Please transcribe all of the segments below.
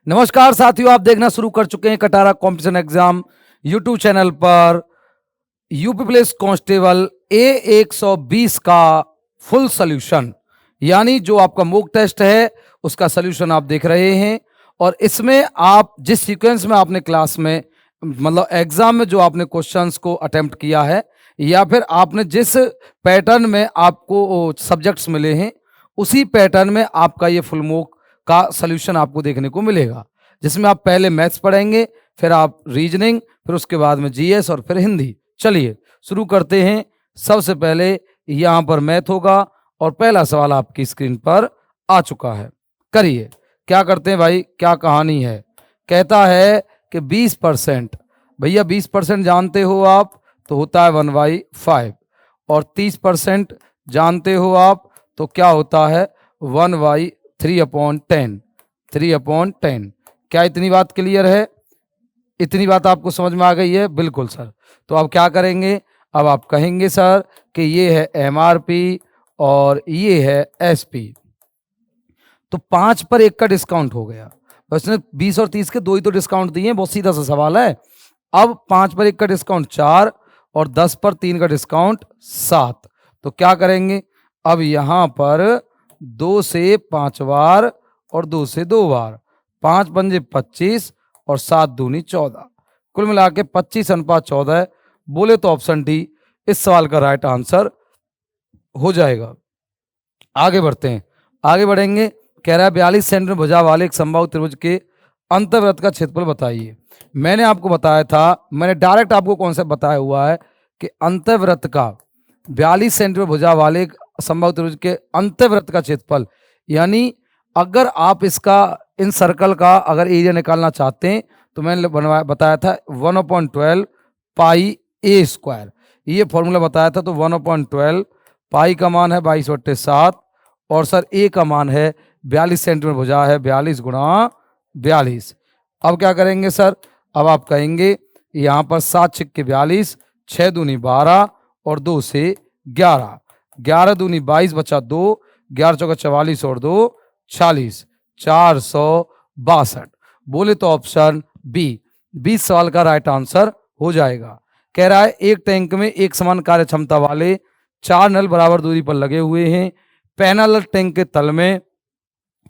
नमस्कार साथियों, आप देखना शुरू कर चुके हैं Katara competition exam YouTube channel पर। यूपी पुलिस कांस्टेबल ए 120 का फुल सॉल्यूशन, यानी जो आपका मॉक टेस्ट है उसका सॉल्यूशन आप देख रहे हैं। और इसमें आप जिस सीक्वेंस में आपने क्लास में मतलब एग्जाम में जो आपने क्वेश्चंस को अटेम्प्ट किया है, या फिर आपने जिस पैटर्न में आपको सब्जेक्ट्स मिले हैं, उसी पैटर्न में आपका ये फुल मॉक का सॉल्यूशन आपको देखने को मिलेगा, जिसमें आप पहले मैथ्स पढ़ेंगे, फिर आप रीजनिंग, फिर उसके बाद में जीएस और फिर हिंदी। चलिए शुरू करते हैं। सबसे पहले यहाँ पर मैथ होगा और पहला सवाल आपकी स्क्रीन पर आ चुका है। करिए, क्या करते हैं भाई, क्या कहानी है। कहता है कि 20%, भैया 20% जानते हो आप तो होता है 1/5, और 30% जानते हो आप तो क्या होता है 1/3/10। 3/10। क्या इतनी बात क्लियर है? इतनी बात आपको समझ में आ गई है? बिल्कुल सर। तो अब क्या करेंगे, अब आप कहेंगे सर कि ये है एमआरपी और ये है एसपी, तो 5 पर 1 का डिस्काउंट हो गया। बस ने 20 और 30 के दो ही तो डिस्काउंट दिए हैं, बहुत सीधा सा सवाल है। अब 5 पर 1 का डिस्काउंट 4 और 10 पर 3 का डिस्काउंट 7। तो क्या करेंगे, अब यहां पर 2 से 5 बार और 2 से 2 बार, 5 पंजे 25 और 7 दूनी 14, कुल मिला के 25/14। बोले तो ऑप्शन डी इस सवाल का राइट आंसर हो जाएगा। आगे बढ़ते हैं, आगे बढ़ेंगे। कह रहा है 42 सेंटीमीटर भुजा वाले एक समबाहु त्रिभुज के अंतर्वृत्त का क्षेत्रफल बताइए। मैंने आपको बताया था, मैंने डायरेक्ट आपको कॉन्सेप्ट बताया हुआ है कि अंतर्वृत्त का 42 सेंटीमीटर भुजा वाले एक समबाहु त्रिभुज के अंतर्वृत्त का क्षेत्रफल, यानी अगर आप इसका इन सर्कल का अगर एरिया निकालना चाहते हैं तो मैंने बताया था 1/12 पाई ए स्क्वायर, ये फॉर्मूला बताया था। तो 1/12 पाई का मान है 22/7 और सर ए का मान है 42 सेंटीमीटर भुजा है 42 × 42। अब क्या करेंगे सर, अब आप कहेंगे यहाँ पर 7 × 42, 6 दूनी 12 और 2 से 11, 11 दूनी 22 बचा 2, 11 चौका 44 और 2 40, 462। बोले तो ऑप्शन बी 20 सवाल का राइट आंसर हो जाएगा। कह रहा है एक टैंक में एक समान कार्य क्षमता वाले 4 नल बराबर दूरी पर लगे हुए हैं। पहला नल टैंक के तल में,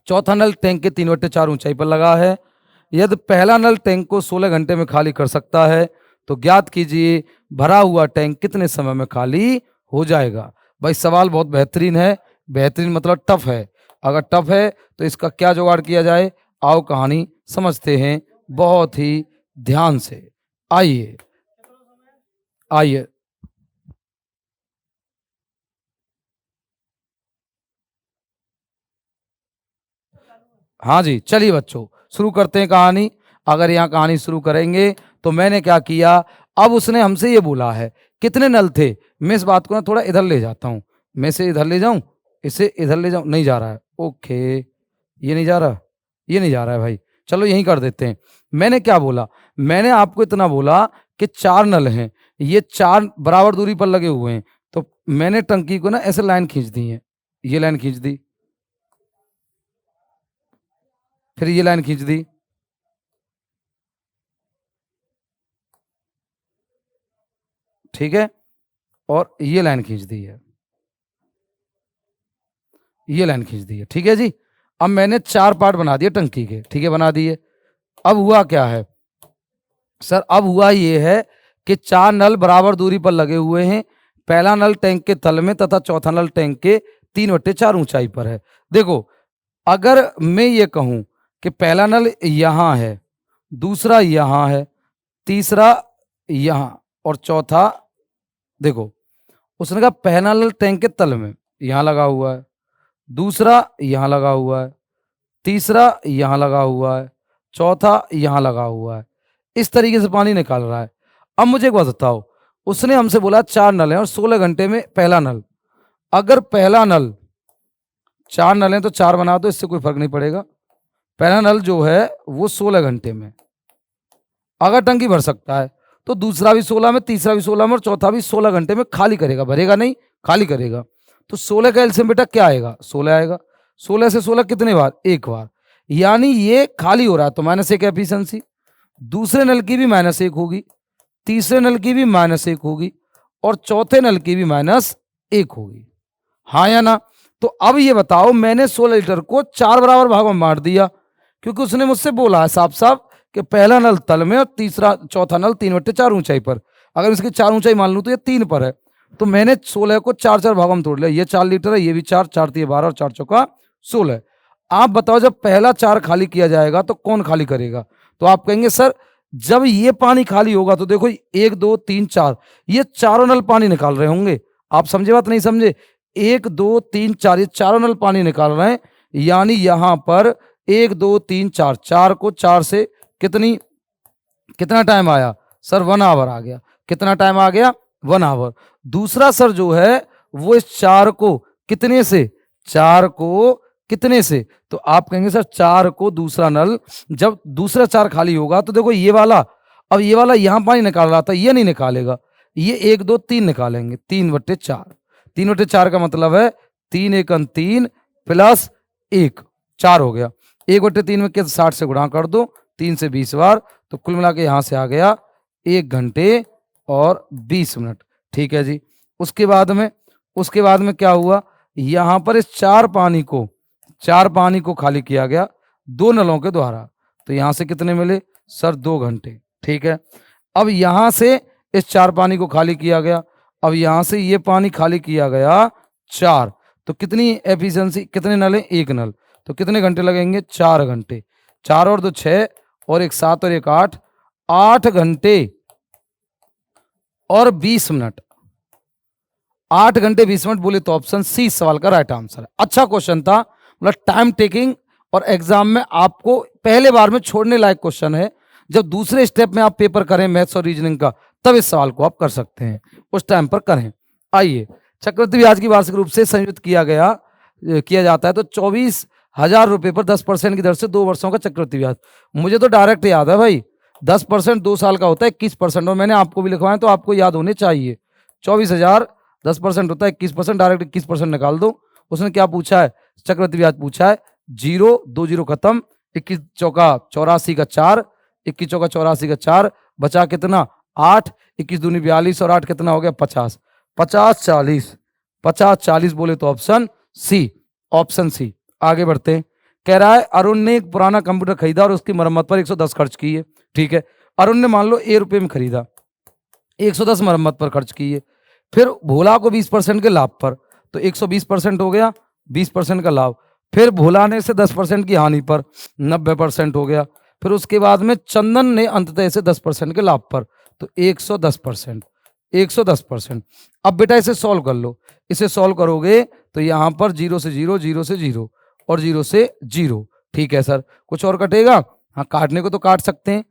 चौथा नल टैंक के 3/4 ऊंचाई पर लगा है। यदि पहला नल टैंक को 16 घंटे में खाली कर सकता है तो ज्ञात कीजिए भरा हुआ टैंक कितने समय में खाली हो जाएगा। भाई सवाल बहुत बेहतरीन है, बेहतरीन मतलब टफ है। अगर टफ है तो इसका क्या जुगाड़ किया जाए, आओ कहानी समझते हैं बहुत ही ध्यान से। आइए आइए, हाँ जी, चलिए बच्चों शुरू करते हैं कहानी। अगर यहाँ कहानी शुरू करेंगे तो मैंने क्या किया, अब उसने हमसे ये बोला है कितने नल थे। मैं इस बात को ना थोड़ा इधर ले जाता हूँ, मैं इसे इधर ले जाऊं, इसे इधर ले जाऊं, नहीं जा रहा है। ओके, ये नहीं जा रहा, ये नहीं जा रहा है भाई, चलो यहीं कर देते हैं। मैंने क्या बोला, मैंने आपको इतना बोला कि 4 नल हैं, ये 4 बराबर दूरी पर लगे हुए हैं। तो मैंने टंकी को ना ऐसे लाइन खींच दी है, ये लाइन खींच दी, फिर ये लाइन खींच दी, ठीक है, और ये लाइन खींच दी है, ये लाइन खींच दी है, ठीक है जी। अब मैंने 4 पार्ट बना दिए टंकी के, ठीक है, बना दिए। अब हुआ क्या है सर, अब हुआ ये है कि 4 नल बराबर दूरी पर लगे हुए हैं। पहला नल टैंक के तल में तथा चौथा नल टैंक के 3/4 ऊंचाई पर है। देखो, अगर मैं ये कहूं कि पहला नल यहां है, दूसरा यहां है, तीसरा यहां और चौथा, देखो उसने कहा पहला नल टैंक के तल में यहां लगा हुआ है, दूसरा यहां लगा हुआ है, तीसरा यहां लगा हुआ है, चौथा यहां लगा हुआ है। इस तरीके से पानी निकाल रहा है। अब मुझे एक बात बताओ, उसने हमसे बोला 4 नल हैं और 16 घंटे में पहला नल। अगर पहला नल 4 नल हैं तो 4 बना दो, इससे कोई फर्क नहीं पड़ेगा। पहला नल जो है वो 16 घंटे में अगर टंकी भर सकता है तो दूसरा भी 16 में, तीसरा भी 16 में और चौथा भी 16 घंटे में खाली करेगा, भरेगा नहीं, खाली करेगा। तो 16 का एलसीएम बेटा क्या आएगा, 16 आएगा। 16 से 16 कितने बार, एक बार, यानी ये खाली हो रहा है तो -1 एफिशिएंसी, दूसरे नल की भी -1 होगी, तीसरे नल की भी -1 होगी और चौथे नल की भी -1 होगी। हाँ या ना? तो अब ये बताओ, मैंने 16 लीटर को 4 बराबर भागों में बांट दिया, क्योंकि उसने मुझसे बोला है साफ साफ कि पहला नल तल में और चौथा नल 3/4 ऊंचाई पर। अगर इसकी 4 ऊंचाई मान लूं तो ये 3 पर है, तो मैंने 16 को 4 भागों में तोड़ लिया। ये 4 लीटर है, ये भी 4, 4 3 12 और 4 चौका 16। आप बताओ, जब पहला 4 खाली किया जाएगा तो कौन खाली करेगा? तो आप कहेंगे सर जब ये पानी खाली होगा तो देखो 1 2 3 4, ये चारों नल पानी निकाल रहे होंगे। आप समझे बात नहीं समझे? 1 2 3 4, ये चारों नल पानी निकाल रहे हैं, यानी यहां पर 1 2 3 4, 4 को 4 से कितना टाइम आया सर? 1 आवर आ गया। कितना टाइम आ गया? 1 आवर। दूसरा सर जो है वो इस 4 को कितने से, 4 को कितने से, तो आप कहेंगे सर 4 को दूसरा नल, जब दूसरा 4 खाली होगा तो देखो ये वाला, अब ये वाला यहां पानी निकाल रहा था, ये नहीं निकालेगा, ये 1 2 3 निकालेंगे, 3/4। 3/4 का मतलब है 3 1 3 प्लस 1, 4 हो गया। 1/3 में 60 से गुणा कर दो, 3 से 20 बार, तो कुल मिला के यहां से आ गया 1 घंटे और 20 मिनट। ठीक है जी। उसके बाद में क्या हुआ, यहां पर इस 4 पानी को खाली किया गया 2 नलों के द्वारा, तो यहां से कितने मिले सर? 2 घंटे। ठीक है। अब यहां से इस 4 पानी को खाली किया गया, अब यहां से ये पानी खाली किया गया 4, तो कितनी एफिशिएंसी, कितने नल हैं? 1 नल, तो कितने घंटे लगेंगे? 4 घंटे। 4 और 2 6 और 1 7 और 1 8, 8 घंटे और 20 मिनट। 8 घंटे 20 मिनट बोले तो ऑप्शन सी सवाल का राइट आंसर है। अच्छा क्वेश्चन था, मतलब टाइम टेकिंग, और एग्जाम में आपको पहले बार में छोड़ने लायक क्वेश्चन है। जब दूसरे स्टेप में आप पेपर करें मैथ्स और रीजनिंग का, तब इस सवाल को आप कर सकते हैं, उस टाइम पर करें। आइए, चक्रवृद्धि ब्याज की वार्षिक रूप से संयुक्त किया जाता है तो 24,000 रुपए पर 10% की दर से 2 वर्षों का चक्रवृद्धि ब्याज। मुझे तो डायरेक्ट याद है भाई, 10% 2 साल का होता है 21%, और मैंने आपको भी लिखवाया तो आपको याद होने चाहिए। 24,000 10% होता है 21%, डायरेक्ट 21% निकाल दो। उसने क्या पूछा है? चक्रवृद्धि ब्याज पूछा है। 0 2 0 खत्म, 21 चौका 84 का 4, 21 चौका 84 का 4, बचा कितना? 8, 21 दूनी 42 और 8 कितना हो गया? 50, 50 40, 50 40 बोले तो ऑप्शन सी, ऑप्शन सी। आगे बढ़ते हैं। कह रहा है अरुण ने एक पुराना कंप्यूटर खरीदा और उसकी मरम्मत पर 110 खर्च किए। ठीक है, अरुण ने मान लो ए रुपए में खरीदा, 110 मरम्मत पर खर्च किए, फिर भोला को 20% के लाभ पर, तो 120% हो गया, 20% का लाभ। फिर भोला ने इसे 10% की हानि पर, 90% हो गया। फिर उसके बाद में चंदन ने अंततः इसे 10% के लाभ पर, तो 110%, 110%। अब बेटा इसे सॉल्व कर लो, इसे सॉल्व करोगे तो यहां पर 0 से 0, 0 से 0 और 0 से 0। ठीक है सर, कुछ और कटेगा? हाँ, काटने को तो काट सकते हैं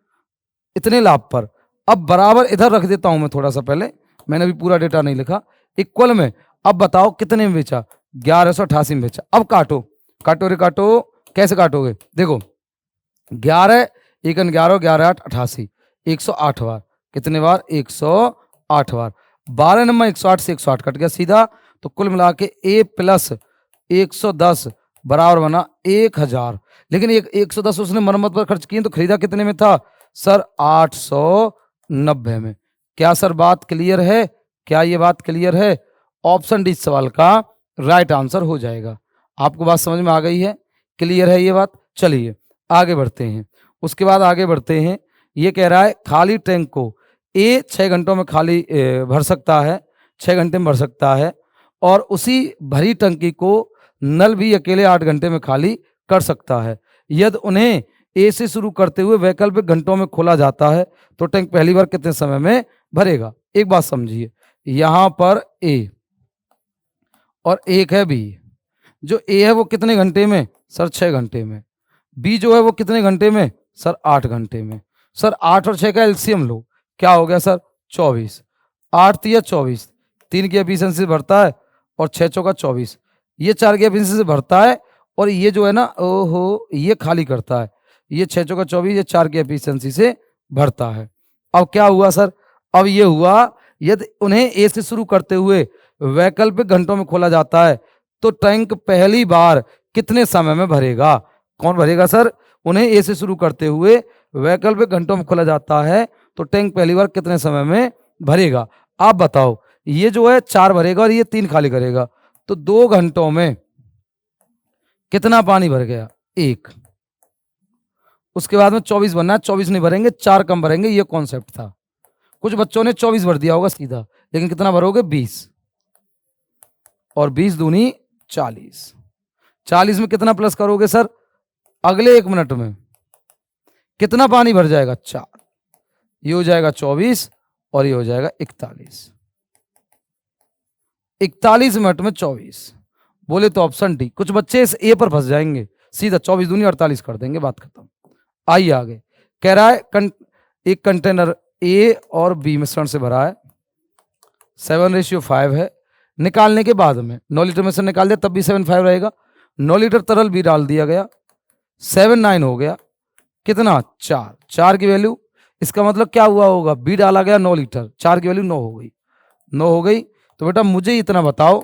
इतने लाभ पर। अब बराबर इधर रख देता हूं मैं थोड़ा सा, पहले मैंने भी पूरा डेटा नहीं लिखा। इक्वल में अब बताओ कितने में बेचा? 1188 में बेचा। अब काटो, काटो रे काटो। कैसे काटोगे? देखो 11 1 11 11 8 88, 108 बार। कितने बार? 108 बार। 12 नंबर 108 से 108 कट गया सीधा, तो कुल मिला के a प्लस 110 बराबर बना 1000। लेकिन 110 उसने मरम्मत पर खर्च किए तो खरीदा कितने में था सर? 890 में। क्या सर बात क्लियर है? क्या ये बात क्लियर है? ऑप्शन डी सवाल का राइट आंसर हो जाएगा। आपको बात समझ में आ गई है? क्लियर है ये बात? चलिए आगे बढ़ते हैं। उसके बाद आगे बढ़ते हैं, ये कह रहा है खाली टैंक को ए 6 घंटों में खाली भर सकता है, 6 घंटे में भर सकता है, और उसी भरी टंकी को नल भी अकेले 8 घंटे में खाली कर सकता है। यदि उन्हें ए से शुरू करते हुए वैकल्पिक घंटों में खोला जाता है तो टैंक पहली बार कितने समय में भरेगा? एक बात समझिए, यहां पर ए और एक है बी। जो ए है वो कितने घंटे में सर? 6 घंटे में। बी जो है वो कितने घंटे में सर? 8 घंटे में। सर 8 और 6 का एलसीएम लो, क्या हो गया सर? 24। 8 3 24, 3 की एफिशिएंसी भरता है और 6 चौका 24, ये 4 की एफिशिएंसी से भरता है, और ये जो है ना, ओहो, ये खाली करता है। ये 6 चौका 24, ये 4 की एफिशिएंसी से भरता है। अब क्या हुआ सर? अब ये हुआ यदि उन्हें ए से शुरू करते हुए वैकल्पिक घंटों में खोला जाता है तो टैंक पहली बार कितने समय में भरेगा? कौन भरेगा सर? उन्हें ए से शुरू करते हुए वैकल्पिक घंटों में खोला जाता है, तो टैंक पहली बार कितने समय में भरेगा? आप बताओ, ये जो है 4 भरेगा और ये 3 खाली करेगा, तो 2 घंटों में कितना पानी भर गया? 1। उसके बाद में 24 भरना है, 24 नहीं भरेंगे, 4 कम भरेंगे, ये कॉन्सेप्ट था। कुछ बच्चों ने 24 भर दिया होगा सीधा, लेकिन कितना भरोगे? 20, और 20 दूनी 40। 40 में कितना प्लस करोगे सर? अगले 1 मिनट में कितना पानी भर जाएगा? 4। ये हो जाएगा 24 और ये हो जाएगा 41। 41 मिनट में 24। बोले तो ऑप्शन डी। कुछ बच्चे इस ए पर फंस जाएंगे, सीधा 24 दूनी 48 कर देंगे, बात खत्म। आइए आगे। कह रहा है एक कंटेनर ए और बी मिश्रण से भरा है, 7:5 है। निकालने के बाद में 9 लीटर मिश्रण निकाल दिया, तब भी 7:5 रहेगा। 9 लीटर तरल भी डाल दिया गया, 7:9 हो गया। कितना? 4। 4 की वैल्यू, इसका मतलब क्या हुआ होगा? बी डाला गया 9 लीटर, 4 की वैल्यू 9 हो गई। 9 हो गई, तो बेटा मुझे इतना बताओ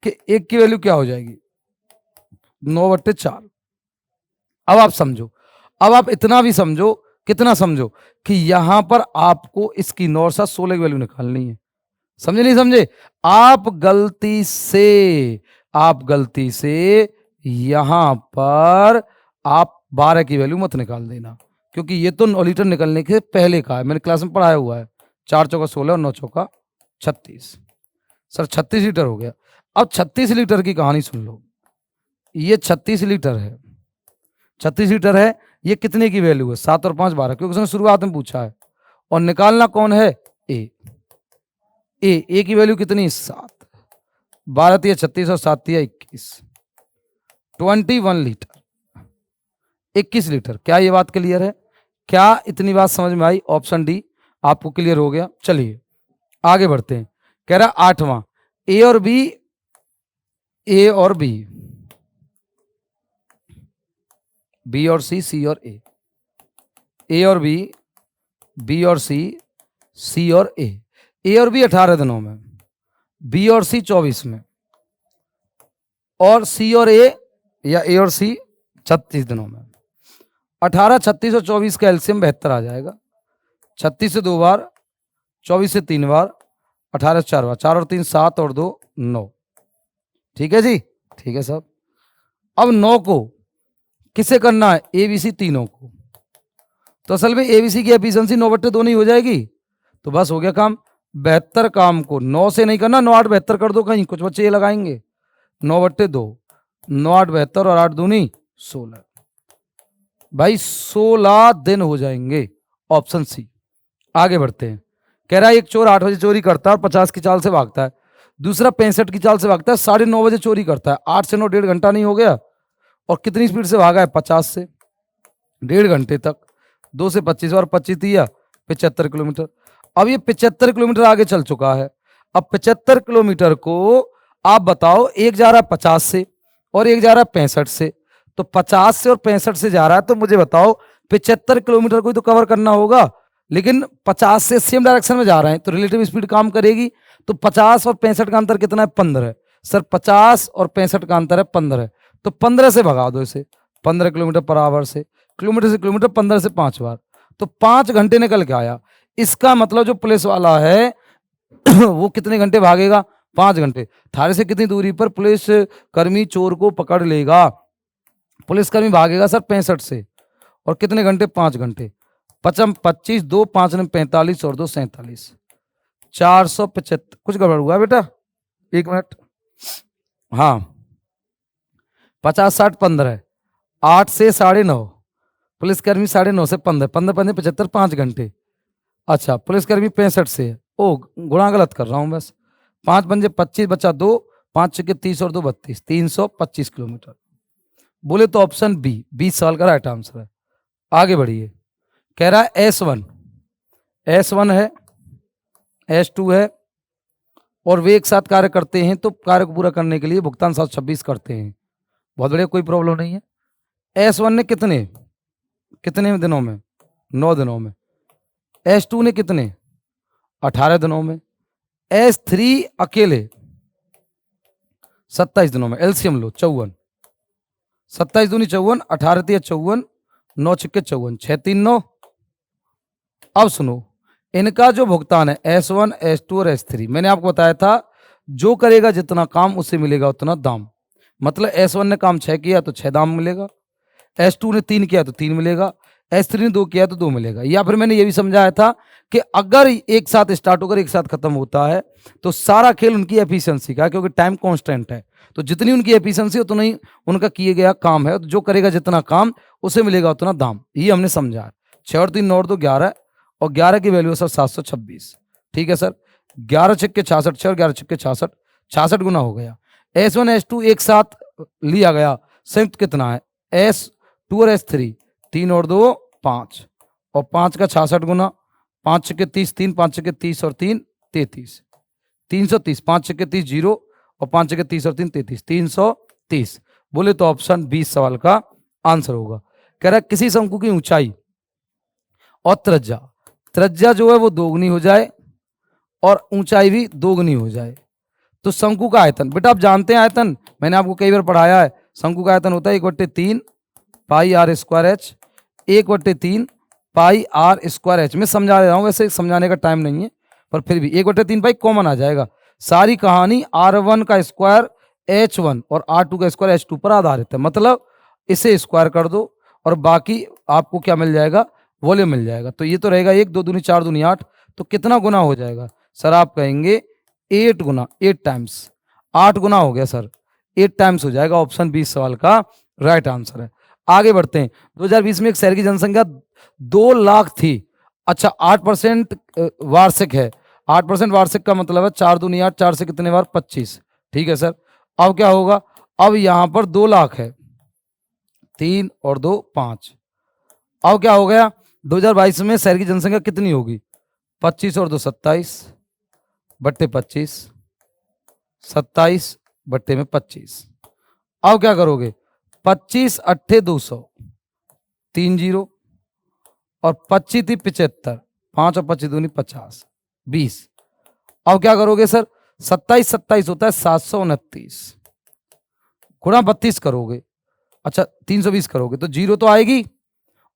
कि 1 की वैल्यू क्या हो जाएगी? 9/4। अब आप समझो, अब आप इतना भी समझो, कितना समझो कि यहां पर आपको इसकी 9 और 7 16 की वैल्यू निकालनी है। समझे नहीं समझे? आप गलती से यहां पर आप 12 की वैल्यू मत निकाल देना, क्योंकि ये तो 9 लीटर निकलने के पहले का है, मैंने क्लास में पढ़ाया हुआ है। 4 चौका 16 और 9 चौका 36। सर 36 लीटर हो गया। अब 36 लीटर की कहानी सुन लो। ये 36 लीटर है, 36 लीटर है। ये कितने की वैल्यू है? 7 और 5 12, क्योंकि उसने शुरुआत में पूछा है। और निकालना कौन है? ए की वैल्यू कितनी? 7। 12 तिया 36 और 7 तिया 21, 21 लीटर, 21 लीटर। क्या ये बात क्लियर है? क्या इतनी बात समझ में आई? ऑप्शन डी आपको क्लियर हो गया। चलिए आगे बढ़ते हैं। कह रहा 8वां, ए और बी, बी और सी और ए और बी और सी और ए और बी 18 दिनों में, बी और सी 24 में, और सी और ए या ए और सी 36 दिनों में। 18, 36 और 24 का एलसीएम 72 आ जाएगा। 36 से 2 बार, 24 से 3 बार, 18 से 4 बार, 4 और 3 7 और 2 9। ठीक है जी, ठीक है साहब। अब 9 को किसे करना है? एबीसी तीनों को। तो असल में एबीसी की एफिशिएंसी 9/2 नहीं हो जाएगी? तो बस हो गया काम। 72 काम को 9 से नहीं करना, 9 8 72 कर दो। कहीं कुछ बच्चे ये लगाएंगे 9/2, 9 8 72 और 8 दूनी 16। भाई 16 दिन हो जाएंगे, ऑप्शन सी। आगे बढ़ते हैं। कह रहा है एक चोर 8 बजे चोरी करता है और 50 की चाल से भागता है। दूसरा 65 की चाल से भागता है, 9:30 बजे चोरी करता है। 8 से 9 1.5 घंटा नहीं हो गया? और कितनी स्पीड से भागा है? 50 से, 1.5 घंटे तक। 2 से 25 और 25 दिया 75 किलोमीटर। अब ये 75 किलोमीटर आगे चल चुका है। अब 75 किलोमीटर को आप बताओ, एक जा रहा है 50 से और एक जा रहा है 65 से। तो 50 से और 65 से जा रहा है, तो मुझे बताओ 75 किलोमीटर को ही तो कवर करना होगा, लेकिन 50 से सेम डायरेक्शन में जा रहे हैं, तो रिलेटिव स्पीड काम करेगी। तो 50 और 65 का अंतर कितना है? 15। सर 50 और 65 का अंतर है 15, तो 15 से भगा दो इसे, 15 किलोमीटर पर आवर से किलोमीटर 15 से 5 बार, तो 5 घंटे निकल के आया। इसका मतलब जो पुलिस वाला है वो कितने घंटे भागेगा? 5 घंटे। थाने से कितनी दूरी पर पुलिस कर्मी चोर को पकड़ लेगा? पुलिसकर्मी भागेगा सर 65 से, और कितने घंटे? 5 घंटे। 25 2 5 ने 45 और 2 47, 475। कुछ गड़बड़ हुआ बेटा? 1 मिनट। हाँ 50 60 15, 8 से 9.5, पुलिसकर्मी 9.5 से 15, 15 15 75, 5 घंटे। अच्छा पुलिसकर्मी 65 से, ओ गुणा गलत कर रहा हूँ बस। 5 पंजे 25 बचा 2, 5 छक्के 30 और 2 32, 325 किलोमीटर। बोले तो ऑप्शन बी 20 साल का राइट आंसर है। आगे बढ़िए। कह रहा है S1 है, S2 है, और वे एक साथ कार्य करते हैं, तो कार्य को पूरा करने के लिए भुगतान 726 करते हैं। बहुत बढ़िया, कोई प्रॉब्लम नहीं है। S1 ने कितने दिनों में? 9 दिनों में। S2 ने कितने? 18 दिनों में। S3 अकेले 27 दिनों में। एलसीएम लो 54, 27 दूनी 54, 18 तिया 54, 9 छिक्के 54, 6 3 9। अब सुनो, इनका जो भुगतान है S1 S2 और S3, मैंने आपको बताया था जो करेगा जितना काम उसे मिलेगा उतना दाम। मतलब S1 ने काम 6 किया तो 6 दाम मिलेगा, S2 ने 3 किया तो 3 मिलेगा, S3 ने 2 किया तो 2 मिलेगा। या फिर मैंने ये भी समझाया था कि अगर एक साथ स्टार्ट होकर एक साथ खत्म होता है तो सारा खेल उनकी एफिशिएंसी का, क्योंकि टाइम कांस्टेंट है, तो जितनी उनकी एफिशिएंसी उतना ही उनका किए गया काम है, तो जो करेगा जितना काम उसे मिलेगा उतना दाम। ये हमने समझा। 6 और 3 9 और 2 11, और 11 की वैल्यू है सर 726। ठीक है सर, 11 छिक्के 66, 6 और 11 छिक्के 66, 66 गुना हो गया। S1 S2 एक साथ लिया गया, संयुक्त कितना है S2 और S3, 3 और 2 5, और 5 का 66 गुना, 5 छिक्के 30, 3 5 छिक्के 30 और 3 33, 330, 5 छिक्के 30 जीरो, और 5 छिक्के 30 और 3 33, 330। बोले तो ऑप्शन 20 सवाल का आंसर होगा। कह रहा है किसी शंकु की ऊंचाई और त्रिज्या, त्रिज्या जो है वो दोगुनी हो जाए और ऊंचाई भी दोगुनी हो जाए तो शंकु का आयतन, बेटा आप जानते हैं आयतन, मैंने आपको कई बार पढ़ाया है। शंकु का आयतन होता है 1/3 pi r square h, 1/3 pi r square h. मैं समझा रहा हूँ, वैसे समझाने का टाइम नहीं है, पर फिर भी 1/3 पाई कॉमन आ जाएगा। सारी कहानी R1 का स्क्वायर H1 और R2 का स्क्वायर H2 पर आधारित है। मतलब इसे स्क्वायर कर दो और बाकी आपको क्या मिल जाएगा, वॉल्यूम मिल जाएगा। तो ये तो रहेगा 1 2 दूनी 4 दूनी 8, तो कितना गुना हो जाएगा सर? आप कहेंगे 8 गुना, 8 टाइम्स, 8 गुना हो गया सर, 8 टाइम्स हो जाएगा। ऑप्शन 20 सवाल का राइट आंसर है। आगे बढ़ते हैं। 2020 में एक शहर की जनसंख्या 2 लाख थी। अच्छा 8% वार्षिक है, 8% वार्षिक का मतलब है 4 दूनी 8, 4 से कितने बार 25। ठीक है सर, अब क्या होगा, अब यहां पर 2 लाख है, 3 और 2 5। अब क्या हो गया, 2022 में शहर की जनसंख्या कितनी होगी? 25 और 2 27 बट्टे 25, 27 बट्टे में 25। अब क्या करोगे, 25 अट्ठे 200, 3 जीरो, और 25 थी 75, 5 और 25 दूनी 50, 20। अब क्या करोगे सर, 27 27 होता है 729, गुणा 32 करोगे, अच्छा 320 करोगे तो जीरो तो आएगी,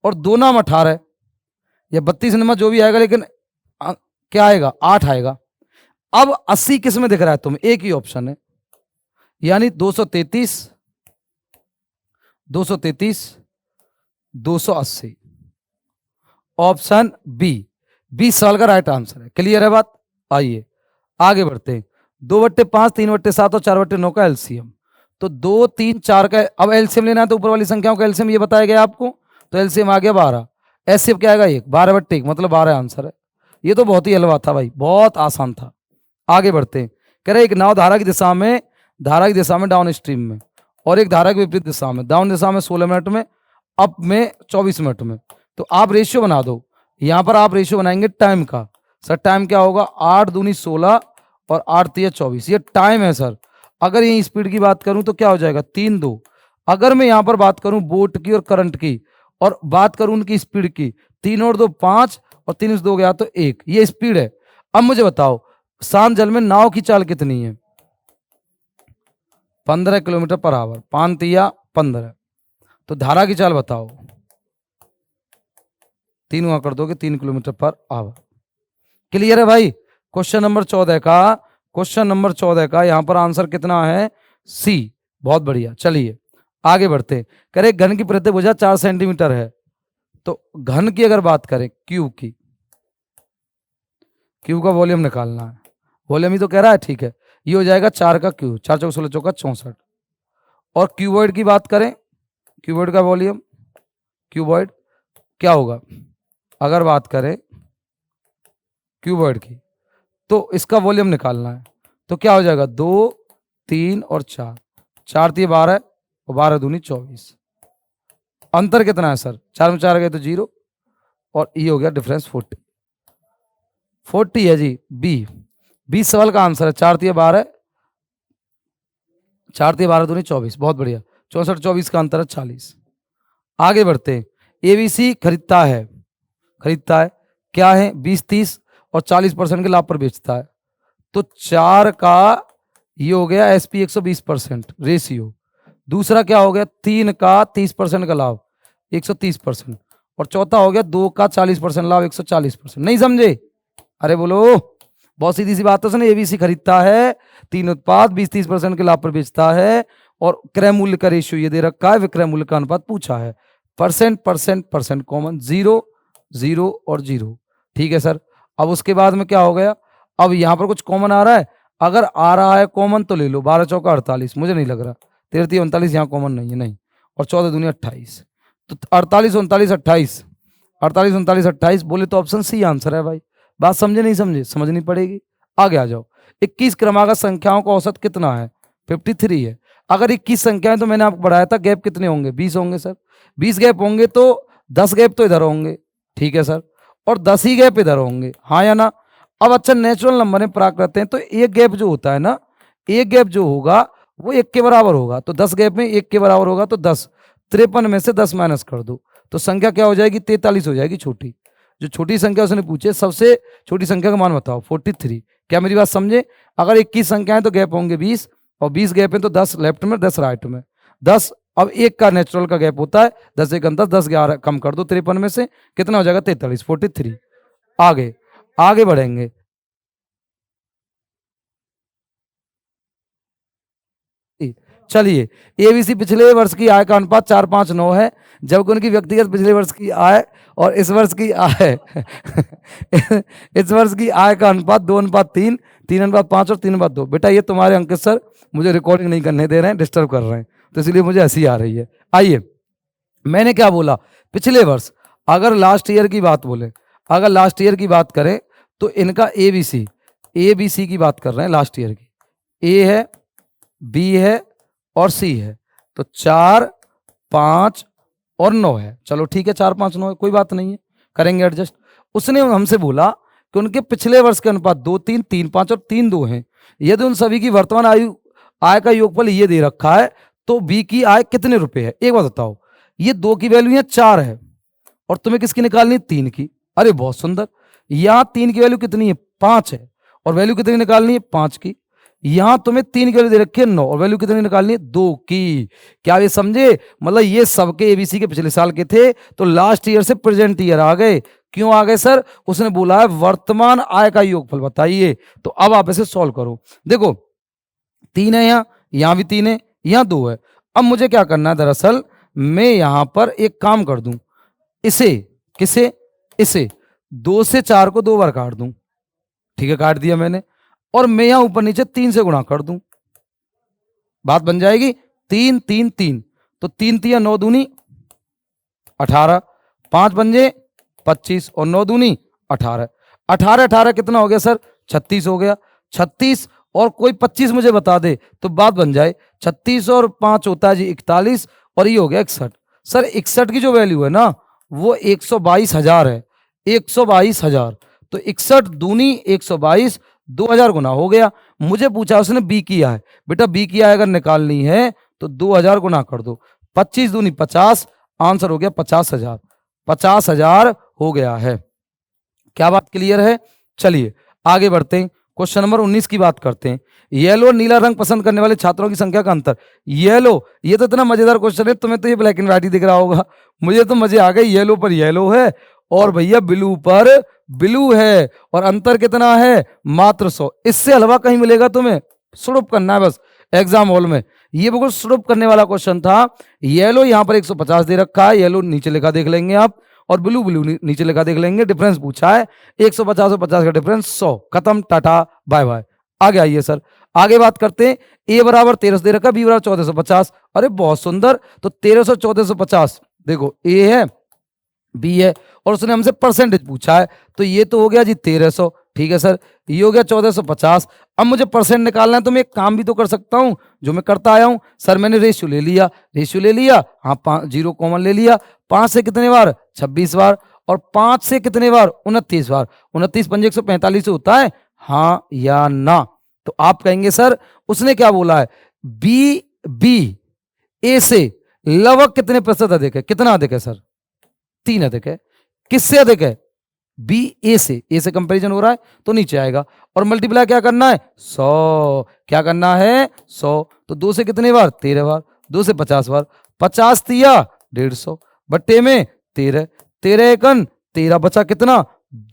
और 2 नाम 18 या 32 नंबर जो भी आएगा, लेकिन क्या आएगा, 8 आएगा। अब 80 किस में दिख रहा है तुम्हें? एक ही ऑप्शन है, यानी 233 233 280, ऑप्शन बी 20 साल का राइट आंसर है। क्लियर है बात? आइए आगे बढ़ते हैं। 2/5, 3/7 और 4/9 का एलसीएम, तो 2 3 4 का अब एलसीएम लेना है, तो ऊपर वाली संख्याओं का एलसीएम ये बताया गया आपको, तो एलसीएम आ गया 12, एचसीएफ क्या आएगा 1, 12/1 मतलब 12 आंसर है। ये तो बहुत ही हलवा था भाई, बहुत आसान था। आगे बढ़ते हैं। कह रहे एक नाव धारा की दिशा में डाउन स्ट्रीम में, और एक धारा की विपरीत दिशा में, डाउन दिशा में 16 मिनट में, अप में 24 मिनट में। तो आप रेशियो बना दो, यहां पर आप रेशियो बनाएंगे टाइम का। सर टाइम क्या होगा, 8 दूनी 16 और 8 तिया 24, ये टाइम है सर। अगर ये स्पीड की बात करूं तो क्या हो जाएगा 3 2। अगर मैं यहां पर बात करूं बोट की और करंट की, और बात करूं उनकी स्पीड की, 3 और 2 5, और 3 से 2 गया तो 1, ये स्पीड है। अब मुझे बताओ शांत जल में नाव की चाल कितनी है? 15 किलोमीटर पर आवर, 5 तिया 15, तो धारा की चाल बताओ, 3 वहां कर दोगे 3 किलोमीटर पर आवर। क्लियर है भाई? क्वेश्चन नंबर 14 का यहां पर आंसर कितना है? सी। बहुत बढ़िया, चलिए आगे बढ़ते। करें घन की प्रतिभुजा 4 सेंटीमीटर है, तो घन की अगर बात करें क्यू की, क्यू का वॉल्यूम निकालना है, वॉल्यूम ही तो कह रहा है, ठीक है, ये हो जाएगा 4 का क्यू, 4 चौक 16 चौका 64। और क्यूबॉइड की बात करें, क्यूबॉइड का वॉल्यूम, क्यूबॉइड क्या होगा अगर बात करें क्यूबॉइड की, तो इसका वॉल्यूम निकालना है, तो क्या हो जाएगा 2 3 और 4, 4 3 12 और 12 दूनी 24। अंतर कितना है सर? 4 में 4 गए तो 0, और ये हो गया डिफरेंस 40 है जी। बी 20 सवाल का आंसर है। 4 3 12, 4 3 12 दूनी 24, बहुत बढ़िया। 64 24 का अंतर है 40। आगे बढ़ते हैं। एबीसी खरीदता है क्या है, 20 30 और 40% के लाभ पर बेचता है, तो 4 का ये हो गया एसपी 120% रेशियो, दूसरा क्या हो गया 3 का 30% का लाभ 130%, और चौथा हो गया 2 का 40% लाभ 140%। नहीं समझे? अरे बोलो, बहुत सीधी सी बात है। उसने एबीसी खरीदता है, 3 उत्पाद 20-30% के लाभ पर बेचता है, और क्रय मूल्य का रेशियो ये दे रखा है, विक्रय मूल्य का अनुपात पूछा है। परसेंट परसेंट परसेंट कॉमन, 0 0 और 0। ठीक है सर। अब उसके बाद में क्या हो गया, अब यहां पर कुछ कॉमन आ रहा है, अगर आ रहा है कॉमन तो ले लो, 12 चौका 48, मुझे नहीं लग रहा, 13 3 39 यहाँ कॉमन नहीं है, नहीं, और 14 दूनी 28, तो 48 39 28, 48 39 28 बोले तो ऑप्शन सी आंसर है भाई। बात समझे नहीं समझे? समझनी पड़ेगी। आगे आ जाओ। 21 क्रमागत संख्याओं का औसत कितना है? 53 है। अगर 21 संख्याएं तो मैंने आपको बढ़ाया था, गैप कितने होंगे? 20 होंगे सर। 20 गैप होंगे तो 10 गैप तो इधर होंगे, ठीक है सर, और 10 ही गैप इधर होंगे, हाँ या ना? अब अच्छा, नेचुरल नंबर में प्राप्त करते हैं, तो एक गैप जो होता है ना, एक गैप जो होगा वो 1 के बराबर होगा, तो 10 गैप में 1 के बराबर होगा, तो 10, 53 में से 10 माइनस कर दो तो संख्या क्या हो जाएगी? 43 हो जाएगी, छोटी। जो छोटी संख्या उसने पूछे, सबसे छोटी संख्या का मान बताओ, 43। क्या मेरी बात समझे? अगर 21 संख्या है तो गैप होंगे 20, और 20 गैप है तो 10 लेफ्ट में 10 राइट में, 10। अब एक का नेचुरल का गैप होता है 10 1 10, 10 11 कम कर दो 53 में से, कितना हो जाएगा? 43, 43। आगे आगे बढ़ेंगे। चलिए, एबीसी पिछले वर्ष की आय का अनुपात 4-5-9 है, जबकि उनकी व्यक्तिगत पिछले वर्ष की आय और इस वर्ष की आय इस वर्ष की आय का अनुपात 2:3, 3:5 और 3:2। बेटा ये तुम्हारे अंकित सर मुझे रिकॉर्डिंग नहीं करने दे रहे हैं, डिस्टर्ब कर रहे हैं, तो इसलिए मुझे हंसी आ रही है। आइए, मैंने क्या बोला? पिछले वर्ष। अगर लास्ट ईयर की बात बोले, अगर लास्ट ईयर की बात करें तो इनका एबीसी, एबीसी की बात कर रहे हैं लास्ट ईयर की, ए है, बी है और सी है, तो 4 5 और 9 है। चलो ठीक है, 4 5 9 है, कोई बात नहीं है, करेंगे एडजस्ट। उसने हमसे बोला कि उनके पिछले वर्ष के अनुपात 2 3 3 5 और 3 2 हैं। यदि उन सभी की वर्तमान आय का योगफल ये दे रखा है, तो बी की आय कितने रुपए है? एक बात बताओ, ये 2 की वैल्यू है 4 है, और तुम्हें किसकी निकालनी है? 3 की। अरे बहुत सुंदर, यहां 3 की वैल्यू कितनी है? 5 है, और वैल्यू कितनी निकालनी है? 5 की। यहां तुम्हें 3 की वैल्यू दे रखी है 9, और वैल्यू कितनी निकालनी है? 2 की। क्या ये समझे? मतलब ये सबके एबीसी के पिछले साल के थे, तो लास्ट ईयर से प्रेजेंट ईयर आ गए। क्यों आ गए सर? उसने बोला है वर्तमान आय का योगफल बताइए, तो अब आप इसे सॉल्व करो। देखो 3 है, यहां भी 3 है, यहां 2 है। अब मुझे क्या करना है? दरअसल मैं यहां पर एक काम कर दूं, इसे, किसे? इसे 2 से 4 को 2 बार काट दूं, ठीक है, काट दिया मैंने, और मैं यहां ऊपर नीचे 3 से गुणा कर दूं, बात बन जाएगी 3 3 3, तो 3 3 9 दूनी 18, 5 पंजे 25 और 9 दूनी 18, 18 18 कितना हो गया सर? 36 हो गया। 36 और कोई 25 मुझे बता दे तो बात बन जाए। 36 और 5 होता है जी 41, और ये हो गया 61। सर 61 की जो वैल्यू है ना, वो 122,000 है, 122,000, तो 61 दूनी 122, 2000 गुना हो गया। मुझे पूछा उसने बी की आय, बेटा बी की आय अगर निकालनी है तो 2000 गुना कर दो, 25 दूनी 50, आंसर हो गया 50,000, 50,000 हो गया है। क्या बात क्लियर है? चलिए आगे बढ़ते हैं, क्वेश्चन नंबर 19 की बात करते हैं। येलो और नीला रंग पसंद करने वाले छात्रों की संख्या का अंतर। येलो, ये तो इतना मजेदार क्वेश्चन है, तुम्हें तो ये ब्लैक एंड व्हाइट ही दिख रहा होगा, मुझे तो मजे आ गए। येलो पर येलो है और भैया ब्लू पर ब्लू है, और अंतर कितना है? मात्र 100। इससे हलवा कहीं मिलेगा तुम्हें? सुड़ुप करना है बस एग्जाम हॉल में। ये बिल्कुल सुड़ुप करने वाला क्वेश्चन था। येलो यहाँ पर 150 दे रखा है, येलो नीचे लिखा देख लेंगे आप, और ब्लू ब्लू नीचे लिखा देख लेंगे। डिफरेंस पूछा है 150 और 50 का डिफरेंस 100, खत्म, टाटा बाय बाय। आगे आइए सर, आगे बात करते हैं। ए बराबर 1300 दे रखा, बी बराबर 1450। अरे बहुत सुंदर, तो 1300 1450, देखो ए है बी है, और उसने हमसे परसेंटेज पूछा है, तो ये तो हो गया जी 1300, ठीक है सर, ये हो गया 1450। अब मुझे परसेंट निकालना है, तो मैं एक काम भी तो कर सकता हूं जो मैं करता आया हूं। सर मैंने रेशियो ले लिया, रेशियो ले लिया, हाँ 0 कॉमन ले लिया, 5 से कितने बार? 26 बार, और 5 से कितने बार? 29 बार, 29 पंजे 145 होता है, हाँ या ना? तो आप कहेंगे सर उसने क्या बोला है? बी ए से लगभग कितने प्रतिशत अधिक है? कितना अधिक है सर? 3 अधिक है। किससे अधिक है? बी ए से, ए से कंपैरिजन हो रहा है तो नीचे आएगा, और मल्टीप्लाई क्या करना है? 100, क्या करना है? 100, तो 2 से कितने बार? 13 बार, 2 से 50 बार, 50 तिया 150 बट्टे में 13, 13 एकन 13 बचा कितना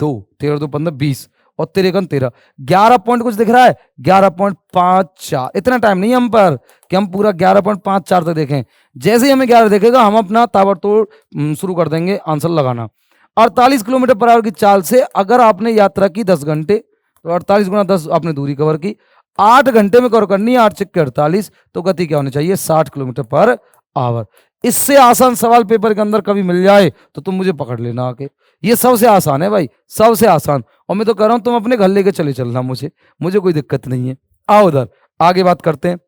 2, 13 2 15 20 और 13 एकन 13, 11 पॉइंट कुछ दिख रहा है 11.54। इतना टाइम नहीं हम पर कि हम पूरा 11.54 तक देखें। जैसे ही हमें 11 देखेगा हम अपना ताबड़तोड़ शुरू कर देंगे आंसर लगाना। 48 किलोमीटर पर आवर की चाल से अगर आपने यात्रा की 10 घंटे तो 48 गुना 10 आपने दूरी कवर की, 8 घंटे में कवर करनी है, 8 छक्के 48, तो गति क्या होनी चाहिए 60 किलोमीटर पर आवर। इससे आसान सवाल पेपर के अंदर कभी मिल जाए तो तुम मुझे पकड़ लेना आके, ये सबसे आसान है भाई, सबसे आसान। और मैं तो कह रहा हूं तुम अपने घर लेके चले चलना, मुझे कोई दिक्कत नहीं है। आओ उधर आगे बात करते हैं।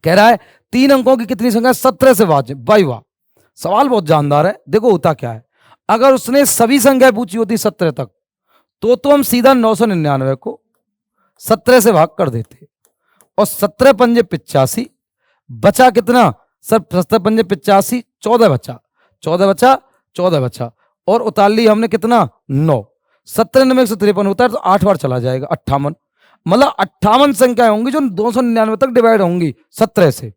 कह रहा है 3 अंकों की कितनी संख्या 17 से भाज्य। भाई वाह, सवाल बहुत जानदार है। देखो होता क्या है, अगर उसने सभी संख्या पूछी होती 17 तक तो हम सीधा 999 को 17 से भाग कर देते और 17 पंजे 85, बचा कितना सर 17 पंजे 85, 14 बचा, 14 बचा, 14 बचा और उतार ली हमने कितना 9, 17 में 153 होता है तो 8 बार चला जाएगा 58, मतलब 58 संख्याएं होंगी जो 299 तक डिवाइड होंगी 17 से,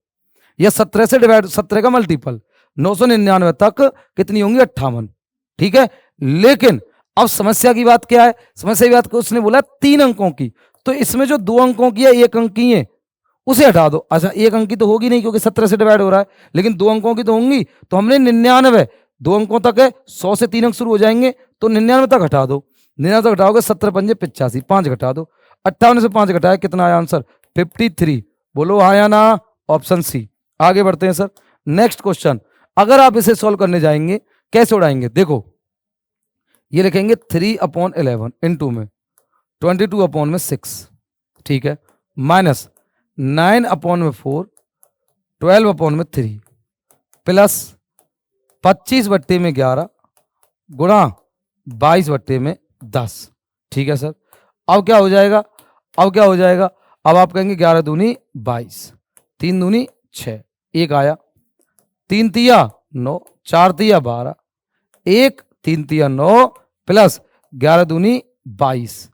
या 17 से डिवाइड 17 का मल्टीपल 999 तक कितनी होंगी 58। ठीक है, लेकिन अब समस्या की बात क्या है, समस्या की बात को उसने बोला 3 अंकों की, तो इसमें जो 2 अंकों की है 1 अंक की है उसे हटा दो। अच्छा 1 अंक की तो होगी नहीं क्योंकि 17 से डिवाइड हो रहा है, लेकिन 2 अंकों की तो होंगी, तो हमने 99 2 अंकों तक है, 100 से 3 अंक शुरू हो जाएंगे तो 99 तक हटा दो, 99 तक हटाओगे 17 पंजे 85, 5 घटा दो, 58 से 5 घटाया कितना आया आंसर 53। बोलो आया ना, ऑप्शन सी। आगे बढ़ते हैं सर, नेक्स्ट क्वेश्चन। अगर आप इसे सॉल्व करने जाएंगे कैसे उड़ाएंगे, देखो ये लिखेंगे 3/11 इनटू में 22/6, ठीक है, माइनस 9/4 12/3 प्लस 25/11 गुणा 22/10। ठीक है सर, अब क्या हो जाएगा, अब क्या हो जाएगा, अब आप कहेंगे 11 दूनी 22, 3 दूनी 6, 1 आया, 3 तिया 9, 4 तिया 12, 1 3 तिया 9 प्लस 11 दूनी 22,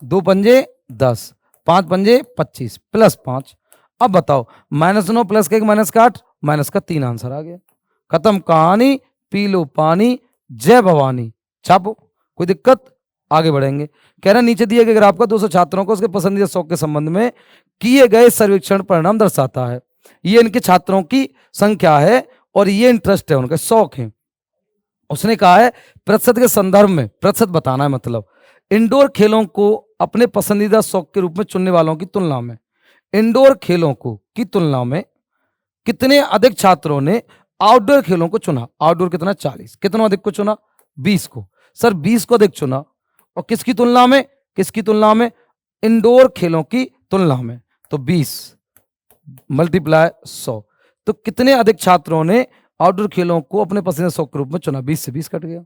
2 पंजे 10, 5 पंजे 25 प्लस 5। अब बताओ -9 प्लस का 1 माइनस का 8 माइनस का 3, आंसर आ गया। खत्म कहानी, पी लो पानी, जय भवानी। छापो, कोई दिक्कत, आगे बढ़ेंगे। कह रहा नीचे दिए गए ग्राफ का 200 छात्रों को उसके पसंदीदा शौक के संबंध में किए गए सर्वेक्षण परिणाम दर्शाता है। ये इनके छात्रों की संख्या है और ये इंटरेस्ट है, उनके शौक है। उसने कहा है प्रतिशत के संदर्भ में, प्रतिशत बताना है, मतलब इंडोर खेलों को अपने पसंदीदा शौक के रूप में चुनने वालों की तुलना में, इंडोर खेलों को की तुलना में कितने अधिक छात्रों ने आउटडोर खेलों को चुना। आउटडोर कितना 40, कितना अधिक को चुना 20 को। सर 20 को अधिक चुना, और किसकी तुलना में, किसकी तुलना में, इंडोर खेलों की तुलना में। तो 20 मल्टीप्लाई 100, तो कितने अधिक छात्रों ने आउटडोर खेलों को अपने पसंदीदा शौक के रूप में चुना। 20 से 20 कट गया,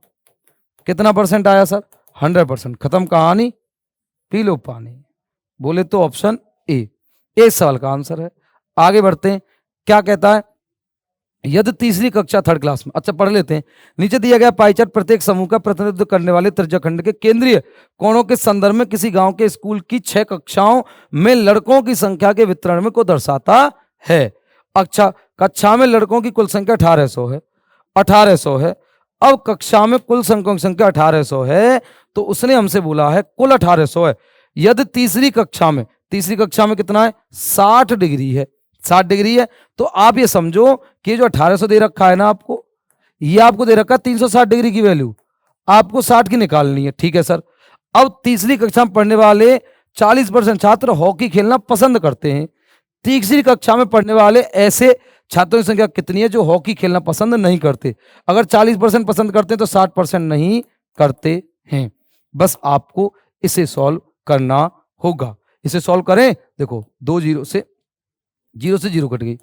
कितना परसेंट आया सर 100%। खत्म कहानी, पी लो पानी। बोले तो ऑप्शन ए, इस सवाल का आंसर है। आगे बढ़ते हैं, क्या कहता है, यदि तीसरी कक्षा थर्ड क्लास में, अच्छा पढ़ लेते हैं। नीचे दिया गया पाई चार्ट प्रत्येक समूह का प्रतिनिधित्व करने वाले त्रिज्याखंड के केंद्रीय कोणों के संदर्भ में किसी गांव के स्कूल की 6 कक्षाओं में लड़कों की संख्या के वितरण में को दर्शाता है। अच्छा, कक्षा में लड़कों की कुल संख्या 1800 है, 1800 है। अब कक्षा में कुल संख्याओं की संख्या 1800 है, तो उसने हमसे बोला है कुल 1800 है। यदि तीसरी कक्षा में, तीसरी कक्षा में कितना है 60 डिग्री है, 60 डिग्री है, तो आप ये समझो कि जो 1800 दे रखा है ना आपको, ये आपको दे रखा है 360 डिग्री की वैल्यू, आपको 60 की निकालनी है। ठीक है सर, अब तीसरी कक्षा में पढ़ने वाले 40% छात्र हॉकी खेलना पसंद करते हैं। तीसरी कक्षा में पढ़ने वाले ऐसे छात्रों की संख्या कितनी है जो हॉकी खेलना पसंद नहीं करते। अगर 40% पसंद करते हैं तो 60% नहीं करते हैं। बस आपको इसे सॉल्व करना होगा। इसे सॉल्व करें, देखो 2 0 से 0 कट गई,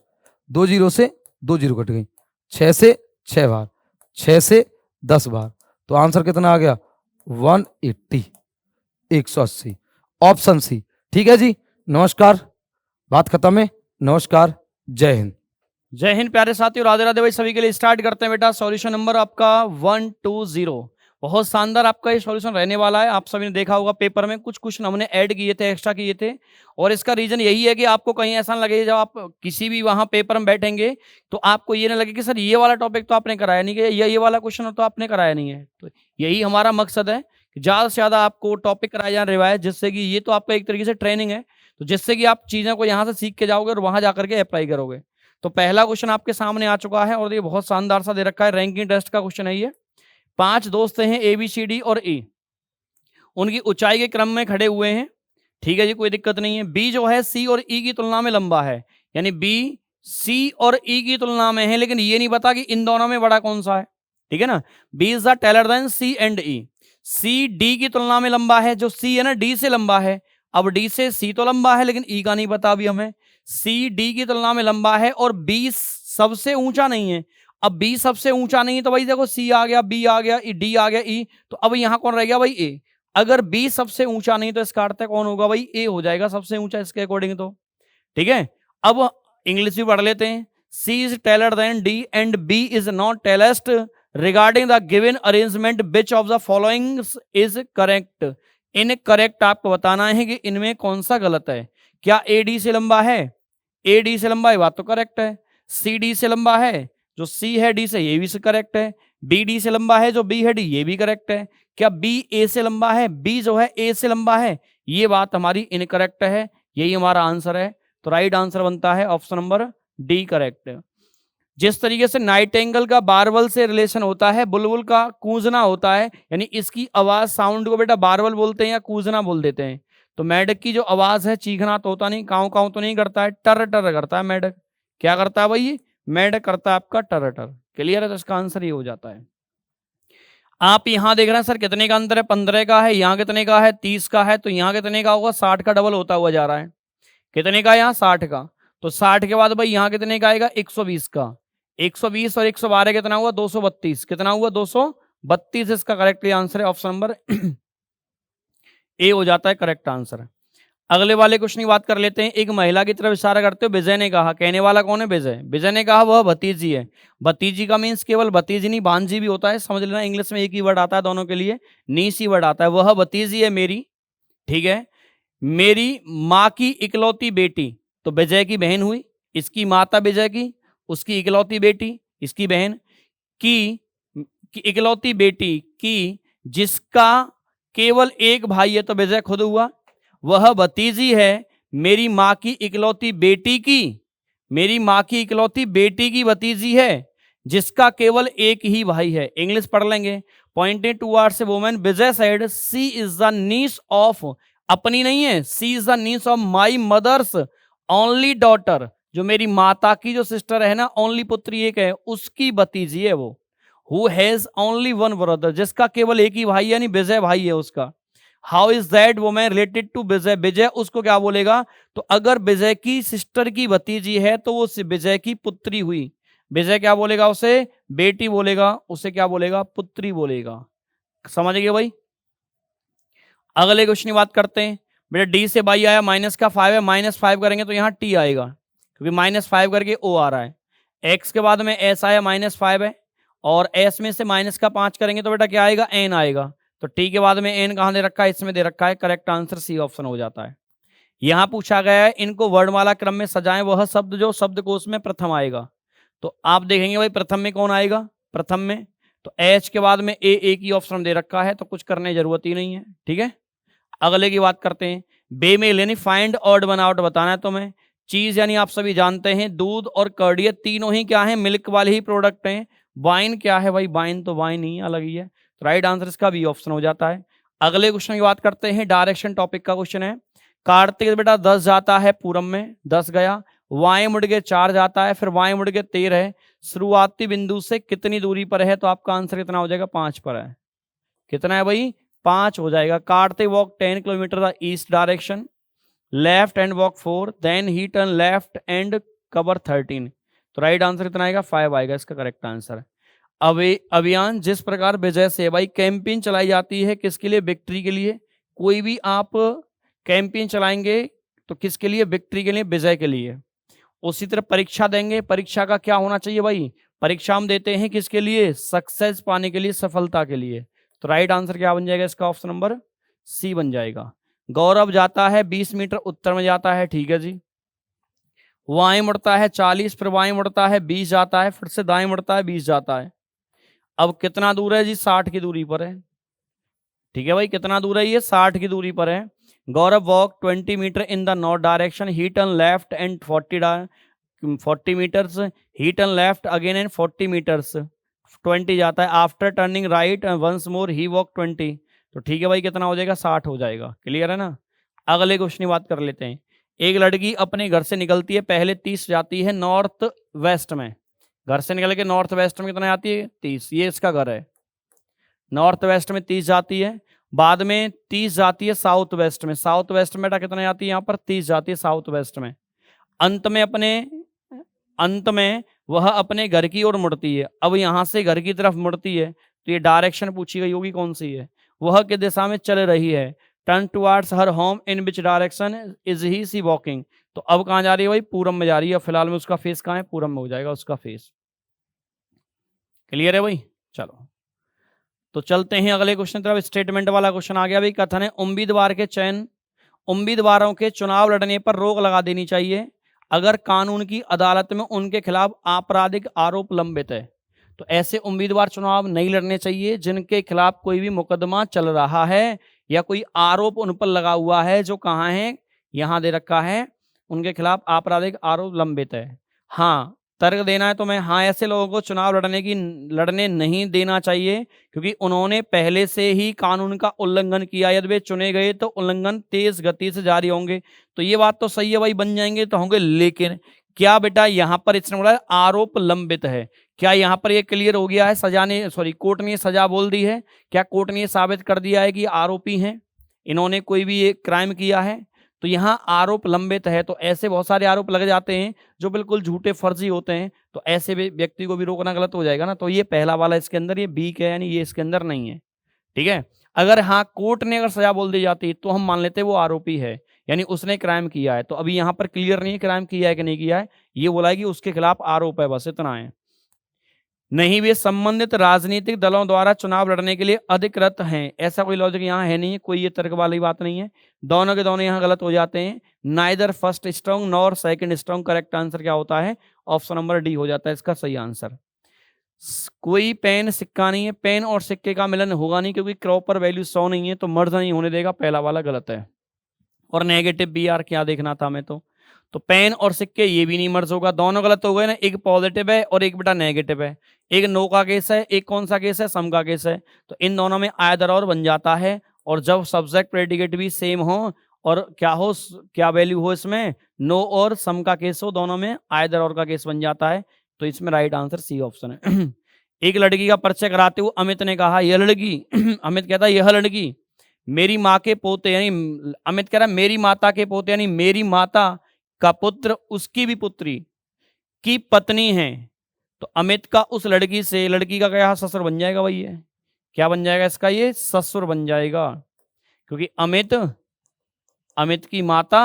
2 0 से 2 0 कट गई, 6 से 6 बार, 6 से 10 बार, तो आंसर कितना आ गया 180, 180, ऑप्शन सी। ठीक है जी, नमस्कार, बात खत्म है। नमस्कार, जय हिंद। जय हिंद प्यारे साथियों, राधे राधे भाई। सभी के लिए स्टार्ट करते हैं बेटा। सॉल्यूशन नंबर आपका 120 बहुत शानदार आपका ये सॉल्यूशन रहने वाला है। आप सभी ने देखा होगा पेपर में कुछ क्वेश्चन हमने ऐड किए थे, एक्स्ट्रा किए थे, और इसका रीजन यही है कि आपको कहीं ऐसा ना लगे जब आप किसी भी वहां पेपर में बैठेंगे तो आपको ये ना लगे कि सर ये वाला टॉपिक तो आपने कराया नहीं है, या ये वाला क्वेश्चन तो आपने कराया नहीं है। तो यही हमारा मकसद है कि ज्यादा से ज्यादा आपको टॉपिक कराया जाए रिवाइज, जिससे कि ये तो आपका एक तरीके से ट्रेनिंग है, तो जिससे कि आप चीजों को यहाँ से सीख के जाओगे और वहां जाकर के अप्लाई करोगे। तो पहला क्वेश्चन आपके सामने आ चुका है और ये बहुत शानदार सा दे रखा है, रैंकिंग टेस्ट का क्वेश्चन है ये। 5 दोस्त हैं ABCD और ए, उनकी ऊंचाई के क्रम में खड़े हुए हैं, ठीक है जी, कोई दिक्कत नहीं है। बी जो है सी और ई की तुलना में लंबा है, यानी बी सी और ई की तुलना में है, लेकिन ये नहीं पता कि इन दोनों में बड़ा कौन सा है, ठीक है ना। B is the taller than C and E. C D की तुलना में लंबा है, जो सी है ना डी से लंबा है। अब डी से सी तो लंबा है लेकिन ई का नहीं पता अभी हमें। सी डी की तुलना में लंबा है और बी सबसे ऊंचा नहीं है। अब बी सबसे ऊंचा नहीं है तो भाई देखो सी आ गया, बी आ गया, डी आ गया, ई, तो अब यहां कौन रह गया भाई ए। अगर बी सबसे ऊंचा नहीं तो इसका अर्थ कौन होगा भाई, ए हो जाएगा सबसे ऊंचा इसके अकॉर्डिंग तो, ठीक है। अब इंग्लिश भी पढ़ लेते हैं। C is taller than D and B is not tallest regarding the given arrangement which of the following is correct. Incorrect आपको बताना है कि इनमें कौन सा गलत है। क्या ए डी से लंबा है, ए डी से लंबा है, बात तो करेक्ट है। सी डी से लंबा है, जो सी है डी से, ये भी करेक्ट है। बी डी से लंबा है, जो बी है डी, ये भी करेक्ट है। क्या बी ए से लंबा है, बी जो है ए से लंबा है, ये बात हमारी इनकरेक्ट है। यही हमारा आंसर है। तो राइट आंसर बनता है ऑप्शन नंबर डी करेक्ट। जिस तरीके से नाइटेंगल का बारवल से रिलेशन होता है, बुलबुल का कूंजना होता है, यानी इसकी आवाज साउंड को बेटा बारवल बोलते हैं या कूंजना बोल देते हैं। तो मेढक की जो आवाज है, चीखना तो होता नहीं, काऊ काऊ तो नहीं करता है, टर टर करता है मेढक। क्या करता है भाई, मेढक करता है आपका टर टर। क्लियर है, तो इसका आंसर ये हो जाता है। आप यहां देख रहे हैं सर कितने का अंतर है, 15 का है, यहाँ कितने का है, 30 का है, तो यहाँ कितने का होगा, 60 का डबल होता हुआ जा रहा है। कितने का, यहाँ 60 का, तो 60 के बाद भाई यहाँ कितने का आएगा, 120 का। 120 और 112 कितना हुआ, 232। कितना हुआ, 232। इसका करेक्ट आंसर है ऑप्शन नंबर ए हो जाता है करेक्ट आंसर। अगले वाले क्वेश्चन की बात कर लेते हैं। एक महिला की तरफ इशारा करते हुए विजय ने कहा, कहने वाला कौन है, विजय। विजय ने कहा वह भतीजी है। भतीजी का मीन्स केवल भतीजी नहीं, भांजी भी होता है, समझ लेना। इंग्लिश में एक ही वर्ड आता है दोनों के लिए, नीसी वर्ड आता है। वह भतीजी है मेरी, ठीक है, मेरी माँ की इकलौती बेटी। तो विजय की बहन हुई, इसकी माता विजय की, उसकी इकलौती बेटी इसकी बहन की इकलौती बेटी की, जिसका केवल एक भाई है, तो विजय खुद हुआ। वह भतीजी है मेरी माँ की इकलौती बेटी की, मेरी माँ की इकलौती बेटी की भतीजी है, जिसका केवल एक ही भाई है। इंग्लिश पढ़ लेंगे। Pointed towards a woman, Vijay said she is the niece of, अपनी नहीं है, she is the niece of my mother's only daughter, जो मेरी माता की जो सिस्टर है ना, ओनली पुत्री एक है, उसकी भतीजी है वो। Who has only one brother, जिसका केवल एक ही भाई, यानी विजय भाई है उसका। How is that woman related to Vijay, Vijay उसको क्या बोलेगा, तो अगर विजय की सिस्टर की भतीजी है तो वो विजय की पुत्री हुई। विजय क्या बोलेगा, उसे बेटी बोलेगा, उसे क्या बोलेगा, पुत्री बोलेगा। समझ गए भाई। अगले क्वेश्चन की बात करते हैं। बेटा डी से बाई आया, माइनस का 5 है, -5 करेंगे तो यहाँ टी आएगा, क्योंकि -5 करके ओ आ रहा है। एक्स के बाद में एस आया, -5 है, और एस में से माइनस का 5 करेंगे तो बेटा क्या आएगा, एन आएगा। तो टी के बाद में एन कहाँ दे रखा है, इसमें दे रखा है। करेक्ट आंसर सी ऑप्शन हो जाता है। यहां पूछा गया है इनको वर्णमाला क्रम में सजाएं, वह शब्द जो शब्दकोश में प्रथम आएगा। तो आप देखेंगे भाई प्रथम में कौन आएगा, प्रथम में तो एच के बाद में ए की ऑप्शन दे रखा है, तो कुछ करने की जरूरत ही नहीं है, ठीक है। अगले की बात करते हैं। बेमेल यानी फाइंड ऑड बनावट बताना है तुम्हें। चीज यानी आप सभी जानते हैं दूध और कर्ड, ये तीनों ही क्या है, मिल्क वाले ही प्रोडक्ट हैं। वाइन क्या है भाई, वाइन तो वाइन ही अलग ही है। तो राइट आंसर इसका बी ऑप्शन हो जाता है। अगले क्वेश्चन की बात करते हैं। डायरेक्शन टॉपिक का क्वेश्चन है। कार्तिक बेटा 10 जाता है पूरब में, 10 गया, वाएं मुड़ के 4 जाता है, फिर वाएं मुड़ के 13 शुरुआती बिंदु से कितनी दूरी पर है, तो आपका आंसर कितना हो जाएगा, 5 पर है। कितना है भाई, 5 हो जाएगा। Kartik walk 10 kilometre the east direction, left and walk 4, then he turn left and cover 13। तो राइट आंसर कितना आएगा, 5 आएगा इसका करेक्ट आंसर। अभियान जिस प्रकार विजय से भाई कैंपेन चलाई जाती है, किसके लिए, विक्ट्री के लिए। कोई भी आप कैंपेन चलाएंगे तो किसके लिए, विक्ट्री के लिए, विजय के लिए। उसी तरह परीक्षा देंगे, परीक्षा का क्या होना चाहिए भाई, परीक्षा हम देते हैं किसके लिए, सक्सेस पाने के लिए, सफलता के लिए। तो राइट आंसर क्या बन जाएगा इसका? ऑप्शन नंबर सी बन जाएगा। गौरव जाता है 20 मीटर उत्तर में जाता है, ठीक है जी। वाएं मुड़ता है 40, फिर बाएं मुड़ता है 20 जाता है, फिर से दाएं मुड़ता है 20 जाता है। अब कितना दूर है जी? 60 की दूरी पर है, ठीक है भाई। कितना दूर है ये? 60 की दूरी पर है। Gaurav walk 20 metre in the north direction, he turn left and 40 metres, he turn left again and 40 metres, 20 जाता है। After turning right once more he walk 20। तो ठीक है भाई, कितना हो जाएगा? 60 हो जाएगा। क्लियर है ना? अगले क्वेश्चन की बात कर लेते हैं। एक लड़की अपने घर से निकलती है, पहले 30 जाती है नॉर्थ वेस्ट में। घर से निकल के नॉर्थ वेस्ट में कितना जाती है? 30। ये इसका घर है, नॉर्थ वेस्ट में 30 जाती है। बाद में 30 जाती है साउथ वेस्ट में। साउथ वेस्ट में बेटा कितना जाती है? यहाँ पर 30 जाती है साउथ वेस्ट में। अंत में वह अपने घर की ओर मुड़ती है। अब यहां से घर की तरफ मुड़ती है, तो ये डायरेक्शन पूछी गई होगी कौन सी है? वह किस दिशा में चल रही है? Turn towards her home in which direction is he sea walking. तो अब कहाँ जा रही है भाई? पूरब में जा रही है। फिलहाल में उसका फेस कहाँ है? पूरब में हो जाएगा उसका फेस। क्लियर है भाई? चलो तो चलते हैं अगले क्वेश्चन तरफ। स्टेटमेंट वाला क्वेश्चन आ गया भाई। कथन है उम्मीदवारों के चुनाव लड़ने पर रोक लगा देनी चाहिए अगर कानून की अदालत में उनके खिलाफ आपराधिक आरोप लंबित है। तो ऐसे उम्मीदवार चुनाव नहीं लड़ने चाहिए जिनके खिलाफ कोई भी मुकदमा चल रहा है या कोई आरोप उन पर लगा हुआ है। जो कहाँ है? यहाँ दे रखा है, उनके खिलाफ आपराधिक आरोप लंबित है। हाँ, तर्क देना है तो मैं हाँ, ऐसे लोगों को चुनाव लड़ने नहीं देना चाहिए क्योंकि उन्होंने पहले से ही कानून का उल्लंघन किया। यदि वे चुने गए तो उल्लंघन तेज गति से जारी होंगे। तो ये बात तो सही है भाई, बन जाएंगे तो होंगे। लेकिन क्या बेटा यहाँ पर इसने बोला आरोप लंबित है, क्या यहाँ पर ये क्लियर हो गया है? कोर्ट ने सजा बोल दी है? क्या कोर्ट ने साबित कर दिया है कि आरोपी हैं, इन्होंने कोई भी एक क्राइम किया है? तो यहाँ आरोप लंबित है। तो ऐसे बहुत सारे आरोप लग जाते हैं जो बिल्कुल झूठे फर्जी होते हैं, तो ऐसे भी व्यक्ति को भी रोकना गलत हो जाएगा ना। तो ये पहला वाला इसके अंदर, ये बी का यानी ये इसके अंदर नहीं है, ठीक है। अगर हाँ, कोर्ट ने अगर सजा बोल दी जाती तो हम मान लेते वो आरोपी है, यानी उसने क्राइम किया है। तो अभी यहाँ पर क्लियर नहीं है क्राइम किया है कि नहीं किया है, ये बोला है कि उसके खिलाफ आरोप है, बस इतना है। नहीं, वे संबंधित राजनीतिक दलों द्वारा चुनाव लड़ने के लिए अधिकृत हैं। ऐसा कोई लॉजिक यहाँ है नहीं, कोई ये तर्क वाली बात नहीं है। दोनों के दोनों यहाँ गलत हो जाते हैं। Neither first strong nor second strong. Correct answer क्या होता है? ऑप्शन नंबर डी हो जाता है इसका सही आंसर। कोई पेन सिक्का नहीं है, पेन और सिक्के का मिलन होगा नहीं क्योंकि प्रॉपर वैल्यू 100 नहीं है, तो मर्ज नहीं होने देगा। पहला वाला गलत है। और नेगेटिव बी आर क्या देखना था हमें? तो पेन और सिक्के ये भी नहीं मर्ज होगा, दोनों गलत हो गए ना। एक पॉजिटिव है और एक बेटा नेगेटिव है। एक नो का केस है, एक कौन सा केस है? सम का केस है। तो इन दोनों में आयदर और बन जाता है। और जब सब्जेक्ट प्रेडिकेट भी सेम हो और क्या वैल्यू हो इसमें, नो और सम का केस हो, दोनों में आयदर और का केस बन जाता है। तो इसमें राइट आंसर सी ऑप्शन है। एक लड़की का परिचय कराते हुए अमित ने कहा, यह लड़की अमित कहता है यह लड़की मेरी माँ के पोते, यानी अमित कह रहा है मेरी माता के पोते, यानी मेरी माता का पुत्र उसकी भी पुत्री की पत्नी है। तो अमित का उस लड़की से, लड़की का क्या ससुर बन जाएगा भाई? ये क्या बन जाएगा इसका? ये ससुर बन जाएगा, क्योंकि अमित की माता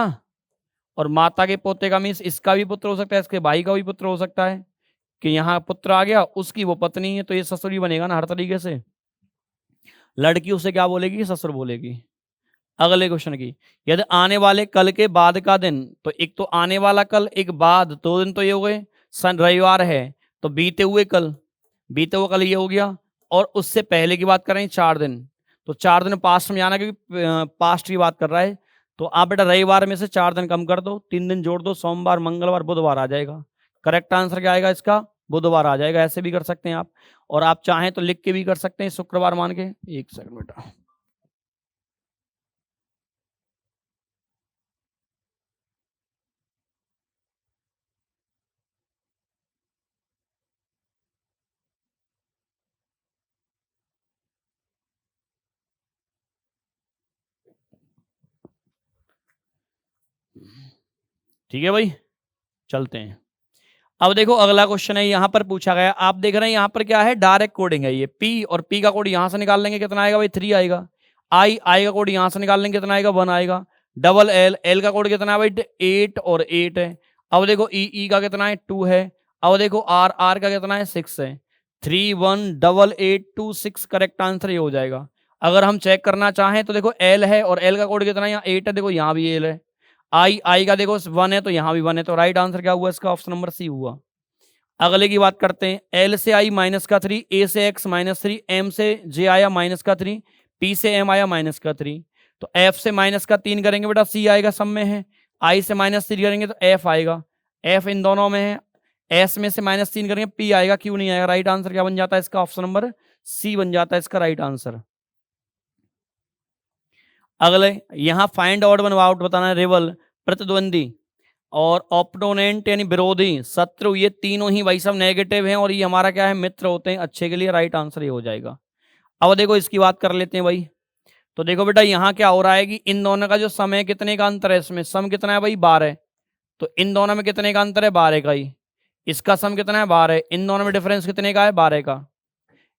और माता के पोते का मीन्स इसका भी पुत्र हो सकता है, इसके भाई का भी पुत्र हो सकता है, कि यहाँ पुत्र आ गया, उसकी वो पत्नी है, तो ये ससुर ही बनेगा ना हर तरीके से। लड़की उसे क्या बोलेगी? ससुर बोलेगी। अगले क्वेश्चन की, यदि आने वाले कल के बाद का दिन, तो एक तो आने वाला कल, एक बाद, 2 दिन तो ये हो गए। रविवार है तो बीते हुए कल ये हो गया। और उससे पहले की बात कर रहे हैं 4 दिन, तो 4 दिन पास्ट में जाना क्योंकि पास्ट की बात कर रहा है। तो आप बेटा रविवार में से 4 दिन कम कर दो, 3 दिन जोड़ दो, सोमवार मंगलवार बुधवार आ जाएगा। करेक्ट आंसर क्या आएगा इसका? बुधवार आ जाएगा। ऐसे भी कर सकते हैं आप, और आप चाहें तो लिख के भी कर सकते हैं शुक्रवार मान के। एक सेकंड बेटा, ठीक है भाई, चलते हैं। अब देखो अगला क्वेश्चन है, यहां पर पूछा गया, आप देख रहे हैं यहां पर क्या है? डायरेक्ट कोडिंग है ये। पी और पी का कोड यहां से निकाल लेंगे, कितना आएगा भाई? 3 आएगा। आई का कोड यहां से निकाल लेंगे, कितना आएगा? 1 आएगा। डबल एल का कोड कितना है भाई? 8 और 8 है। अब देखो ई का कितना है? 2 है। अब देखो आर का कितना है? 6 है। 318826 करेक्ट आंसर ये हो जाएगा। अगर हम चेक करना चाहें तो देखो एल है और एल का कोड कितना है, यहाँ 8 है, देखो यहाँ भी एल है। आई का देखो 1 है तो यहाँ भी 1 है, तो राइट आंसर क्या हुआ इसका, ऑप्शन नंबर सी हुआ। अगले की बात करते हैं, एल से आई माइनस का 3, ए से एक्स माइनस 3, एम से जे आया माइनस का 3, पी से एम आया माइनस का 3, तो एफ से माइनस का 3 करेंगे बेटा सी आएगा, सब में है। आई से माइनस 3 करेंगे तो एफ आएगा, एफ इन दोनों में है। एस में से माइनस 3 करेंगे पी आएगा, क्यों नहीं आएगा। राइट आंसर क्या बन जाता है इसका, ऑप्शन नंबर सी बन जाता है इसका राइट आंसर। अगले यहां फाइंड आउट बनवाउट बताना है, रिवल प्रतिद्वंदी और ऑपोनेंट यानी विरोधी, शत्रु, ये तीनों ही भाई सब नेगेटिव हैं और ये हमारा क्या है, मित्र होते हैं अच्छे के लिए। राइट आंसर ये हो जाएगा। अब देखो इसकी बात कर लेते हैं भाई। तो देखो बेटा यहाँ क्या हो रहा है कि इन दोनों का जो सम है, कितने का अंतर है इसमें, सम कितना है भाई 12, तो इन दोनों में कितने का अंतर है 12 का ही। इसका सम कितना है 12, इन दोनों में डिफरेंस कितने का है 12 का।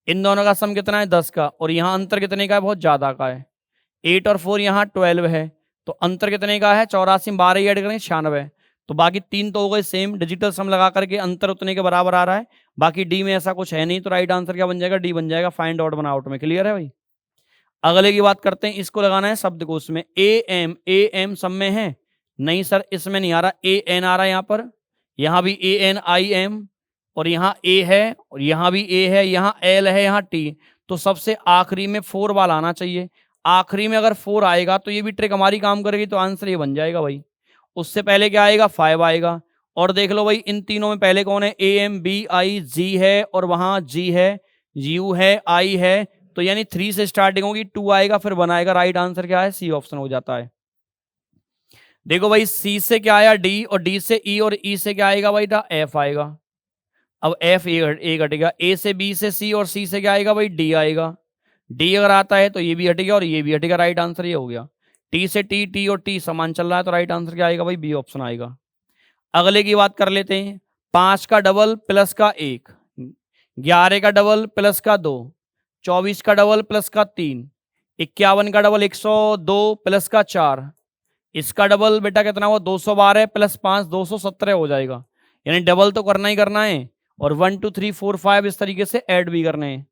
इन दोनों का सम कितना है 10 का, और यहाँ अंतर कितने का है, बहुत ज्यादा का है। 8 और 4 यहाँ 12 है, तो अंतर कितने का है 84 में 12 ऐड करेंगे 96, तो बाकी 3 तो हो गए सेम, डिजिटल सम लगा करके अंतर उतने के बराबर आ रहा है। बाकी डी में ऐसा कुछ है नहीं, तो राइट आंसर क्या बन जाएगा, डी बन जाएगा। फाइंड आउट बना आउट में क्लियर है भाई। अगले की बात करते हैं, इसको लगाना है शब्दकोश में। ए एम सब में है नहीं सर, इसमें नहीं आ रहा, ए एन आ रहा है यहाँ पर, यहाँ भी ए एन आई एम, और यहाँ ए है और यहाँ भी ए है, यहाँ एल है, यहाँ टी, तो सबसे आखिरी में 4 वाला आना चाहिए। आखिरी में अगर 4 आएगा तो ये भी ट्रिक हमारी काम करेगी, तो आंसर ये बन जाएगा भाई। उससे पहले क्या आएगा 5 आएगा, और देख लो भाई इन तीनों में पहले कौन है, ए एम बी आई जी है, और वहां जी है, यू है, आई है, तो यानी 3 से स्टार्टिंग होगी, 2 आएगा फिर 1 आएगा। राइट आंसर क्या है, सी ऑप्शन हो जाता है। देखो भाई सी से क्या आया डी, और डी से ई, और ई से क्या आएगा भाई एफ आएगा। अब एफ ए घटेगा, ए से बी से सी, और सी से क्या आएगा भाई डी आएगा। डी अगर आता है तो ये भी हटेगा और ये भी हटेगा। राइट आंसर ये हो गया। टी से टी, टी और टी समान चल रहा है, तो राइट आंसर क्या आएगा भाई, बी ऑप्शन आएगा। अगले की बात कर लेते हैं, 5 का डबल प्लस का 1, 11 का डबल प्लस का 2, 24 का डबल प्लस का 3, 51 का डबल 102 प्लस का 4, इसका डबल बेटा कितना हुआ 212 प्लस 5 217 हो जाएगा। यानी डबल तो करना ही करना है, और 1 2 3 4 5 इस तरीके से ऐड भी करने हैं।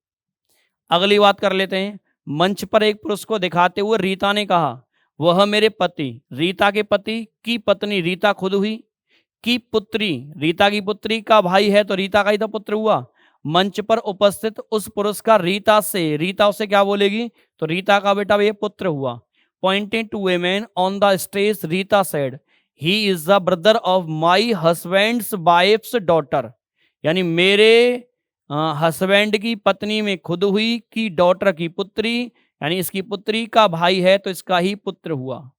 अगली बात कर लेते हैं, मंच पर एक पुरुष को दिखाते हुए रीता ने कहा, वह मेरे पति, रीता के पति की पत्नी रीता खुद हुई, की पुत्री, रीता की पुत्री का भाई है तो रीता का ही तो पुत्र हुआ। मंच पर उपस्थित उस पुरुष का रीता उसे क्या बोलेगी, तो रीता का बेटा ये पुत्र हुआ। Pointing to a man on the stage Rita said, he is the brother of my husband's wife's daughter, यानी मेरे हस्बैंड की पत्नी में खुद हुई की डॉटर की पुत्री, यानी इसकी पुत्री का भाई है तो इसका ही पुत्र हुआ।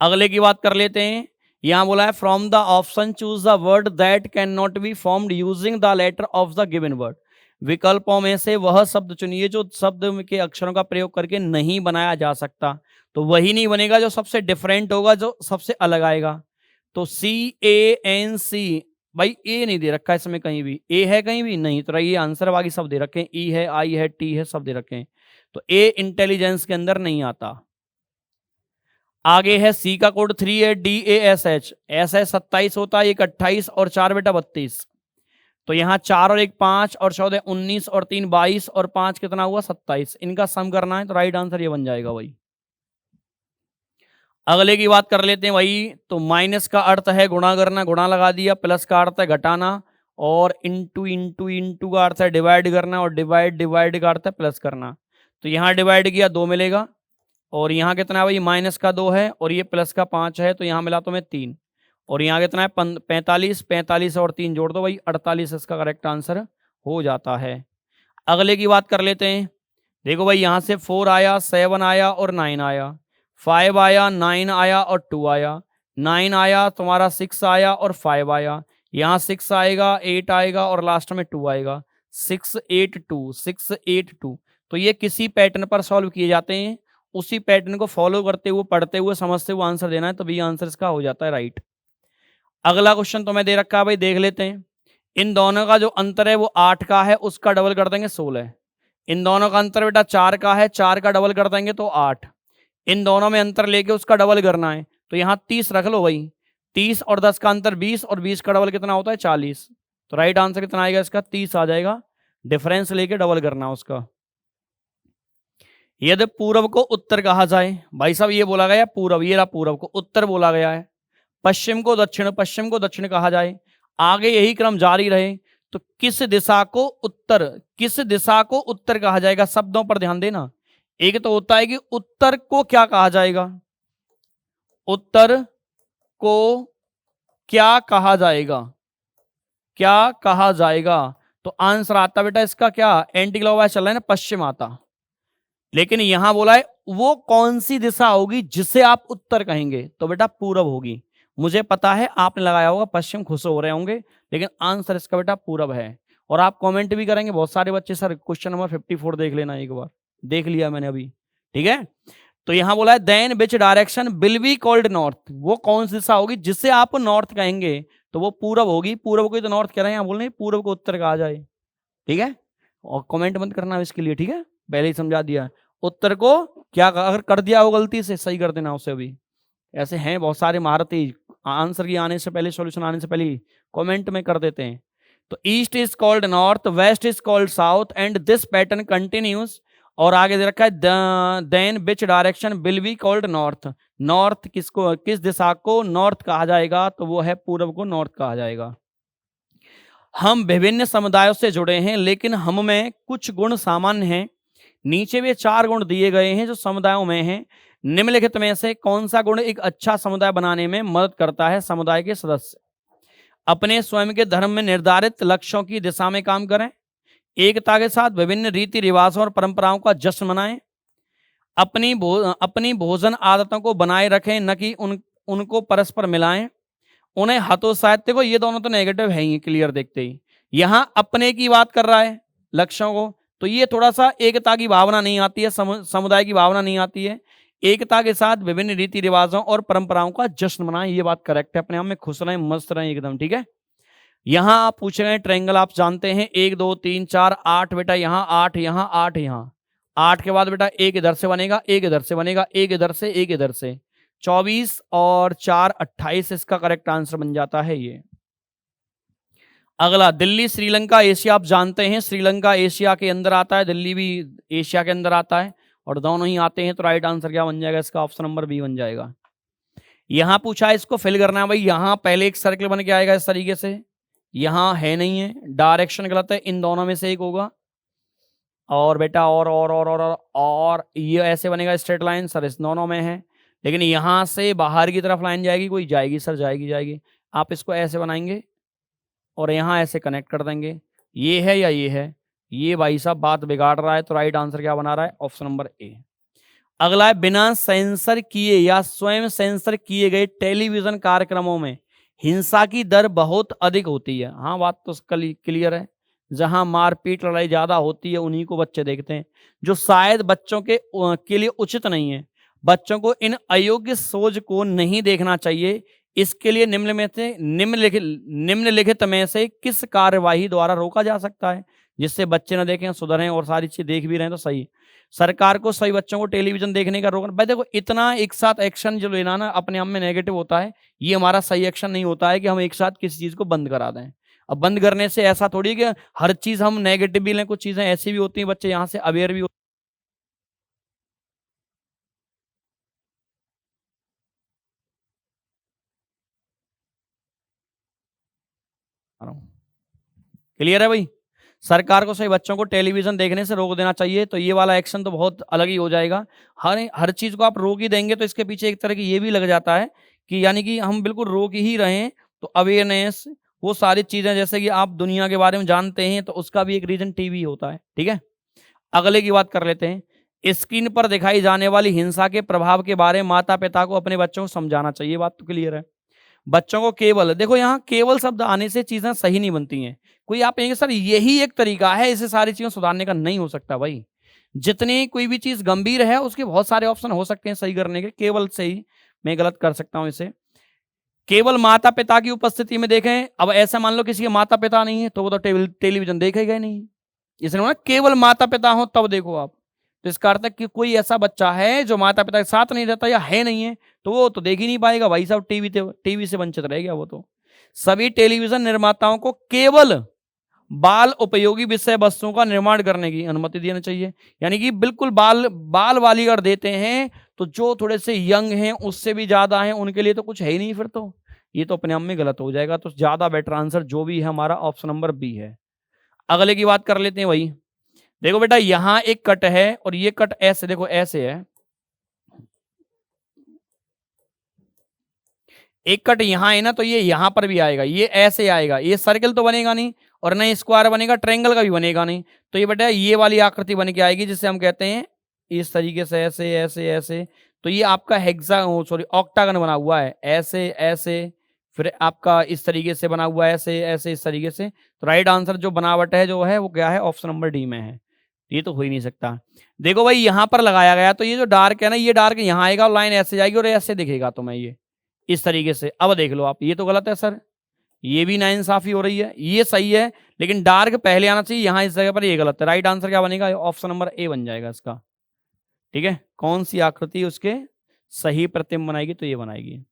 अगले की बात कर लेते हैं, यहां बोला है from the option choose the word that can not be formed using the letter of the given word, विकल्पों में से वह शब्द चुनिए जो शब्द के अक्षरों का प्रयोग करके नहीं बनाया जा सकता। तो वही नहीं बनेगा जो सबसे डिफरेंट होगा, जो सबसे अलग आएगा। तो CANC, भाई ए नहीं दे रखा है इसमें कहीं भी, ए है कहीं भी नहीं, तो ये आंसर बाकी सब दे रखे हैं, ई है, आई है, टी है, सब दे रखे हैं, तो ए इंटेलिजेंस के अंदर नहीं आता। आगे है सी का कोड 3 है, DASH, एस है 27 होता है, 1 28 और 4 बेटा 32, तो यहाँ 4 और 1 5 और 14 19 और 3 22 और 5 कितना हुआ 27, इनका सम करना है, तो राइट आंसर ये बन जाएगा भाई। अगले की बात कर लेते हैं भाई, तो माइनस का अर्थ है गुणा करना, गुणा लगा दिया, प्लस का अर्थ है घटाना, और इंटू इंटू इंटू का अर्थ है डिवाइड करना, और डिवाइड का अर्थ है प्लस करना। तो यहाँ डिवाइड किया 2 मिलेगा, और यहाँ कितना है भाई माइनस का 2 है, और ये प्लस का 5 है, तो यहाँ मिला तो मैं 3, और यहाँ कितना है 45 और 3 जोड़ दो भाई 48, इसका करेक्ट आंसर हो जाता है। अगले की बात कर लेते हैं, देखो भाई यहाँ से 4 आया, 7 आया और 9 आया, 5 आया, 9 आया और 2 आया, 9 आया तुम्हारा, 6 आया और 5 आया, यहाँ 6 आएगा, 8 आएगा और लास्ट में 2 आएगा, 6 8 2 6 8 2। तो ये किसी पैटर्न पर सॉल्व किए जाते हैं, उसी पैटर्न को फॉलो करते हुए, पढ़ते हुए, समझते हुए आंसर देना है, तो बी आंसर इसका हो जाता है राइट। अगला क्वेश्चन तुम्हें दे रखा है भाई, देख लेते हैं। इन दोनों का जो अंतर है वो 8 का है, उसका डबल कर देंगे 16। इन दोनों का अंतर बेटा 4 का है, 4 का डबल कर देंगे तो 8। इन दोनों में अंतर लेके उसका डबल करना है, तो यहाँ 30 रख लो भाई, 30 और 10 का अंतर 20, और 20 का डबल कितना होता है 40, तो राइट आंसर कितना आएगा इसका? 30 आ जाएगा। डिफरेंस लेके डबल करना उसका। यदि पूर्व को उत्तर कहा जाए, भाई साहब ये बोला गया पूर्व, ये रहा पूर्व को उत्तर बोला गया है, पश्चिम को दक्षिण, पश्चिम को दक्षिण कहा जाए, आगे यही क्रम जारी रहे, तो किस दिशा को उत्तर, किस दिशा को उत्तर कहा जाएगा? शब्दों पर ध्यान देना। एक तो होता है कि उत्तर को क्या कहा जाएगा, उत्तर को क्या कहा जाएगा, क्या कहा जाएगा? तो आंसर आता बेटा इसका क्या, एंटी क्लॉकवाइज चल रहा है ना, पश्चिम आता। लेकिन यहां बोला है वो कौन सी दिशा होगी जिसे आप उत्तर कहेंगे, तो बेटा पूरब होगी। मुझे पता है आपने लगाया होगा पश्चिम, खुश हो रहे होंगे, लेकिन आंसर इसका बेटा पूरब है। और आप कमेंट भी करेंगे बहुत सारे बच्चे, सर क्वेश्चन नंबर 54 देख लेना एक बार, देख लिया मैंने अभी, ठीक है। तो यहां बोला है then which direction will be called north, वो कौन सी दिशा होगी जिसे आप नॉर्थ कहेंगे, तो वो पूरब होगी। पूरब को तो नॉर्थ कह रहे हैं, यहाँ बोल रहे हैं पूरब को उत्तर कहा जाए, ठीक है। और कमेंट मत करना इसके लिए, ठीक है, पहले ही समझा दिया। उत्तर को क्या, अगर कर दिया हो गलती से सही कर देना उसे अभी। ऐसे हैं बहुत सारे महारथी, आंसर की आने से पहले, सॉल्यूशन आने से पहले कमेंट में कर देते हैं। तो east is called north, west is called south and this pattern continues. और आगे दे रखा है then which direction will be called north, north किसको, किस दिशा को नॉर्थ कहा जाएगा, तो वो है पूर्व को नॉर्थ कहा जाएगा। हम विभिन्न समुदायों से जुड़े हैं लेकिन हम में कुछ गुण सामान्य हैं। नीचे वे 4 गुण दिए गए हैं जो समुदायों में हैं। निम्नलिखित में से कौन सा गुण एक अच्छा समुदाय बनाने में मदद करता है? समुदाय के सदस्य अपने स्वयं के धर्म में निर्धारित लक्ष्यों की दिशा में काम करें, एकता के साथ विभिन्न रीति रिवाजों और परंपराओं का जश्न मनाएं, अपनी भोजन आदतों को बनाए रखें, न कि उनको परस्पर मिलाएं, उन्हें हतोत्साहित को, ये दोनों तो नेगेटिव है ही क्लियर देखते ही। यहां अपने की बात कर रहा है लक्ष्यों को, तो ये थोड़ा सा एकता की भावना नहीं आती है, समुदाय की भावना नहीं आती है। एकता के साथ विभिन्न रीति रिवाजों और परंपराओं का जश्न मनाएं, ये बात करेक्ट है। अपने आप में खुश रहें, मस्त रहें एकदम, ठीक है। यहां आप पूछ रहे हैं ट्रायंगल, आप जानते हैं 1 2 3 4 8, बेटा यहां 8, यहां 8, यहां 8 के बाद बेटा एक इधर से बनेगा, एक इधर से बनेगा, एक इधर से, एक इधर से, 24 और 4 28, इसका करेक्ट आंसर बन जाता है ये। अगला दिल्ली श्रीलंका एशिया, आप जानते हैं श्रीलंका एशिया के अंदर आता है, दिल्ली भी एशिया के अंदर आता है, और दोनों ही आते हैं। तो राइट आंसर क्या बन जाएगा इसका? ऑप्शन नंबर बी बन जाएगा। यहां पूछा है इसको फिल करना है भाई, यहां पहले एक सर्कल बन के आएगा इस तरीके से, यहां है नहीं है, डायरेक्शन गलत है, इन दोनों में से एक होगा। और बेटा और ये ऐसे बनेगा स्ट्रेट लाइन, सर इस दोनों में है, लेकिन यहां से बाहर की तरफ लाइन जाएगी, कोई जाएगी सर, जाएगी। आप इसको ऐसे बनाएंगे और यहां ऐसे कनेक्ट कर देंगे, ये है या ये है, ये भाई साहब बात बिगाड़ रहा है। तो राइट आंसर क्या बना रहा है? Option number A. अगला है बिना सेंसर किए या स्वयं सेंसर किए गए टेलीविजन कार्यक्रमों में हिंसा की दर बहुत अधिक होती है। हाँ, बात तो क्लियर है, जहां मारपीट लड़ाई ज्यादा होती है उन्हीं को बच्चे देखते हैं, जो शायद बच्चों के लिए उचित नहीं है। बच्चों को इन अयोग्य सोच को नहीं देखना चाहिए। इसके लिए निम्नलिखित में से किस कार्यवाही द्वारा रोका जा सकता है जिससे बच्चे न देखें, सुधरें और सारी चीज देख भी रहे हैं तो सही। सरकार को सही बच्चों को टेलीविजन देखने का रोकना। भाई देखो, इतना एक साथ एक्शन जो लेना ना अपने आप में नेगेटिव होता है, ये हमारा सही एक्शन नहीं होता है कि हम एक साथ किसी चीज को बंद करा दें। अब बंद करने से ऐसा थोड़ी है कि हर चीज हम नेगेटिव भी लें, कुछ चीजें ऐसी भी होती हैं बच्चे यहाँ से अवेयर भी होते हैं। क्लियर है भाई? सरकार को सही बच्चों को टेलीविजन देखने से रोक देना चाहिए, तो ये वाला एक्शन तो बहुत अलग ही हो जाएगा। हर चीज को आप रोक ही देंगे तो इसके पीछे एक तरह की ये भी लग जाता है कि यानी कि हम बिल्कुल रोक ही रहे हैं, तो अवेयरनेस, वो सारी चीजें जैसे कि आप दुनिया के बारे में जानते हैं, तो उसका भी एक रीजन टीवी होता है, ठीक है। अगले की बात कर लेते हैं। स्क्रीन पर दिखाई जाने वाली हिंसा के प्रभाव के बारे में माता पिता को अपने बच्चों को समझाना चाहिए, बात तो क्लियर है। बच्चों को केवल, देखो यहाँ केवल शब्द आने से चीजें सही नहीं बनती हैं। कोई आप कहेंगे सर यही एक तरीका है इसे सारी चीजें सुधारने का, नहीं हो सकता भाई। जितनी कोई भी चीज गंभीर है उसके बहुत सारे ऑप्शन हो सकते हैं सही करने के, केवल से ही मैं गलत कर सकता हूं इसे। केवल माता पिता की उपस्थिति में देखें, अब ऐसा मान लो किसी के माता पिता नहीं है तो वो तो टेलीविजन देखेगा ही नहीं, इसलिए ना केवल माता पिता हो तब देखो आप। तो इसका अर्थ है कि कोई ऐसा बच्चा है जो माता पिता के साथ नहीं रहता या है नहीं है, तो वो तो देख ही नहीं पाएगा भाई साहब, टीवी से वंचित रह गया वो तो। सभी टेलीविजन निर्माताओं को केवल बाल उपयोगी विषय वस्तुओं का निर्माण करने की अनुमति देनी चाहिए। यानी कि बिल्कुल बाल वाली अगर देते हैं तो जो थोड़े से यंग हैं, उससे भी ज्यादा हैं, उनके लिए तो कुछ है ही नहीं। फिर तो ये तो अपने आप में गलत हो जाएगा। तो ज्यादा बेटर आंसर जो भी है हमारा ऑप्शन नंबर बी है। अगले की बात कर लेते हैं भाई। देखो बेटा, यहां एक कट है और ये कट ऐसे, देखो ऐसे है, एक कट यहां है ना, तो ये यहां पर भी आएगा, ये ऐसे आएगा, ये सर्कल तो बनेगा नहीं और ना स्क्वायर बनेगा, ट्रायंगल का भी बनेगा नहीं। तो ये बेटा ये वाली आकृति बन के आएगी, जिसे हम कहते हैं इस तरीके से, ऐसे ऐसे ऐसे। तो ये आपका ऑक्टागन बना हुआ है, ऐसे ऐसे, फिर आपका इस तरीके से बना हुआ है, ऐसे ऐसे इस तरीके से। तो राइट आंसर जो बनावट है जो है वो क्या है, ऑप्शन नंबर डी में है। ये तो हो ही नहीं सकता। देखो भाई, यहां पर लगाया गया, तो ये जो डार्क है ना, ये डार्क यहां आएगा और लाइन ऐसे जाएगी और ऐसे दिखेगा तुम्हें ये इस तरीके से। अब देख लो आप, ये तो गलत है सर, ये भी नाइंसाफी हो रही है। ये सही है लेकिन डार्क पहले आना चाहिए यहां इस जगह पर, ये गलत है। राइट आंसर क्या बनेगा, ऑप्शन नंबर ए बन जाएगा इसका। ठीक है, कौन सी आकृति उसके सही प्रतिबिंब बनाएगी, तो ये बनाएगी।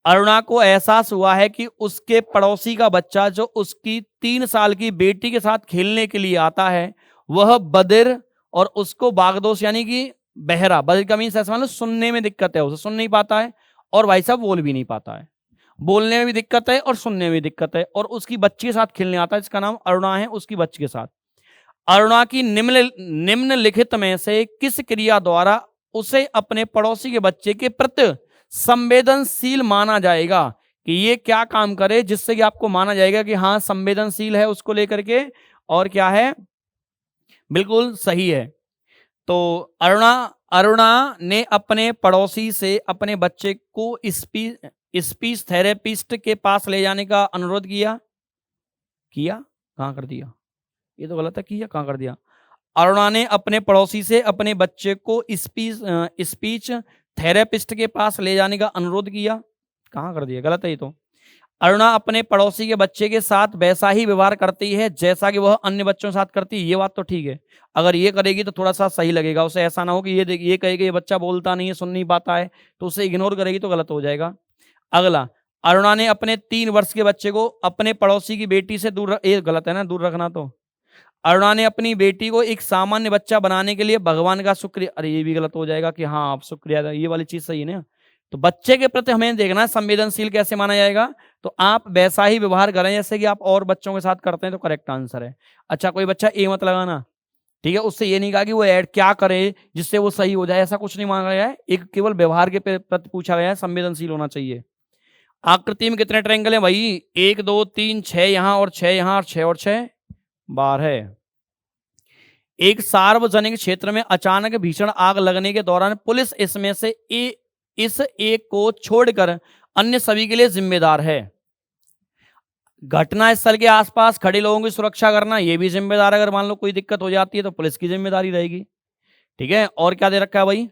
अरुणा को एहसास हुआ है कि उसके पड़ोसी का बच्चा जो उसकी 3 साल की बेटी के साथ खेलने के लिए आता है वह बधिर और उसको बागदोश यानी कि बहरा, बधिर का मीन्स ऐसा मतलब सुनने में दिक्कत है, उसे सुन नहीं पाता है और भाई साहब बोल भी नहीं पाता है। बोलने में भी दिक्कत है और सुनने में भी दिक्कत है, और उसकी बच्ची के साथ खेलने आता है, जिसका नाम अरुणा है, उसकी बच्ची के साथ। अरुणा की निम्नलिखित में से किस क्रिया द्वारा उसे अपने पड़ोसी के बच्चे के प्रति संवेदनशील माना जाएगा, कि ये क्या काम करे जिससे कि आपको माना जाएगा कि हाँ संवेदनशील है उसको लेकर के, और क्या है, बिल्कुल सही है। तो अरुणा ने अपने पड़ोसी से अपने बच्चे को स्पीच थेरेपिस्ट के पास ले जाने का अनुरोध किया। कहां कर दिया, ये तो गलत है, किया कहां कर दिया। अरुणा ने अपने पड़ोसी से अपने बच्चे को स्पीच थेरेपिस्ट के पास ले जाने का अनुरोध किया, कहां कर दिया, गलत है ये तो। अरुणा अपने पड़ोसी के बच्चे के साथ वैसा ही व्यवहार करती है जैसा कि वह अन्य बच्चों के साथ करती है, ये बात तो ठीक है। अगर ये करेगी तो थोड़ा सा सही लगेगा, उसे ऐसा ना हो कि ये कहेगी ये बच्चा बोलता नहीं है, सुन नहीं पाता है, तो उसे इग्नोर करेगी तो गलत हो जाएगा। अगला, अरुणा ने अपने 3 वर्ष के बच्चे को अपने पड़ोसी की बेटी से ये गलत है ना, दूर रखना। तो अरुणा ने अपनी बेटी को एक सामान्य बच्चा बनाने के लिए भगवान का शुक्रिया, अरे ये भी गलत हो जाएगा कि हाँ आप शुक्रिया, ये वाली चीज सही है ना। तो बच्चे के प्रति हमें देखना है संवेदनशील कैसे माना जाएगा, तो आप वैसा ही व्यवहार करें जैसे कि आप और बच्चों के साथ करते हैं, तो करेक्ट आंसर है। अच्छा, कोई बच्चा ए मत लगाना, ठीक है, उससे ये नहीं कहा कि वो ऐड क्या करे जिससे वो सही हो जाए, ऐसा कुछ नहीं मांगा गया है, एक केवल व्यवहार के प्रति पूछा गया है, संवेदनशील होना चाहिए। आकृति में कितने ट्रायंगल हैं भाई, 1 2 3 6 यहाँ और 6 यहाँ, और 6 और 6 12। एक सार्वजनिक क्षेत्र में अचानक भीषण आग लगने के दौरान पुलिस इसमें से इस एक को छोड़कर अन्य सभी के लिए जिम्मेदार है। घटना स्थल के आसपास खड़े लोगों की सुरक्षा करना, यह भी जिम्मेदार है। अगर मान लो कोई दिक्कत हो जाती है तो पुलिस की जिम्मेदारी रहेगी। ठीक है, और क्या दे रखा है भाई,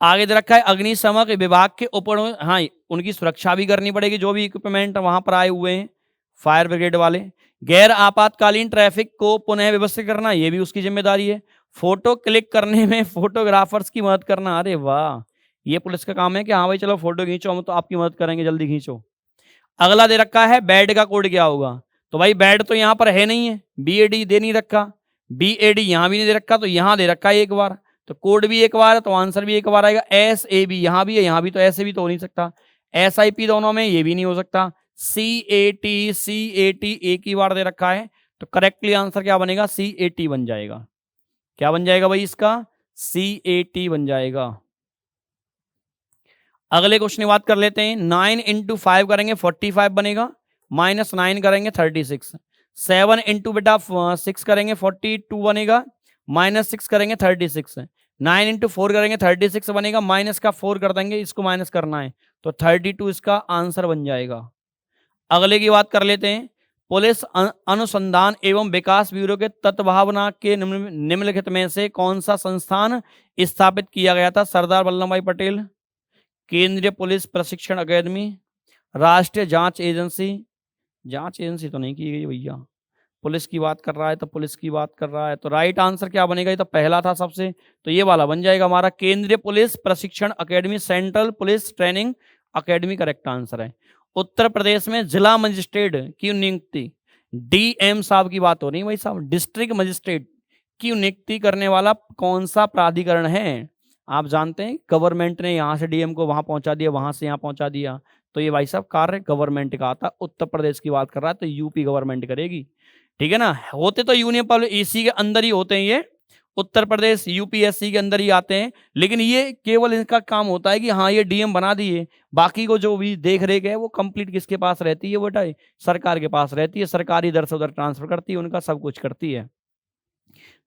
आगे दे रखा है अग्निशमन विभाग के उपकरण, हाँ उनकी सुरक्षा भी करनी पड़ेगी, जो भी इक्विपमेंट वहां पर आए हुए हैं फायर ब्रिगेड वाले। गैर आपातकालीन ट्रैफिक को पुनः व्यवस्थित करना, यह भी उसकी जिम्मेदारी है। फोटो क्लिक करने में फोटोग्राफर्स की मदद करना, अरे वाह, ये पुलिस का काम है कि हाँ भाई चलो फोटो खींचो, हम तो आपकी मदद करेंगे, जल्दी खींचो। अगला दे रखा है बेड का कोड क्या होगा, तो भाई बेड तो यहाँ पर है नहीं है, BAD दे नहीं रखा, BAD यहाँ भी नहीं दे रखा, तो यहाँ दे रखा है एक बार, तो कोड भी एक बार है, तो आंसर भी एक बार आएगा। SAB यहाँ भी है, यहाँ भी, तो ऐसे भी तो हो नहीं सकता। SIP दोनों में, ये भी नहीं हो सकता। CAT एक ही बार दे रखा है, तो करेक्टली आंसर क्या बनेगा, CAT बन जाएगा। क्या बन जाएगा भाई इसका, CAT बन जाएगा। अगले क्वेश्चन की बात कर लेते हैं। 9 × 5 करेंगे 45 बनेगा, -9 करेंगे 36, 7 × बेटा 6 करेंगे 42 बनेगा, -6 करेंगे 36, 9 × 4 करेंगे 36 बनेगा, माइनस का 4 कर देंगे, इसको माइनस करना है, तो 32 इसका आंसर बन जाएगा। अगले की बात कर लेते हैं। पुलिस अनुसंधान एवं विकास ब्यूरो के तत्वावधान के निम्नलिखित में से कौन सा संस्थान स्थापित किया गया था, सरदार वल्लभ भाई पटेल, केंद्रीय पुलिस प्रशिक्षण अकादमी, राष्ट्रीय जांच एजेंसी, जांच एजेंसी तो नहीं की गई भैया, पुलिस की बात कर रहा है तो पुलिस की बात कर रहा है, तो राइट आंसर क्या बनेगा, ये तो पहला था सबसे, तो ये वाला बन जाएगा हमारा, केंद्रीय पुलिस प्रशिक्षण अकादमी, central police training academy correct answer है। उत्तर प्रदेश में जिला मजिस्ट्रेट की नियुक्ति, डीएम साहब की बात हो रही है भाई साहब, डिस्ट्रिक्ट मजिस्ट्रेट की नियुक्ति करने वाला कौन सा प्राधिकरण है? आप जानते हैं गवर्नमेंट ने यहाँ से डीएम को वहां पहुंचा दिया, वहां से यहाँ पहुंचा दिया, तो ये भाई साहब कार्य गवर्नमेंट का आता। उत्तर प्रदेश की बात कर रहा है तो यूपी गवर्नमेंट करेगी, ठीक है ना। होते तो यूनियन पब्लिक इसी के अंदर ही होते हैं, ये उत्तर प्रदेश यूपीएससी के अंदर ही आते हैं, लेकिन ये केवल इनका काम होता है कि हाँ ये डीएम बना दिए, बाकी को जो भी देख रेख है वो कंप्लीट किसके पास रहती है बेटा? सरकार के पास रहती है। सरकार इधर से उधर ट्रांसफर करती है, उनका सब कुछ करती है।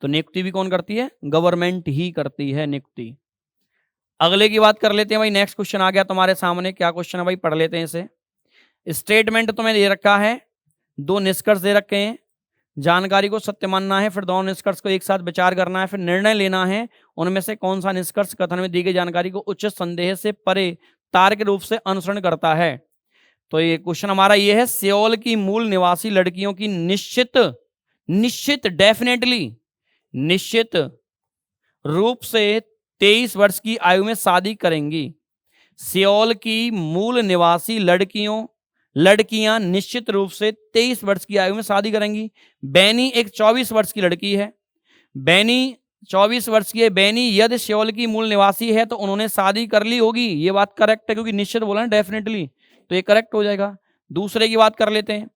तो नियुक्ति भी कौन करती है? गवर्नमेंट ही करती है नियुक्ति। अगले की बात कर लेते हैं भाई। नेक्स्ट क्वेश्चन आ गया तुम्हारे सामने, क्या क्वेश्चन है भाई, पढ़ लेते हैं इसे। स्टेटमेंट तुम्हें दे रखा है, दो निष्कर्ष दे रखे हैं, जानकारी को सत्य मानना है, फिर दोनों निष्कर्ष को एक साथ विचार करना है, फिर निर्णय लेना है उनमें से कौन सा निष्कर्ष कथन में दी गई जानकारी को उच्च संदेह से परे तार्क रूप से अनुसरण करता है। तो ये क्वेश्चन हमारा ये है, सियोल की मूल निवासी लड़कियों की निश्चित डेफिनेटली निश्चित रूप से 23 वर्ष की आयु में शादी करेंगी। सियोल की मूल निवासी लड़कियां निश्चित रूप से 23 वर्ष की आयु में शादी करेंगी। बैनी एक 24 वर्ष की लड़की है, बैनी 24 वर्ष की है। बैनी यदि सियोल की मूल निवासी है तो उन्होंने शादी कर ली होगी, ये बात करेक्ट है क्योंकि निश्चित बोला ना डेफिनेटली, तो ये करेक्ट हो जाएगा। दूसरे की बात कर लेते हैं।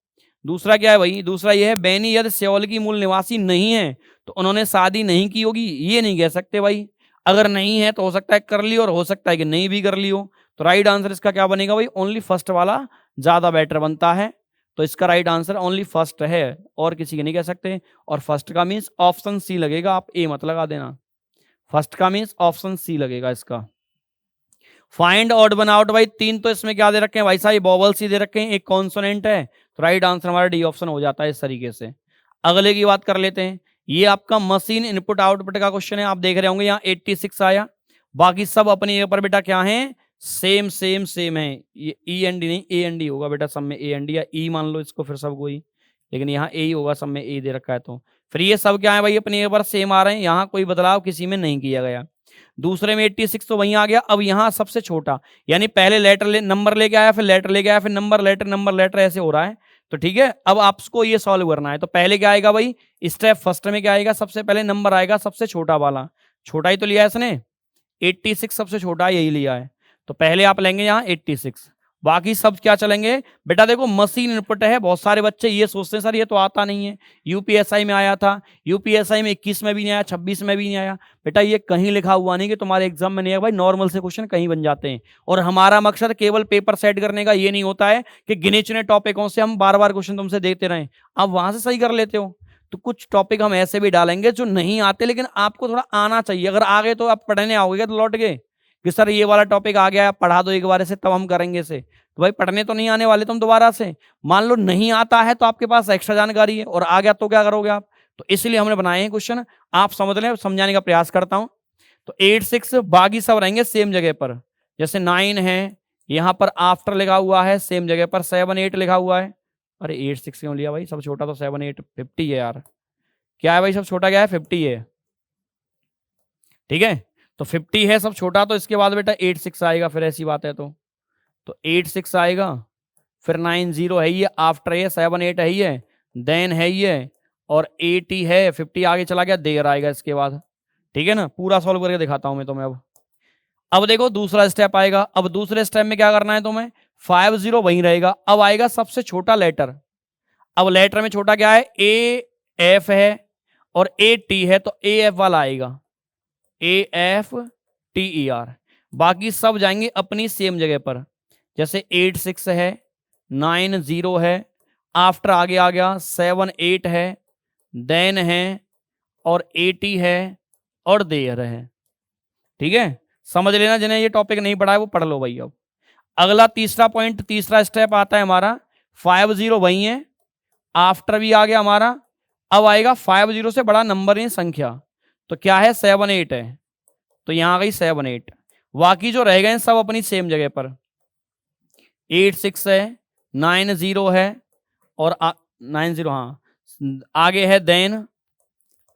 दूसरा क्या है भाई? दूसरा ये है, बैनी यदि सियोल की मूल निवासी नहीं है तो उन्होंने शादी नहीं की होगी, ये नहीं कह सकते भाई। अगर नहीं है तो हो सकता है कर ली और हो सकता है कि नहीं भी कर ली हो। तो राइट आंसर इसका क्या बनेगा भाई? ओनली फर्स्ट वाला ज्यादा बेटर बनता है। तो इसका राइट आंसर ओनली फर्स्ट है, और किसी के नहीं कह सकते। और फर्स्ट का मीन्स ऑप्शन सी लगेगा, आप ए मत लगा देना। फर्स्ट का मीन्स ऑप्शन सी लगेगा इसका। फाइंड ऑड वन आउट भाई, तीन तो इसमें क्या दे रखे हैं भाई साहब? वोवेल्स ही दे रखे हैं, एक कॉन्सोनेंट है, तो राइट आंसर हमारा डी ऑप्शन हो जाता है इस तरीके से। अगले की बात कर लेते हैं। ये आपका मशीन इनपुट आउटपुट का क्वेश्चन है, आप देख रहे होंगे यहाँ 86 आया। बाकी सब अपने ये पर बेटा क्या है? सेम है। ये ई एन डी नहीं, ए एन डी होगा बेटा सब में, ए एन डी या ई मान लो इसको फिर सब कोई, लेकिन यहाँ ए ही होगा, सब में ए दे रखा है। तो फिर ये सब क्या है भाई? अपने ये पर सेम आ रहे हैं, यहाँ कोई बदलाव किसी में नहीं किया गया। दूसरे में 86 तो वहीं आ गया। अब यहाँ सबसे छोटा, यानी पहले लेटर नंबर लेके आया, फिर लेटर लेके आया, फिर नंबर लेटर ऐसे हो रहा है। तो ठीक है, अब आपको ये सॉल्व करना है। तो पहले क्या आएगा भाई? स्टेप फर्स्ट में क्या आएगा? सबसे पहले नंबर आएगा सबसे छोटा वाला, छोटा ही तो लिया है इसने, 86 सबसे छोटा यही लिया है। तो पहले आप लेंगे यहाँ 86, बाकी सब क्या चलेंगे बेटा? देखो मशीन इनपुट है, बहुत सारे बच्चे ये सोचते हैं सर ये तो आता नहीं है, यूपीएसआई में आया था, यूपीएसआई में 21 में भी नहीं आया, 26 में भी नहीं आया। बेटा ये कहीं लिखा हुआ नहीं कि तुम्हारे एग्जाम में नहीं आया भाई, नॉर्मल से क्वेश्चन कहीं बन जाते हैं। और हमारा मकसद केवल पेपर सेट करने का ये नहीं होता है कि गिने चुने टॉपिकों से हम बार बार क्वेश्चन तुमसे देते रहें, आप वहां से सही कर लेते हो। तो कुछ टॉपिक हम ऐसे भी डालेंगे जो नहीं आते, लेकिन आपको थोड़ा आना चाहिए। अगर आ गए तो आप पढ़ने आओगे तो लौट गए कि सर ये वाला टॉपिक आ गया, पढ़ा दो एक बार से तब हम करेंगे इसे, तो भाई पढ़ने तो नहीं आने वाले तुम दोबारा से। मान लो नहीं आता है तो आपके पास एक्स्ट्रा जानकारी है, और आ गया तो क्या करोगे आप? तो इसलिए हमने बनाए हैं क्वेश्चन, आप समझ लें, समझाने का प्रयास करता हूं। तो 86 बाकी सब रहेंगे सेम जगह पर, जैसे 9 है यहाँ पर आफ्टर लिखा हुआ है सेम जगह पर, 7 8 लिखा हुआ है। अरे 86 क्यों लिया भाई? सब छोटा तो 7 8 50 है यार। क्या है भाई? सब छोटा क्या है? 50 है, ठीक है। तो 50 है सब छोटा, तो इसके बाद बेटा 86 आएगा, फिर ऐसी बात है। तो 86 आएगा, फिर 90 है ये, आफ्टर है 7 8 है ये, देन है ये, और 80 है, 50 आगे चला गया, देर आएगा इसके बाद, ठीक है ना। पूरा सॉल्व करके दिखाता हूं मैं तुम्हें। अब देखो दूसरा स्टेप आएगा। अब दूसरे स्टेप में क्या करना है तुम्हें? 50 वहीं रहेगा। अब आएगा सबसे छोटा लेटर। अब लेटर में छोटा क्या है? ए एफ है और ए टी है, तो ए एफ वाला आएगा, A F T E R. बाकी सब जाएंगे अपनी सेम जगह पर, जैसे 86 है, 90 है, आफ्टर आगे आ गया 7 8 है, देन है, और 80 है, और देयर है, ठीक है। समझ लेना, जिन्हें ये टॉपिक नहीं पढ़ा है वो पढ़ लो भाई। अब अगला तीसरा पॉइंट, तीसरा स्टेप आता है हमारा, 50 वही है, आफ्टर भी आ गया हमारा। अब आएगा 50 से बड़ा नंबर है संख्या, तो क्या है? 7 8 है, तो यहां आ गई 7 8। बाकी जो रह गए सब अपनी सेम जगह पर, 86 है, 90 है, और 90 हाँ, आगे है देन,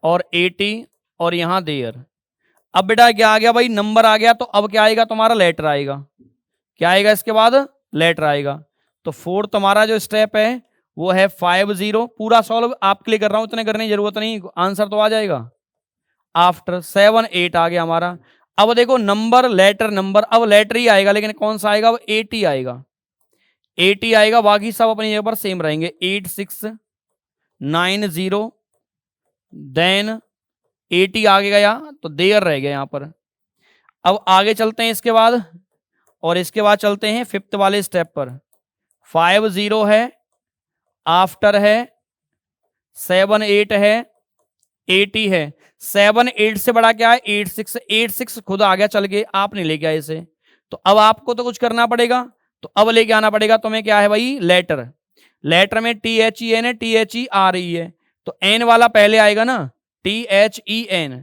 और 80, और यहां देयर। अब बेटा क्या आ गया भाई? नंबर आ गया, तो अब क्या आएगा तुम्हारा? लेटर आएगा। क्या आएगा इसके बाद? लेटर आएगा। तो फोर्थ हमारा जो स्टेप है वो है 50। पूरा सॉल्व आपके लिए कर रहा हूं, इतने करने की जरूरत नहीं, आंसर तो आ जाएगा। आफ्टर 7 8 आ गया हमारा। अब देखो नंबर लेटर नंबर, अब लेटर ही आएगा लेकिन कौन सा आएगा, अब 80 आएगा, 80 आएगा, बाकी सब अपनी जगह पर सेम रहेंगे। 8 6 9 0 देन 80 आगे गया तो देर रह गया यहाँ पर। अब आगे चलते हैं इसके बाद, और इसके बाद चलते हैं फिफ्थ वाले स्टेप पर। 50 है, आफ्टर है 7 8 है, 80 है। 7 8 से बड़ा क्या है, 8 6, 8 6 खुद आ गया चल के, आप नहीं लेके आए इसे, तो अब आपको तो कुछ करना पड़ेगा, तो अब लेके आना पड़ेगा तुम्हें क्या है भाई, लेटर। लेटर में THEN है, THE आ रही है, तो एन वाला पहले आएगा ना, THEN,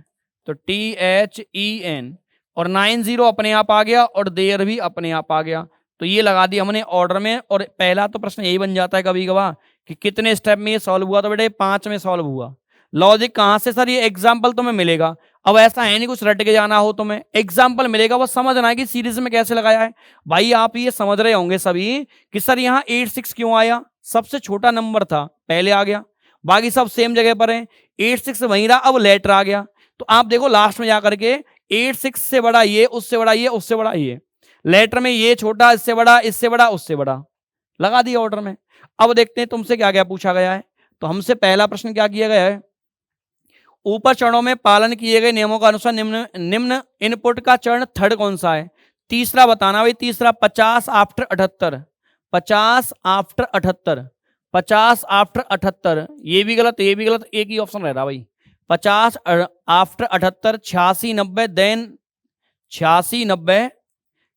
तो THEN, और 90 अपने आप आ गया और देयर भी अपने आप आ गया। तो ये लगा दिया हमने ऑर्डर में। और पहला तो प्रश्न यही बन जाता है कभी कभार कि कितने स्टेप में ये सॉल्व हुआ, तो बेटे 5 में सॉल्व हुआ। लॉजिक कहां से सर, ये एग्जाम्पल तुम्हें मिलेगा। अब ऐसा है नहीं कुछ रट के जाना हो, तुम्हें एग्जाम्पल मिलेगा, बस समझना है कि सीरीज में कैसे लगाया है। भाई आप ये समझ रहे होंगे सभी कि सर यहाँ 8 6 क्यों आया, सबसे छोटा नंबर था पहले आ गया, बाकी सब सेम जगह पर है, 8 6 वहीं रहा, अब लेटर आ गया। तो आप देखो लास्ट में जाकर के 8 6 से बड़ा ये, उससे बड़ा ये, उससे बड़ा ये, लेटर में ये छोटा, इससे बड़ा, इससे बड़ा, उससे बड़ा, लगा दिया ऑर्डर में। अब देखते हैं तुमसे क्या क्या पूछा गया है। तो हमसे पहला प्रश्न क्या किया गया है, ऊपर चरणों में पालन किए गए नियमों का अनुसार निम्न निम्न इनपुट का चरण थर्ड कौन सा है। तीसरा बताना भाई, तीसरा 50 आफ्टर 78, 50 आफ्टर 78, 50 आफ्टर 78, ये भी गलत, ये भी गलत, एक ही ऑप्शन रह रहा भाई। 50 after 78, 86 90 then 86 90,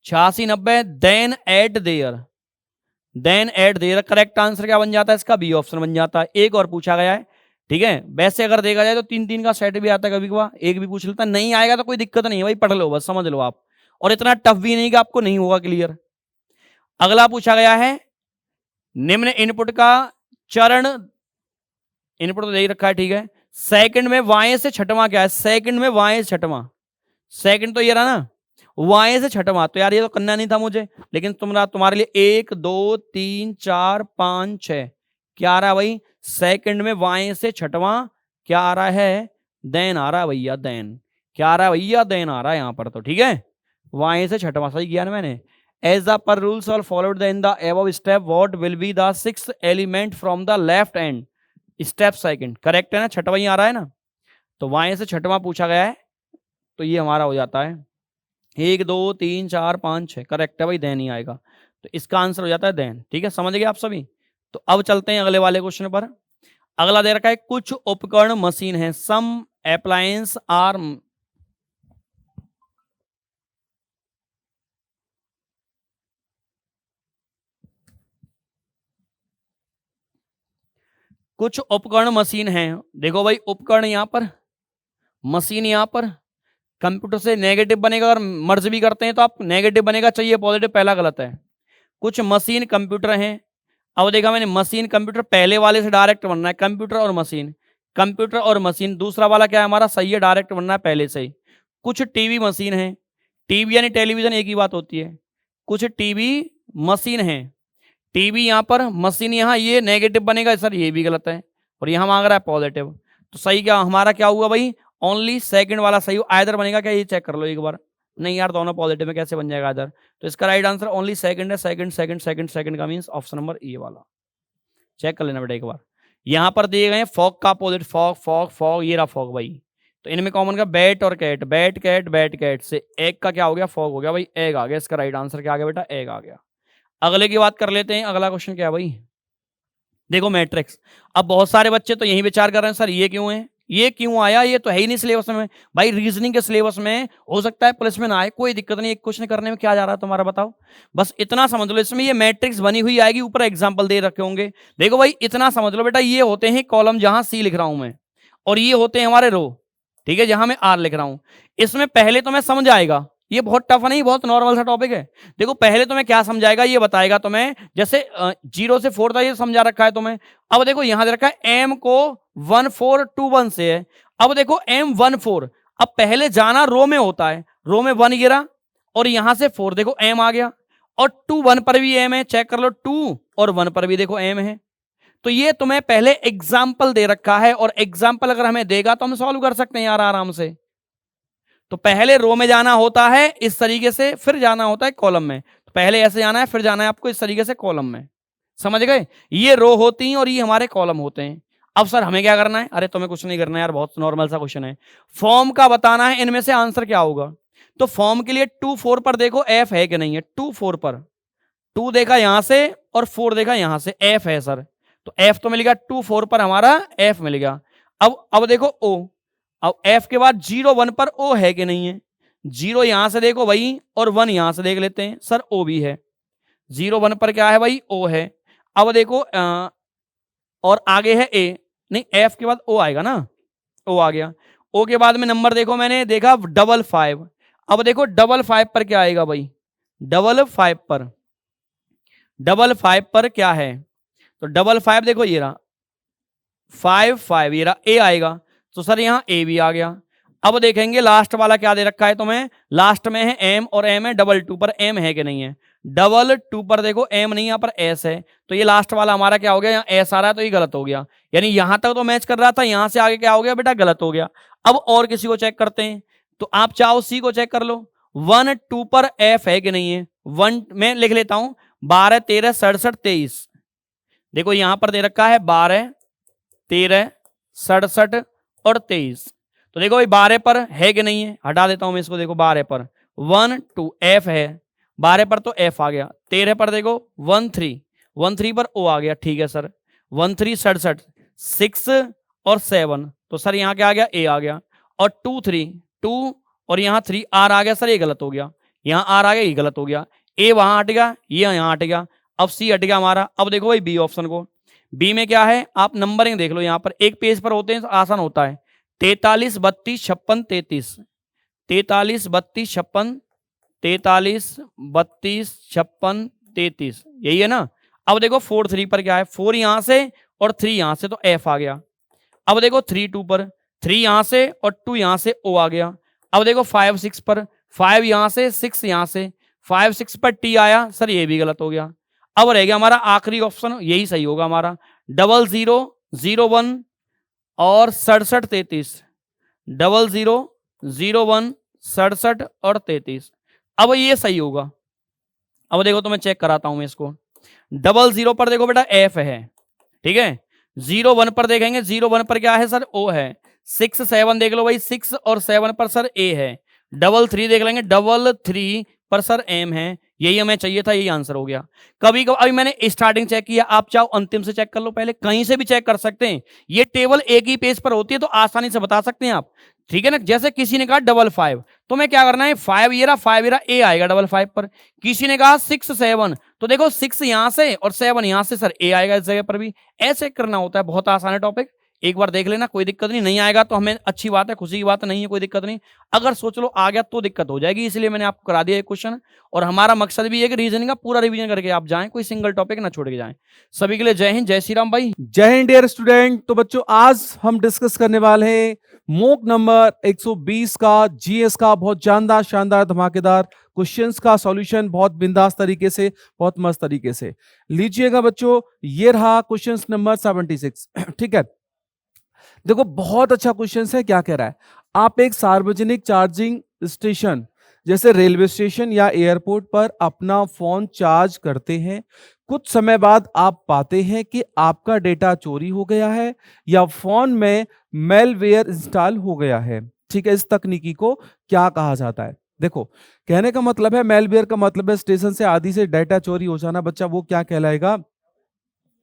86 90 then eight there, then eight there, correct answer क्या बन जाता है इसका, बी ऑप्शन बन जाता है। एक और पूछा गया है, ठीक है, वैसे अगर देखा जाए तो 3 3 का सेट भी आता है कभी कभार, एक भी पूछ लेता, नहीं आएगा तो कोई दिक्कत नहीं है भाई, पढ़ लो बस, समझ लो आप, और इतना टफ भी नहीं कि आपको नहीं होगा क्लियर। अगला पूछा गया है, निम्न इनपुट का चरण, इनपुट तो दे ही रखा है, ठीक है, सेकंड में वाई से छठवां क्या है, सेकंड में वाई से छठवां, सेकंड तो ये रहा ना, वाई से छठवां, तो यार ये तो करना नहीं था मुझे, लेकिन तुम्हारे लिए 1 2 3 4 5 6 क्या आ रहा है भाई, सेकंड में वाई से छठवां क्या आ रहा है, देन आ रहा है भैया, देन क्या आ रहा है भैया, देन आ रहा है यहाँ पर, तो ठीक है, वाई से छठवां सही किया ना मैंने। As the per rules all followed the in the above step what will be the sixth element from the left end, step second, correct है ना, छठवां ही आ रहा है ना, तो वाई से छठवां पूछा गया है, तो ये हमारा हो जाता है 1 2 3 4 5 6, करेक्ट है भाई, देन ही आएगा, तो इसका आंसर हो जाता है देन, ठीक है, समझ गए आप सभी। तो अब चलते हैं अगले वाले क्वेश्चन पर। अगला दे रखा है, कुछ उपकरण मशीन है, सम अप्लायंस आर, कुछ उपकरण मशीन है, देखो भाई उपकरण यहां पर, मशीन यहां पर, कंप्यूटर से नेगेटिव बनेगा, अगर मर्ज भी करते हैं तो आप नेगेटिव बनेगा, चाहिए पॉजिटिव, पहला गलत है। कुछ मशीन कंप्यूटर हैं, अब देखा मैंने मशीन कंप्यूटर, पहले वाले से डायरेक्ट बनना है, कंप्यूटर और मशीन, कंप्यूटर और मशीन, दूसरा वाला क्या है हमारा, सही है, डायरेक्ट बनना है पहले से ही। कुछ टीवी मशीन है, टीवी यानी टेलीविजन एक ही बात होती है, कुछ टीवी मशीन है, टीवी यहाँ पर, मशीन यहाँ, ये नेगेटिव बनेगा सर, ये भी गलत है, और यहाँ मांग रहा है पॉजिटिव, तो सही क्या हमारा क्या हुआ भाई, ओनली सेकंड वाला सही, आइदर बनेगा क्या, ये चेक कर लो एक बार, नहीं यार दोनों पॉजिटिव में कैसे बन जाएगा इधर, तो इसका राइट आंसर ओनली सेकंड है, सेकंड सेकंड सेकंड सेकंड का मींस ऑप्शन नंबर ए वाला, चेक कर लेना बेटा एक बार। यहां पर दिए गए फॉग का अपोजिट, फॉग फॉग फॉग, ये रहा फॉग भाई, तो इनमें कॉमन का बैट और cat, bat cat bat cat से एग का क्या हो गया, फॉग हो गया भाई, एग आ गया, इसका राइट आंसर क्या आ गया बेटा, एग आ गया। अगले की बात कर लेते हैं, अगला क्वेश्चन क्या है भाई, देखो मैट्रिक्स। अब बहुत सारे बच्चे तो यही विचार कर रहे हैं सर ये क्यों है, ये क्यों आया, ये तो है ही नहीं सिलेबस में भाई, रीजनिंग के सिलेबस में हो सकता है पुलिस में ना आए, कोई दिक्कत नहीं, एक क्वेश्चन करने में क्या जा रहा है तुम्हारा, बताओ, बस इतना समझ लो, इसमें ये मैट्रिक्स बनी हुई आएगी, ऊपर एग्जाम्पल दे रखे होंगे, देखो भाई इतना समझ लो बेटा, ये होते हैं कॉलम जहां सी लिख रहा हूं मैं, और ये होते हैं हमारे रो, ठीक है, जहां मैं आर लिख रहा हूं, इसमें पहले तो मैं समझ आएगा, ये बहुत टफ नहीं, बहुत नॉर्मल सा टॉपिक है। देखो पहले तुम्हें क्या समझाएगा, ये बताएगा तुम्हें, जैसे 0 से 4 था ये समझा रखा है तुम्हें, अब देखो यहां दे रखा है एम को 1 4 2 1 से है, अब देखो एम 1 4, अब पहले जाना रो में होता है, रो में 1 गिरा और यहां से 4, देखो एम आ गया, और 2 1 पर भी एम है, चेक कर लो, 2 और 1 पर भी देखो m है। तो ये तुम्हें पहले एग्जाम्पल दे रखा है, और एग्जाम्पल अगर हमें देगा तो हम सॉल्व कर सकते हैं यार आराम से। तो पहले रो में जाना होता है इस तरीके से, फिर जाना होता है कॉलम में। तो पहले ऐसे जाना है, फिर जाना है आपको इस तरीके से कॉलम में। समझ गए? ये रो होती हैं और ये हमारे कॉलम होते हैं। अब सर हमें क्या करना है? अरे तुम्हें कुछ नहीं करना है यार, बहुत नॉर्मल सा क्वेश्चन है। फॉर्म का बताना है, इनमें से आंसर क्या होगा। तो फॉर्म के लिए 2 4 पर देखो एफ है कि नहीं है। 2 4 पर 2 देखा यहां से और 4 देखा यहां से, एफ है सर। तो एफ तो मिल गया 2 4 पर, हमारा एफ मिल गया। अब देखो ओ, अब एफ के बाद 0 1 पर ओ है कि नहीं है। 0 यहां से देखो भाई, और 1 यहां से देख लेते हैं, सर ओ भी है। 0 1 पर क्या है भाई? ओ है। अब देखो और आगे है ए, नहीं एफ के बाद ओ आएगा ना, ओ आ गया। ओ के बाद में नंबर देखो, मैंने देखा 5 अब देखो 5 पर क्या आएगा भाई? 5 पर, 5 पर क्या है? तो 5 देखो ये रहा 5 5, ये रहा ए आएगा। तो सर यहाँ ए भी आ गया। अब देखेंगे लास्ट वाला क्या दे रखा है तुम्हें। लास्ट में है एम, और एम है 2 पर, एम है कि नहीं है। 2 पर देखो एम नहीं, यहाँ पर एस है। तो ये लास्ट वाला हमारा क्या हो गया? यहाँ एस आ रहा है, तो ये गलत हो गया। यानी यहां तक तो मैच कर रहा था, यहां से आगे क्या हो गया बेटा? गलत हो गया। अब और किसी को चेक करते हैं, तो आप चाहो सी को चेक कर लो। 1 2 पर एफ है कि नहीं है। 1 में लिख लेता हूं 12 13 67 23। देखो यहां पर दे रखा है 12 13 67 और 23। तो देखो भाई 12 पर है कि नहीं है, हटा देता हूं मैं इसको। देखो 12 पर 1 2 एफ है, 12 पर तो एफ आ गया। 13 पर देखो 1 3 पर ओ आ गया। ठीक है सर, 1 3 67 6 और 7, तो सर यहाँ क्या आ गया? ए आ गया। और 2 3 2 और यहाँ 3 आर आ गया। सर ये गलत हो गया, यहाँ आर आ गया, ये गलत हो गया। ए वहां हट गया, ये यहाँ हट गया। अब सी हट गया हमारा। अब देखो भाई बी ऑप्शन को, बी में क्या है? आप नंबरिंग देख लो, यहाँ पर एक पेज पर होते हैं तो आसान होता है। 43 32 56 33, 43 32 56, 43 32 56 33, यही है ना। अब देखो 4 3 पर क्या है? 4 यहां से और 3 यहां से, तो एफ आ गया। अब देखो 3 2 पर 3 यहां से और 2 यहां से, ओ आ गया। अब देखो 5 6 पर 5 यहां से 6 यहां से, 5 6 पर टी आया। सर ये भी गलत हो गया। अब रह गया हमारा आखिरी ऑप्शन, यही सही होगा हमारा, 00 01 और 67 33, 00 01 67 और 33। अब ये सही होगा। अब देखो तो मैं चेक कराता हूं मैं इसको। 00 पर देखो बेटा एफ है, ठीक है। 01 पर देखेंगे, 01 पर क्या है सर? ओ है। 6 7 देख लो भाई, 6 और 7 पर सर ए है। 3 देख लेंगे, 3 पर सर एम है। यही हमें चाहिए था, यही आंसर हो गया। कभी कभी अभी मैंने स्टार्टिंग चेक किया, आप चाहो अंतिम से चेक कर लो, पहले कहीं से भी चेक कर सकते हैं। ये टेबल एक ही पेज पर होती है तो आसानी से बता सकते हैं आप, ठीक है ना। जैसे किसी ने कहा 5 तो मैं क्या करना है? 5 ये रहा, 5 ये रहा, ए आएगा 5 पर। किसी ने कहा 6 7 तो देखो 6 यहां से और 7 यहां से, सर ए आएगा इस जगह पर भी। ऐसे करना होता है, बहुत आसान है टॉपिक। एक बार देख लेना, कोई दिक्कत नहीं आएगा तो हमें अच्छी बात है, खुशी की बात नहीं है, कोई दिक्कत नहीं। अगर सोच लो आ गया तो दिक्कत हो जाएगी, इसलिए मैंने आपको करा दिया ये क्वेश्चन। और हमारा मकसद भी है कि रीजनिंग का पूरा रिवीजन करके आप जाएं, कोई सिंगल टॉपिक ना छोड़ के जाएं। सभी के लिए जय हिंद, जय श्री राम भाई। जय हिंद डियर स्टूडेंट। तो बच्चों आज हम डिस्कस करने वाले हैं मॉक नंबर 120 का, जीएस का, बहुत जानदार शानदार धमाकेदार क्वेश्चंस का सॉल्यूशन, बहुत बिंदास तरीके से, बहुत मस्त तरीके से। लीजिएगा बच्चों, ये रहा क्वेश्चंस नंबर 76, ठीक है। देखो बहुत अच्छा क्वेश्चन है। क्या कह रहा है? आप एक सार्वजनिक चार्जिंग स्टेशन जैसे रेलवे स्टेशन या एयरपोर्ट पर अपना फोन चार्ज करते हैं। कुछ समय बाद आप पाते हैं कि आपका डेटा चोरी हो गया है या फोन में मेलवेयर इंस्टॉल हो गया है, ठीक है। इस तकनीकी को क्या कहा जाता है? देखो कहने का मतलब है, मेलवेयर का मतलब है स्टेशन से आदि से डेटा चोरी हो जाना। बच्चा वो क्या कहलाएगा?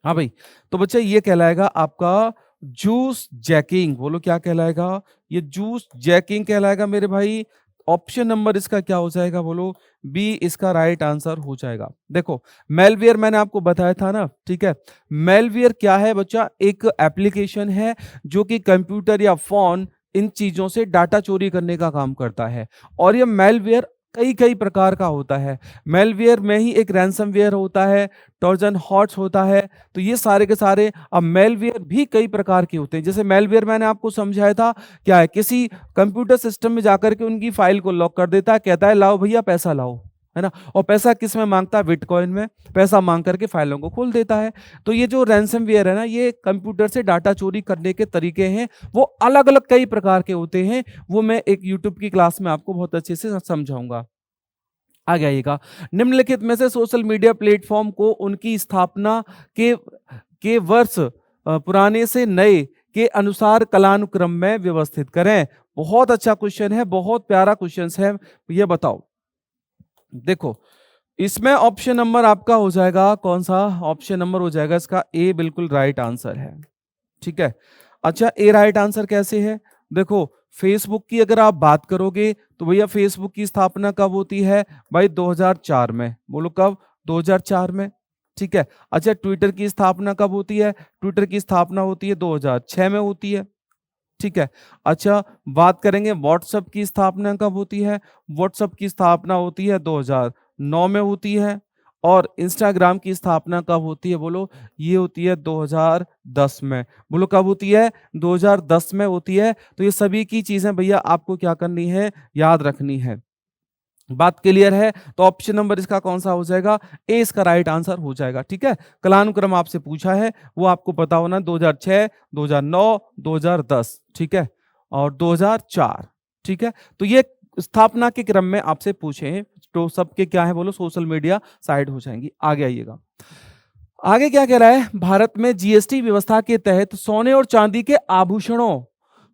हाँ भाई, तो बच्चा ये कहलाएगा आपका जूस जैकिंग। बोलो क्या कहलाएगा? ये जूस जैकिंग कहलाएगा मेरे भाई। ऑप्शन नंबर इसका क्या हो जाएगा? बोलो बी इसका राइट आंसर हो जाएगा। देखो मेलवेयर मैंने आपको बताया था ना, ठीक है। मेलवेयर क्या है बच्चा? एक एप्लीकेशन है जो कि कंप्यूटर या फोन, इन चीजों से डाटा चोरी करने का काम करता है। और ये मेलवेयर कई प्रकार का होता है। मेलवेयर में ही एक रैंसमवेयर होता है, ट्रोजन हॉर्स होता है। तो ये सारे के सारे अब मेलवेयर भी कई प्रकार के होते हैं। जैसे मेलवेयर मैंने आपको समझाया था, क्या है? किसी कंप्यूटर सिस्टम में जाकर के उनकी फाइल को लॉक कर देता है, कहता है लाओ भैया पैसा लाओ, है ना। और पैसा किस में मांगता है? बिटकॉइन में पैसा मांग करके फाइलों को खोल देता है। तो ये जो रैंसमवेयर है ना, ये कंप्यूटर से डाटा चोरी करने के तरीके हैं, वो अलग अलग कई प्रकार के होते हैं। वो मैं एक यूट्यूब की क्लास में आपको बहुत अच्छे से समझाऊंगा। आगे आइएगा। निम्नलिखित में से सोशल मीडिया प्लेटफॉर्म को उनकी स्थापना के वर्ष पुराने से नए के अनुसार कालानुक्रम में व्यवस्थित करें। बहुत अच्छा क्वेश्चन है, बहुत प्यारा क्वेश्चन है। ये बताओ, देखो इसमें ऑप्शन नंबर आपका हो जाएगा कौन सा? ऑप्शन नंबर हो जाएगा इसका ए, बिल्कुल राइट आंसर है। ठीक है, अच्छा ए राइट आंसर कैसे है? देखो फेसबुक की अगर आप बात करोगे तो भैया फेसबुक की स्थापना कब होती है भाई? 2004 में। बोलो कब? 2004 में। ठीक है, अच्छा ट्विटर की स्थापना कब होती है? ट्विटर की स्थापना होती है 2006 में होती है। ठीक है, अच्छा बात करेंगे व्हाट्सएप की स्थापना कब होती है? व्हाट्सएप की स्थापना होती है 2009 में होती है। और इंस्टाग्राम की स्थापना कब होती है? बोलो, ये होती है 2010 में। बोलो कब होती है? 2010 में होती है। तो ये सभी की चीजें भैया आपको क्या करनी है? याद रखनी है। बात क्लियर है? तो ऑप्शन नंबर इसका कौन सा हो जाएगा? ए इसका राइट आंसर हो जाएगा। ठीक है, कालानुक्रम आपसे पूछा है वो आपको पता होना, 2006, 2009, 2010, ठीक है, और 2004। ठीक है, तो ये स्थापना के क्रम में आपसे पूछे हैं, तो सबके क्या है? बोलो सोशल मीडिया साइट हो जाएंगी। आगे आइएगा, आगे क्या कह रहा है? भारत में जीएसटी व्यवस्था के तहत सोने और चांदी के आभूषणों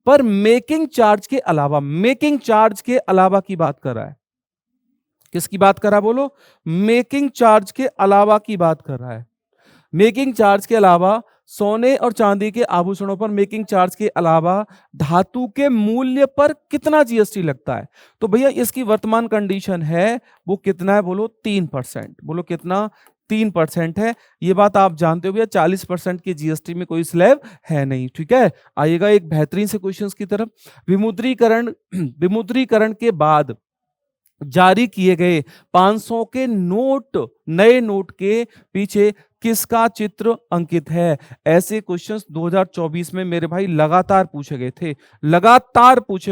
पर मेकिंग चार्ज के अलावा की बात कर रहा है। किसकी बात कर रहा है? बोलो, मेकिंग चार्ज के अलावा की बात कर रहा है। मेकिंग चार्ज के अलावा सोने और चांदी के आभूषणों पर मेकिंग चार्ज के अलावा धातु के मूल्य पर कितना जीएसटी लगता है? तो भैया इसकी वर्तमान कंडीशन है वो कितना है? बोलो 3%। बोलो कितना? 3% है। ये बात आप जानते हो भैया, 40% की जीएसटी में कोई स्लैब है नहीं। ठीक है, आइएगा एक बेहतरीन से क्वेश्चंस की तरफ। विमुद्रीकरण के बाद जारी किए गए 500 के नोट, नए नोट के पीछे किसका चित्र अंकित है? ऐसे क्वेश्चंस 2024 में मेरे भाई लगातार पूछे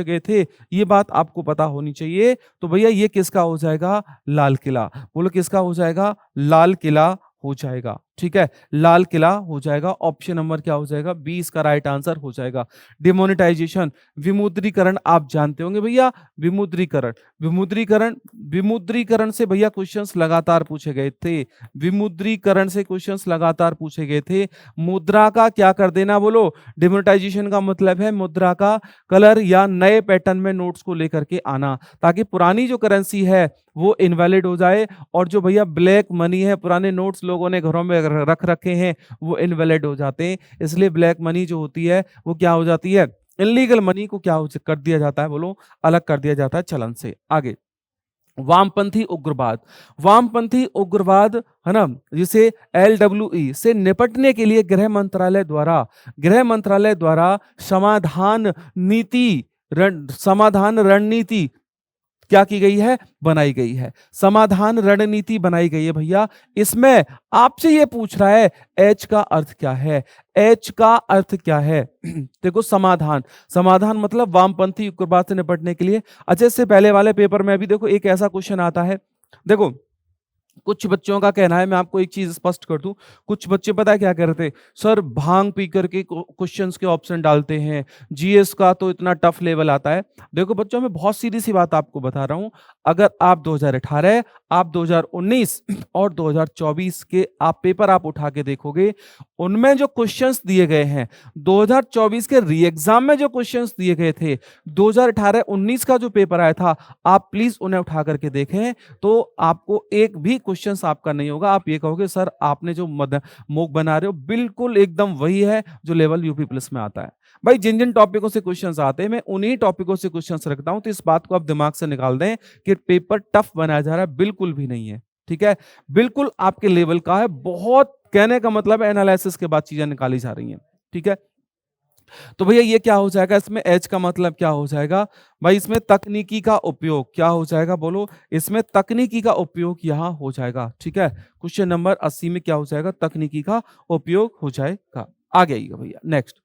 गए थे। ये बात आपको पता होनी चाहिए। तो भैया ये किसका हो जाएगा? लाल किला। बोलो किसका हो जाएगा? लाल किला हो जाएगा। ठीक है, लाल किला हो जाएगा। ऑप्शन नंबर क्या हो जाएगा? 20 का राइट आंसर हो जाएगा। डिमोनेटाइजेशन, विमुद्रीकरण आप जानते होंगे भैया। विमुद्रीकरण से भैया क्वेश्चंस लगातार पूछे गए थे। मुद्रा का क्या कर देना? बोलो, डिमोनेटाइजेशन का मतलब है मुद्रा का कलर या नए पैटर्न में नोट्स को लेकर के आना, ताकि पुरानी जो करेंसी है वो इनवैलिड हो जाए, और जो भैया ब्लैक मनी है, पुराने नोट्स लोगों ने घरों में रख रखे हैं, वो इनवैलिड हो जाते हैं। इसलिए ब्लैक मनी जो होती है वो क्या हो जाती है? इलीगल मनी को क्या कर दिया जाता है? बोलो, अलग कर दिया जाता है चलन से। आगे, वामपंथी उग्रवाद है ना, जिसे LWE से निपटने के लिए गृह मंत्रालय द्वारा समाधान रणनीति क्या की गई है? बनाई गई है। समाधान रणनीति बनाई गई है भैया। इसमें आपसे ये पूछ रहा है एच का अर्थ क्या है? देखो, समाधान मतलब वामपंथी उग्रवाद से निपटने के लिए। अच्छा, इससे पहले वाले पेपर में भी देखो एक ऐसा क्वेश्चन आता है। देखो कुछ बच्चों का कहना है, मैं आपको एक चीज स्पष्ट कर दूं, कुछ बच्चे पता है क्या कह रहे थे? सर भांग पी करके क्वेश्चंस के ऑप्शन डालते हैं, जीएस का तो इतना टफ लेवल आता है। देखो बच्चों, मैं बहुत सीधी सी बात आपको बता रहा हूं, अगर आप 2018, आप 2019 और 2024 के आप पेपर आप उठा के देखोगे, उनमें जो क्वेश्चंस दिए गए हैं, 2024 के री एग्जाम में जो क्वेश्चंस दिए गए थे, 2018-19 का जो पेपर आया था, आप प्लीज उन्हें उठा करके देखें, तो आपको एक भी क्वेश्चन आपका नहीं होगा। आप ये कहोगे सर आपने जो मॉक बना रहे हो बिल्कुल एकदम वही है जो लेवल यूपी प्लस में आता है। भाई जिन जिन टॉपिकों से क्वेश्चंस आते हैं, मैं उन्हीं टॉपिकों से क्वेश्चंस रखता हूं, तो इस बात को आप दिमाग से निकाल दें कि पेपर टफ बनाया जा रहा है, बिल्कुल भी नहीं है। ठीक है, बिल्कुल आपके लेवल का है। बहुत कहने का मतलब एनालिसिस के बाद चीजें निकाली जा रही हैं। ठीक है, तो भैया ये क्या हो जाएगा? इसमें एच का मतलब क्या हो जाएगा भाई? इसमें तकनीकी का उपयोग क्या हो जाएगा? बोलो, इसमें तकनीकी का उपयोग यहां हो जाएगा। ठीक है, क्वेश्चन नंबर 80 में क्या हो जाएगा? तकनीकी का उपयोग हो जाएगा। आगे आइएगा भैया, नेक्स्ट।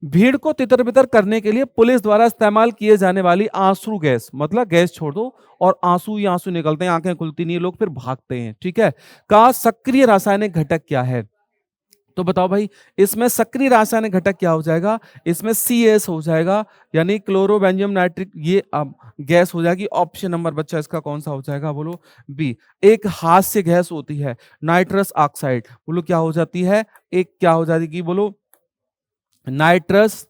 भीड़ को तितर-बितर करने के लिए पुलिस द्वारा इस्तेमाल किए जाने वाली आंसू गैस, मतलब गैस छोड़ दो और आंसू ही आंसू निकलते हैं, आंखें खुलती नहीं है, लोग फिर भागते हैं, ठीक है, का सक्रिय रासायनिक घटक क्या है? तो बताओ भाई, इसमें सक्रिय रासायनिक घटक क्या हो जाएगा? इसमें CS हो जाएगा, यानी क्लोरोबेंजियम नाइट्रिक, ये अब गैस हो जाएगी। ऑप्शन नंबर बच्चा इसका कौन सा हो जाएगा? बोलो बी। एक हास्य गैस होती है नाइट्रस ऑक्साइड, बोलो क्या हो जाती है? एक क्या हो जाएगी? बोलो नाइट्रस,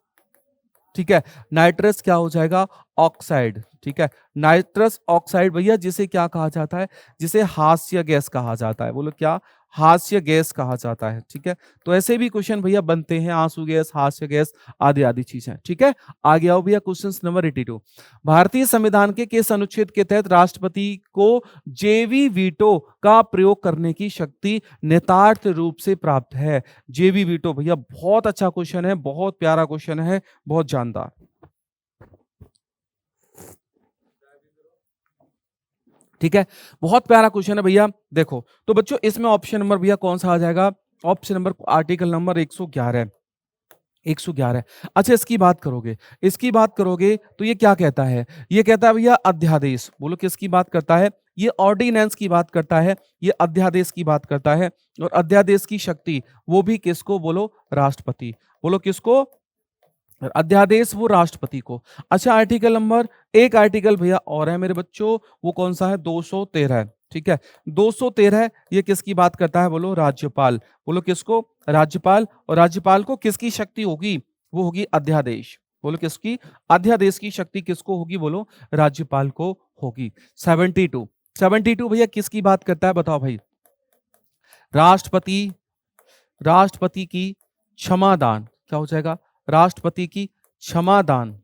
ठीक है, नाइट्रस क्या हो जाएगा? ऑक्साइड, ठीक है, नाइट्रस ऑक्साइड भैया, जिसे क्या कहा जाता है? जिसे हास्य गैस कहा जाता है। बोलो क्या? हास्य गैस कहा जाता है, ठीक है। तो ऐसे भी क्वेश्चन भैया बनते हैं, आंसू गैस, हास्य गैस आदि आदि चीजें, ठीक है। आगे आओ भैया, क्वेश्चन नंबर 82। भारतीय संविधान के किस अनुच्छेद के तहत राष्ट्रपति को जेवी वीटो का प्रयोग करने की शक्ति नेतार्थ रूप से प्राप्त है? जेवी वीटो भैया बहुत अच्छा क्वेश्चन है, बहुत प्यारा क्वेश्चन है, बहुत जानदार। ठीक है, बहुत प्यारा क्वेश्चन है भैया। देखो तो बच्चों, इसमें ऑप्शन नंबर भैया कौन सा आ जाएगा? Option number article number 111, 111। अच्छा, इसकी बात करोगे तो ये क्या कहता है? ये कहता है भैया अध्यादेश। बोलो किसकी बात करता है? ये ऑर्डिनेंस की बात करता है, ये अध्यादेश की बात करता है। और अध्यादेश की शक्ति वो भी किसको? बोलो राष्ट्रपति। बोलो किसको? अध्यादेश वो राष्ट्रपति को। अच्छा, आर्टिकल नंबर, एक आर्टिकल भैया और है मेरे बच्चों, वो कौन सा है? 213, ठीक है, 213 ये किसकी बात करता है? बोलो राज्यपाल। बोलो किसको? राज्यपाल। और राज्यपाल को किसकी शक्ति होगी? वो होगी अध्यादेश। बोलो किसकी? अध्यादेश की शक्ति किसको होगी? बोलो राज्यपाल को होगी। 72, 72 भैया किसकी बात करता है? बताओ भाई। राष्ट्रपति, राष्ट्रपति की क्षमादान, क्या हो जाएगा? राष्ट्रपति की क्षमादान,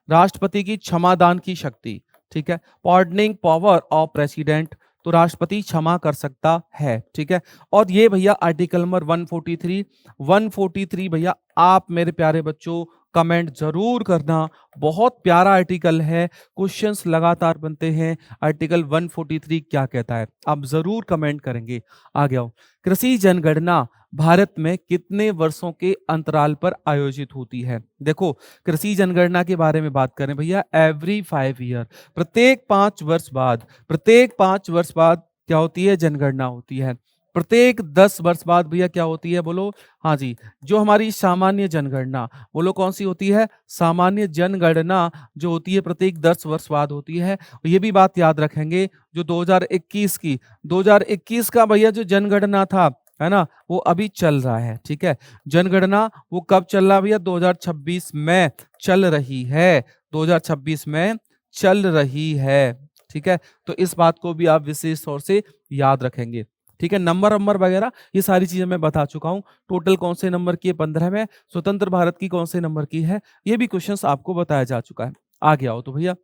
राष्ट्रपति की क्षमादान की शक्ति, ठीक है, पार्डनिंग पावर ऑफ प्रेसिडेंट, तो राष्ट्रपति क्षमा कर सकता है, ठीक है। और ये भैया आर्टिकल नंबर 143, 143 भैया आप मेरे प्यारे बच्चों कमेंट जरूर करना, बहुत प्यारा आर्टिकल है, क्वेश्चंस लगातार बनते हैं। आर्टिकल 143 क्या कहता है, आप जरूर कमेंट करेंगे। आ गया। कृषि जनगणना भारत में कितने वर्षों के अंतराल पर आयोजित होती है? देखो, कृषि जनगणना के बारे में बात करें भैया, एवरी 5 ईयर, प्रत्येक 5 वर्ष बाद, प्रत्येक 5 वर्ष बाद क्या होती है? जनगणना होती है। प्रत्येक 10 वर्ष बाद भैया क्या होती है? बोलो हाँ जी, जो हमारी सामान्य जनगणना, बोलो कौन सी होती है? सामान्य जनगणना जो होती है प्रत्येक 10 वर्ष बाद होती है। ये भी बात याद रखेंगे, जो 2021 की, 2021 का भैया जो जनगणना था, है ना, वो अभी चल रहा है, ठीक है। जनगणना वो कब चल रहा है भैया? 2026 में चल रही है, 2026 में चल रही है, ठीक है। तो इस बात को भी आप विशेष तौर से याद रखेंगे, ठीक है। नंबर वगैरह ये सारी चीजें मैं बता चुका हूं। टोटल कौन से नंबर की है? 15 में। स्वतंत्र भारत की कौन से नंबर की है? ये भी क्वेश्चंस आपको बताया जा चुका है। आगे आओ तो भैया,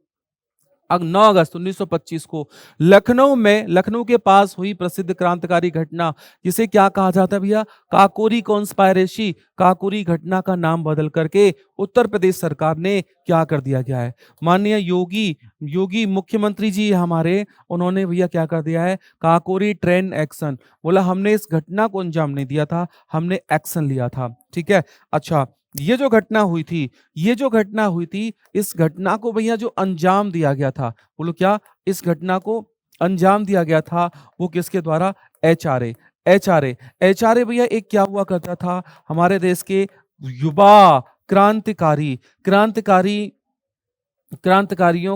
9 अगस्त 1925 को लखनऊ में, लखनऊ के पास हुई प्रसिद्ध क्रांतिकारी घटना, जिसे क्या कहा जाता है भैया? काकोरी कॉन्स्पायरेसी। काकोरी घटना का नाम बदल करके उत्तर प्रदेश सरकार ने क्या कर दिया गया है? माननीय योगी मुख्यमंत्री जी हमारे, उन्होंने भैया क्या कर दिया है? Kakori train action. बोला हमने इस घटना को अंजाम नहीं दिया था, हमने एक्शन लिया था, ठीक है। अच्छा, ये जो घटना हुई थी, इस घटना को भैया जो अंजाम दिया गया था, बोलो क्या? इस घटना को अंजाम दिया गया था, वो किसके द्वारा? HRA। HRA भैया एक क्या हुआ करता था? हमारे देश के युवा क्रांतिकारियों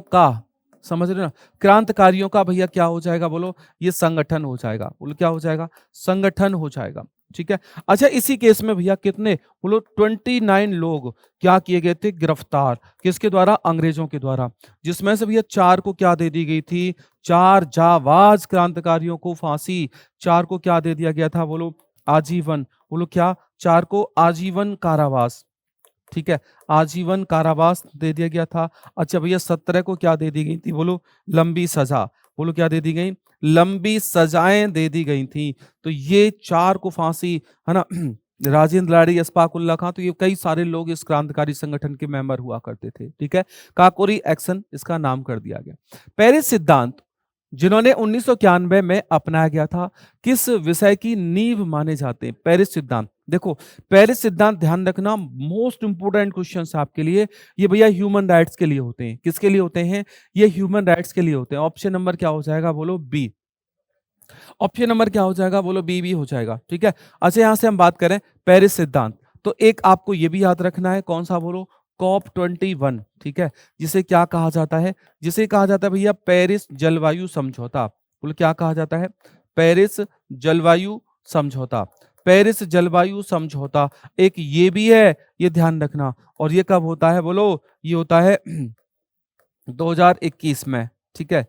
का, समझ रहे हो ना, क्रांतिकारियों का भैया क्या हो जाएगा? बोलो ये संगठन हो जाएगा। बोलो क्या हो जाएगा? संगठन हो जाएगा, ठीक है। अच्छा, इसी केस में भैया कितने? बोलो 29 लोग क्या किए गए थे? गिरफ्तार। किसके द्वारा? अंग्रेजों के द्वारा। जिसमें से भैया 4 को क्या दे दी गई थी? 4 जाबाज क्रांतिकारियों को फांसी। 4 को क्या दे दिया गया था? बोलो आजीवन। बोलो क्या? 4 को आजीवन कारावास, ठीक है, आजीवन कारावास दे दिया गया था। अच्छा भैया 17 को क्या दे दी गई थी? बोलो लंबी सजा। बोलो क्या दे दी गई? लंबी सजाएं दे दी गई थी। तो ये 4 को फांसी, है ना, राजेंद्र लाड़ी, अशफाक उल्लाह खां, तो ये कई सारे लोग इस क्रांतिकारी संगठन के मेंबर हुआ करते थे, ठीक है। काकोरी एक्शन इसका नाम कर दिया गया। पेरिस सिद्धांत जिन्होंने 1991 में अपनाया गया था, किस विषय की नींव माने जाते हैं? पेरिस सिद्धांत देखो पेरिस सिद्धांत ध्यान रखना, मोस्ट इंपोर्टेंट क्वेश्चन आपके लिए। ये भैया ह्यूमन राइट्स के लिए होते हैं। किसके लिए होते हैं? ये ह्यूमन राइट्स के लिए होते हैं। ऑप्शन नंबर क्या हो जाएगा? बोलो बी। ऑप्शन नंबर क्या हो जाएगा? बोलो बी भी हो जाएगा। ठीक है। अच्छा यहां से हम बात करें पेरिस सिद्धांत, तो एक आपको ये भी याद रखना है, कौन सा? बोलो कॉप 21। ठीक है, जिसे क्या कहा जाता है? जिसे कहा जाता है भैया पेरिस जलवायु समझौता। बोलो क्या कहा जाता है? पेरिस जलवायु समझौता। पेरिस जलवायु समझौता एक ये भी है, ये ध्यान रखना। और ये कब होता है? बोलो ये होता है 2021 में। ठीक है,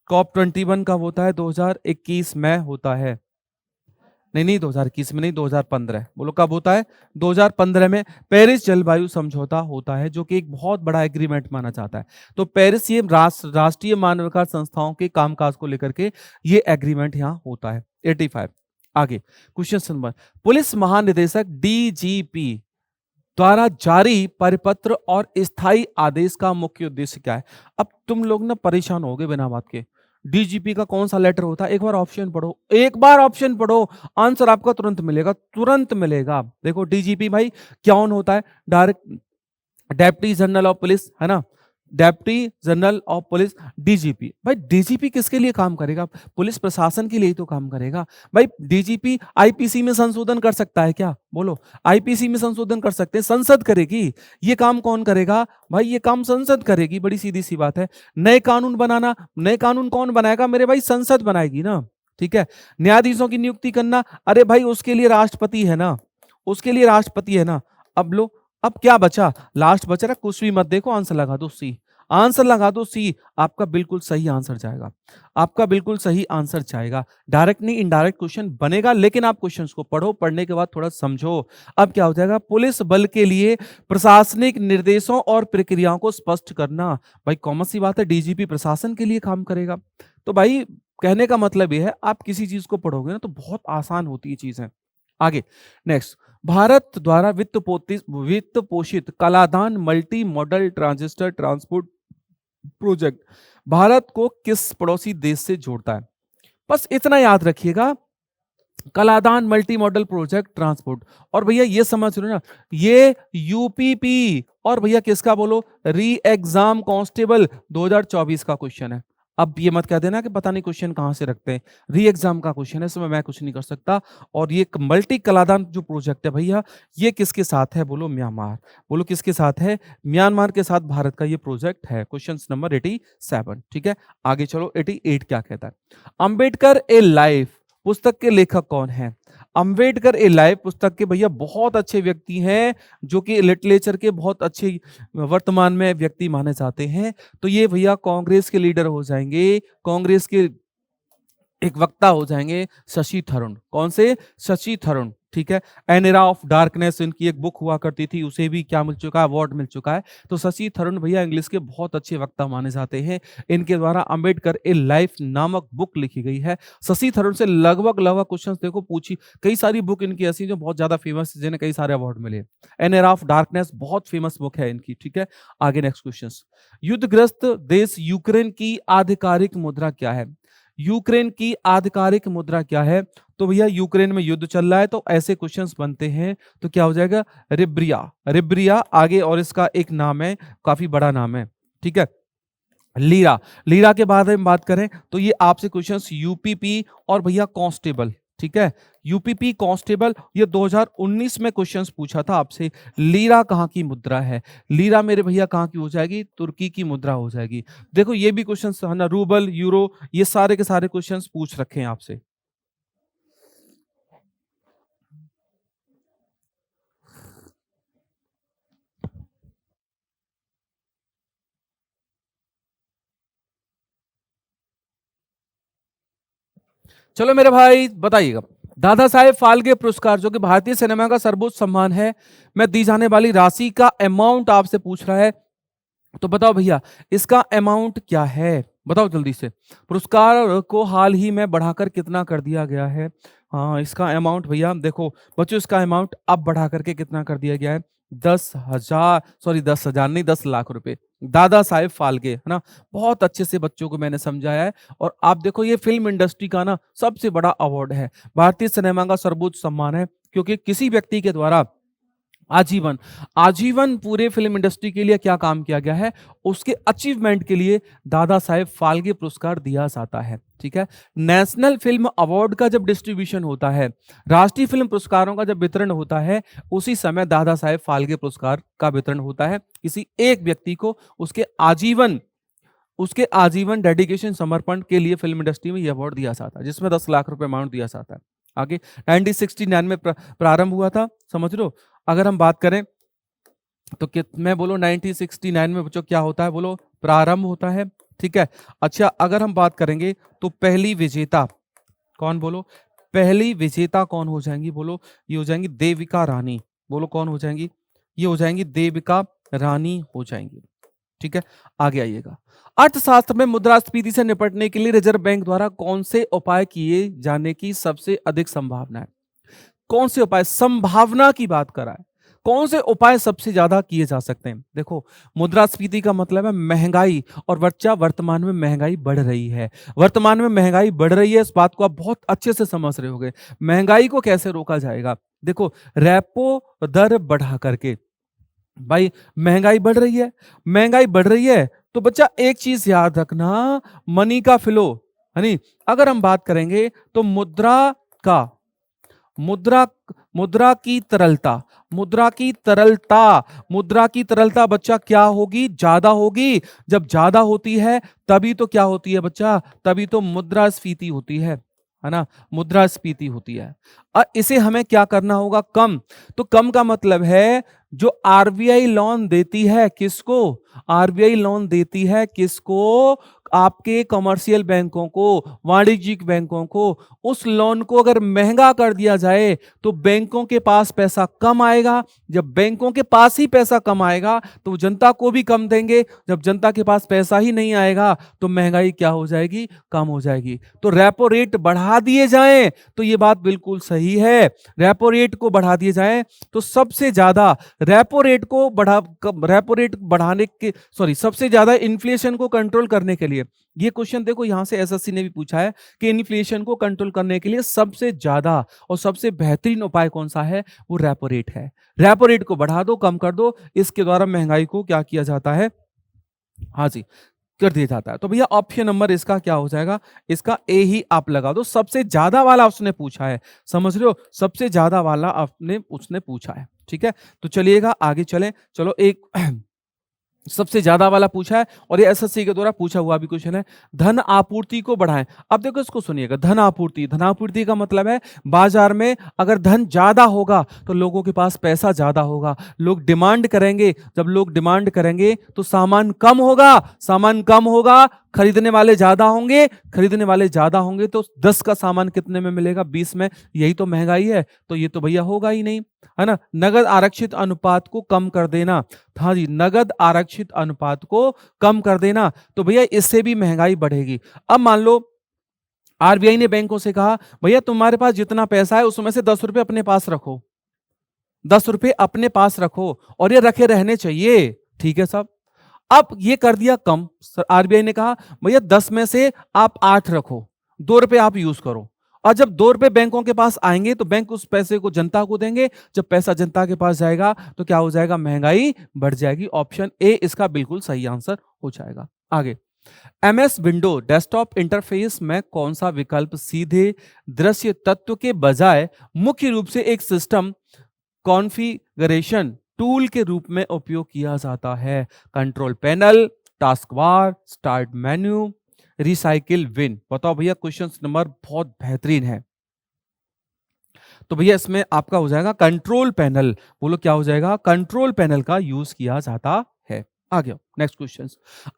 कॉप 21 कब होता है? 2021 में होता है। नहीं 2021 में नहीं, 2015। बोलो कब होता है? 2015 में पेरिस जलवायु समझौता होता है, जो कि एक बहुत बड़ा एग्रीमेंट माना जाता है। तो पेरिस ये राष्ट्रीय मानवाधिकार संस्थाओं के कामकाज को लेकर के ये एग्रीमेंट यहाँ होता है। 85। आगे क्वेश्चन नंबर, पुलिस महानिदेशक डीजीपी द्वारा जारी परिपत्र और स्थायी आदेश का मुख्य उद्देश्य क्या है? अब तुम लोग ना परेशान हो गए बिना बात के। डीजीपी का कौन सा लेटर होता है? एक बार ऑप्शन पढ़ो, एक बार ऑप्शन पढ़ो, आंसर आपका तुरंत मिलेगा, तुरंत मिलेगा। देखो डीजीपी भाई कौन होता है? Direct deputy general of police, है ना? Deputy general of police DGP. भाई डीजीपी किसके लिए काम करेगा? पुलिस प्रशासन के लिए ही तो काम करेगा। भाई डीजीपी आईपीसी में संशोधन कर सकता है क्या? बोलो आईपीसी में संशोधन कर सकते हैं, संसद करेगी। ये काम कौन करेगा? भाई ये काम संसद करेगी, बड़ी सीधी सी बात है। नए कानून बनाना, नए कानून कौन बनाएगा मेरे भाई? संसद बनाएगी ना। ठीक है, न्यायाधीशों की नियुक्ति करना, अरे भाई उसके लिए राष्ट्रपति है ना, उसके लिए राष्ट्रपति है ना। अब लो, अब क्या बचा? लास्ट बचा रहा, कुछ भी मत देखो, आंसर लगा दो सी। आंसर लगा दो सी, आपका बिल्कुल सही आंसर जाएगा, आपका बिल्कुल सही आंसर जाएगा। डायरेक्ट नहीं इनडायरेक्ट क्वेश्चन बनेगा, लेकिन आप क्वेश्चंस को पढ़ो, पढ़ने के बाद थोड़ा समझो। अब क्या हो जाएगा? पुलिस बल के लिए प्रशासनिक निर्देशों और प्रक्रियाओं को स्पष्ट करना। भाई कॉमन सी बात है, डीजीपी प्रशासन के लिए काम करेगा। तो भाई कहने का मतलब यह है, आप किसी चीज को पढ़ोगे ना तो बहुत आसान होती है चीजें। आगे नेक्स्ट, भारत द्वारा वित्त पोषित Kaladan multi modal transistor transport project Bharat को किस पड़ोसी देश से जोड़ता है? बस इतना याद रखिएगा, Kaladan multi modal project transport. और भैया ये समझ लो ना, ये यूपीपी और भैया किसका? बोलो री एग्जाम कांस्टेबल 2024 का क्वेश्चन है। अब ये मत कह देना कि पता नहीं क्वेश्चन कहां से रखते हैं, री एग्जाम का क्वेश्चन है, इसमें मैं कुछ नहीं कर सकता। और ये मल्टी कलादान जो प्रोजेक्ट है भैया, ये किसके साथ है? बोलो म्यांमार। बोलो किसके साथ है? म्यांमार के साथ भारत का ये प्रोजेक्ट है। Question number 87। ठीक है, आगे चलो 88 क्या कहता है? अंबेडकर ए लाइफ पुस्तक के लेखक कौन है? अंबेडकर ए लाइफ पुस्तक के भैया बहुत अच्छे व्यक्ति हैं, जो कि लिटरेचर के बहुत अच्छे वर्तमान में व्यक्ति माने जाते हैं। तो ये भैया कांग्रेस के लीडर हो जाएंगे, कांग्रेस के एक वक्ता हो जाएंगे, शशि थरूर। कौन से? शशि थरूर। ठीक है, एन एरा ऑफ डार्कनेस इनकी एक बुक हुआ करती थी, उसे भी क्या मिल चुका है? अवार्ड मिल चुका है। तो शशि थरूर भैया इंग्लिश के बहुत अच्छे वक्ता माने जाते हैं। इनके द्वारा अंबेडकर ए लाइफ नामक बुक लिखी गई है। शशि थरूर से लगभग क्वेश्चंस देखो पूछी, कई सारी बुक इनकी ऐसी जो बहुत ज्यादा फेमस है, जिन्हें कई सारे अवार्ड मिले। एन एरा ऑफ डार्कनेस बहुत फेमस बुक है इनकी। ठीक है, आगे नेक्स्ट क्वेश्चन, युद्धग्रस्त देश यूक्रेन की आधिकारिक मुद्रा क्या है? यूक्रेन की आधिकारिक मुद्रा क्या है? तो भैया यूक्रेन में युद्ध चल रहा है, तो ऐसे क्वेश्चंस बनते हैं, तो क्या हो जाएगा? रिब्रिया। रिब्रिया आगे, और इसका एक नाम है, काफी बड़ा नाम है। ठीक है, लीरा। लीरा के बाद हम बात करें तो ये आपसे क्वेश्चंस यूपीपी और भैया कांस्टेबल। ठीक है, यूपीपी कांस्टेबल, ये 2019 में क्वेश्चंस पूछा था आपसे। लीरा कहाँ की मुद्रा है? लीरा मेरे भैया कहाँ की हो जाएगी? तुर्की की मुद्रा हो जाएगी। देखो ये भी क्वेश्चंस है ना, रूबल, यूरो, ये सारे के सारे क्वेश्चंस पूछ रखे हैं आपसे। चलो मेरे भाई बताइएगा, दादा साहेब फाल्के पुरस्कार जो कि भारतीय सिनेमा का सर्वोच्च सम्मान है, में दी जाने वाली राशि का अमाउंट आपसे पूछ रहा है, तो बताओ भैया इसका अमाउंट क्या है? बताओ जल्दी से। पुरस्कार को हाल ही में बढ़ाकर कितना कर दिया गया है? हाँ, इसका अमाउंट भैया देखो बच्चों, इसका अमाउंट अब बढ़ा करके कितना कर दिया गया है? 10,000, सॉरी 10,000 नहीं, 10 लाख रुपए। दादा साहेब फाल्के, है ना, बहुत अच्छे से बच्चों को मैंने समझाया है। और आप देखो ये फिल्म इंडस्ट्री का ना सबसे बड़ा अवार्ड है, भारतीय सिनेमा का सर्वोच्च सम्मान है, क्योंकि किसी व्यक्ति के द्वारा आजीवन आजीवन पूरे फिल्म इंडस्ट्री के लिए क्या काम किया गया है, उसके अचीवमेंट के लिए दादा साहेब फाल्के पुरस्कार दिया जाता है। ठीक है, नेशनल फिल्म अवार्ड का जब डिस्ट्रीब्यूशन होता है, राष्ट्रीय फिल्म पुरस्कारों का जब वितरण होता है, उसी समय दादा साहेब फाल्के पुरस्कार का वितरण होता है किसी एक व्यक्ति को उसके आजीवन डेडिकेशन समर्पण के लिए फिल्म इंडस्ट्री में यह अवार्ड दिया जाता है, जिसमें 10 लाख रुपए अमाउंट दिया जाता है। आगे 1969 में प्रारंभ हुआ था, समझ लो। अगर हम बात करें तो मैं बोलो 1969 में बच्चों क्या होता है, बोलो प्रारंभ होता है। ठीक है, अच्छा अगर हम बात करेंगे तो पहली विजेता कौन, बोलो पहली विजेता कौन हो जाएंगी, बोलो ये हो जाएंगी देविका रानी। बोलो कौन हो जाएंगी, ये हो जाएंगी देविका रानी हो जाएंगी। ठीक है, आगे आइएगा। अर्थशास्त्र में मुद्रास्फीति से निपटने के लिए रिजर्व बैंक द्वारा कौन से उपाय किए जाने की सबसे अधिक संभावना है? कौन से उपाय, संभावना की बात करा है, कौन से उपाय सबसे ज्यादा किए जा सकते हैं? देखो, मुद्रास्फीति का मतलब है महंगाई, और बच्चा वर्तमान में महंगाई बढ़ रही है। वर्तमान में महंगाई बढ़ रही है, इस बात को आप बहुत अच्छे से समझ रहे होंगे। महंगाई को कैसे रोका जाएगा? देखो, रेपो दर बढ़ा करके, भाई महंगाई बढ़ रही है, महंगाई बढ़ रही है तो बच्चा एक चीज याद रखना, मनी का फ्लो, है नहीं। अगर हम बात करेंगे तो मुद्रा की तरलता बच्चा क्या होगी, ज्यादा होगी। जब ज्यादा होती है तभी तो क्या होती है बच्चा, तभी तो मुद्रास्फीति होती है ना, मुद्रास्फीति होती है। इसे हमें क्या करना होगा, कम। तो कम का मतलब है जो आरबीआई लोन देती है किसको, आरबीआई लोन देती है किसको, आपके कमर्शियल बैंकों को, वाणिज्यिक बैंकों को। उस लोन को अगर महंगा कर दिया जाए तो बैंकों के पास पैसा कम आएगा। जब बैंकों के पास ही पैसा कम आएगा तो जनता को भी कम देंगे। जब जनता के पास पैसा ही नहीं आएगा तो महंगाई क्या हो जाएगी, कम हो जाएगी। तो रेपो रेट बढ़ा दिए जाएं तो ये बात बिल्कुल सही है, रेपो रेट को बढ़ा दिए जाएं तो सबसे ज्यादा सबसे ज्यादा इन्फ्लेशन को कंट्रोल करने के लिए, ये क्वेश्चन देखो यहां से एसएससी ने भी पूछा है कि इन्फ्लेशन को कंट्रोल करने के लिए सबसे ज्यादा और सबसे बेहतरीन उपाय कौन सा है, वो रेपो रेट है। रेपो रेट को बढ़ा दो, कम कर दो, इसके द्वारा महंगाई को क्या किया जाता है, हाँ जी, कर दिया जाता है। तो भैया ऑप्शन नंबर इसका क्या हो जाएगा, इसका ए ही आप लगा दो। सबसे ज्यादा वाला उसने पूछा है, समझ रहे हो, सबसे ज्यादा वाला उसने पूछा है। ठीक है, तो चलिएगा आगे चलें। चलो, एक सबसे ज्यादा वाला पूछा है और ये एसएससी के द्वारा पूछा हुआ भी क्वेश्चन है, धन आपूर्ति को बढ़ाएं। अब देखो इसको सुनिएगा, धन आपूर्ति का मतलब है बाजार में अगर धन ज्यादा होगा तो लोगों के पास पैसा ज्यादा होगा, लोग डिमांड करेंगे। जब लोग डिमांड करेंगे तो सामान कम होगा, खरीदने वाले ज्यादा होंगे तो 10 का सामान कितने में मिलेगा, 20 में। यही तो महंगाई है, तो ये तो भैया होगा ही नहीं, है ना। नगद आरक्षित अनुपात को कम कर देना, हाँ जी, नगद आरक्षित अनुपात को कम कर देना, तो भैया इससे भी महंगाई बढ़ेगी। अब मान लो आरबीआई ने बैंकों से कहा, भैया तुम्हारे पास जितना पैसा है उसमें से 10 रुपए अपने पास रखो, 10 रुपए अपने पास रखो और ये रखे रहने चाहिए। ठीक है साहब, अब ये कर दिया कम। आरबीआई ने कहा भैया 10 में से आप 8 रखो, 2 रुपए आप यूज करो। और जब 2 रुपए बैंकों के पास आएंगे तो बैंक उस पैसे को जनता को देंगे। जब पैसा जनता के पास जाएगा तो क्या हो जाएगा, महंगाई बढ़ जाएगी। ऑप्शन ए इसका बिल्कुल सही आंसर हो जाएगा। आगे, एमएस विंडो डेस्कटॉप इंटरफेस में कौन सा विकल्प सीधे दृश्य तत्व के बजाय मुख्य रूप से एक सिस्टम कॉन्फ़िगरेशन टूल के रूप में उपयोग किया जाता है? Control panel, task bar, start menu, recycle win. बताओ भैया, क्वेश्चन नंबर बहुत बेहतरीन है। तो भैया इसमें आपका हो जाएगा कंट्रोल पैनल। बोलो क्या हो जाएगा, कंट्रोल पैनल का यूज किया जाता है। आगे नेक्स्ट क्वेश्चन,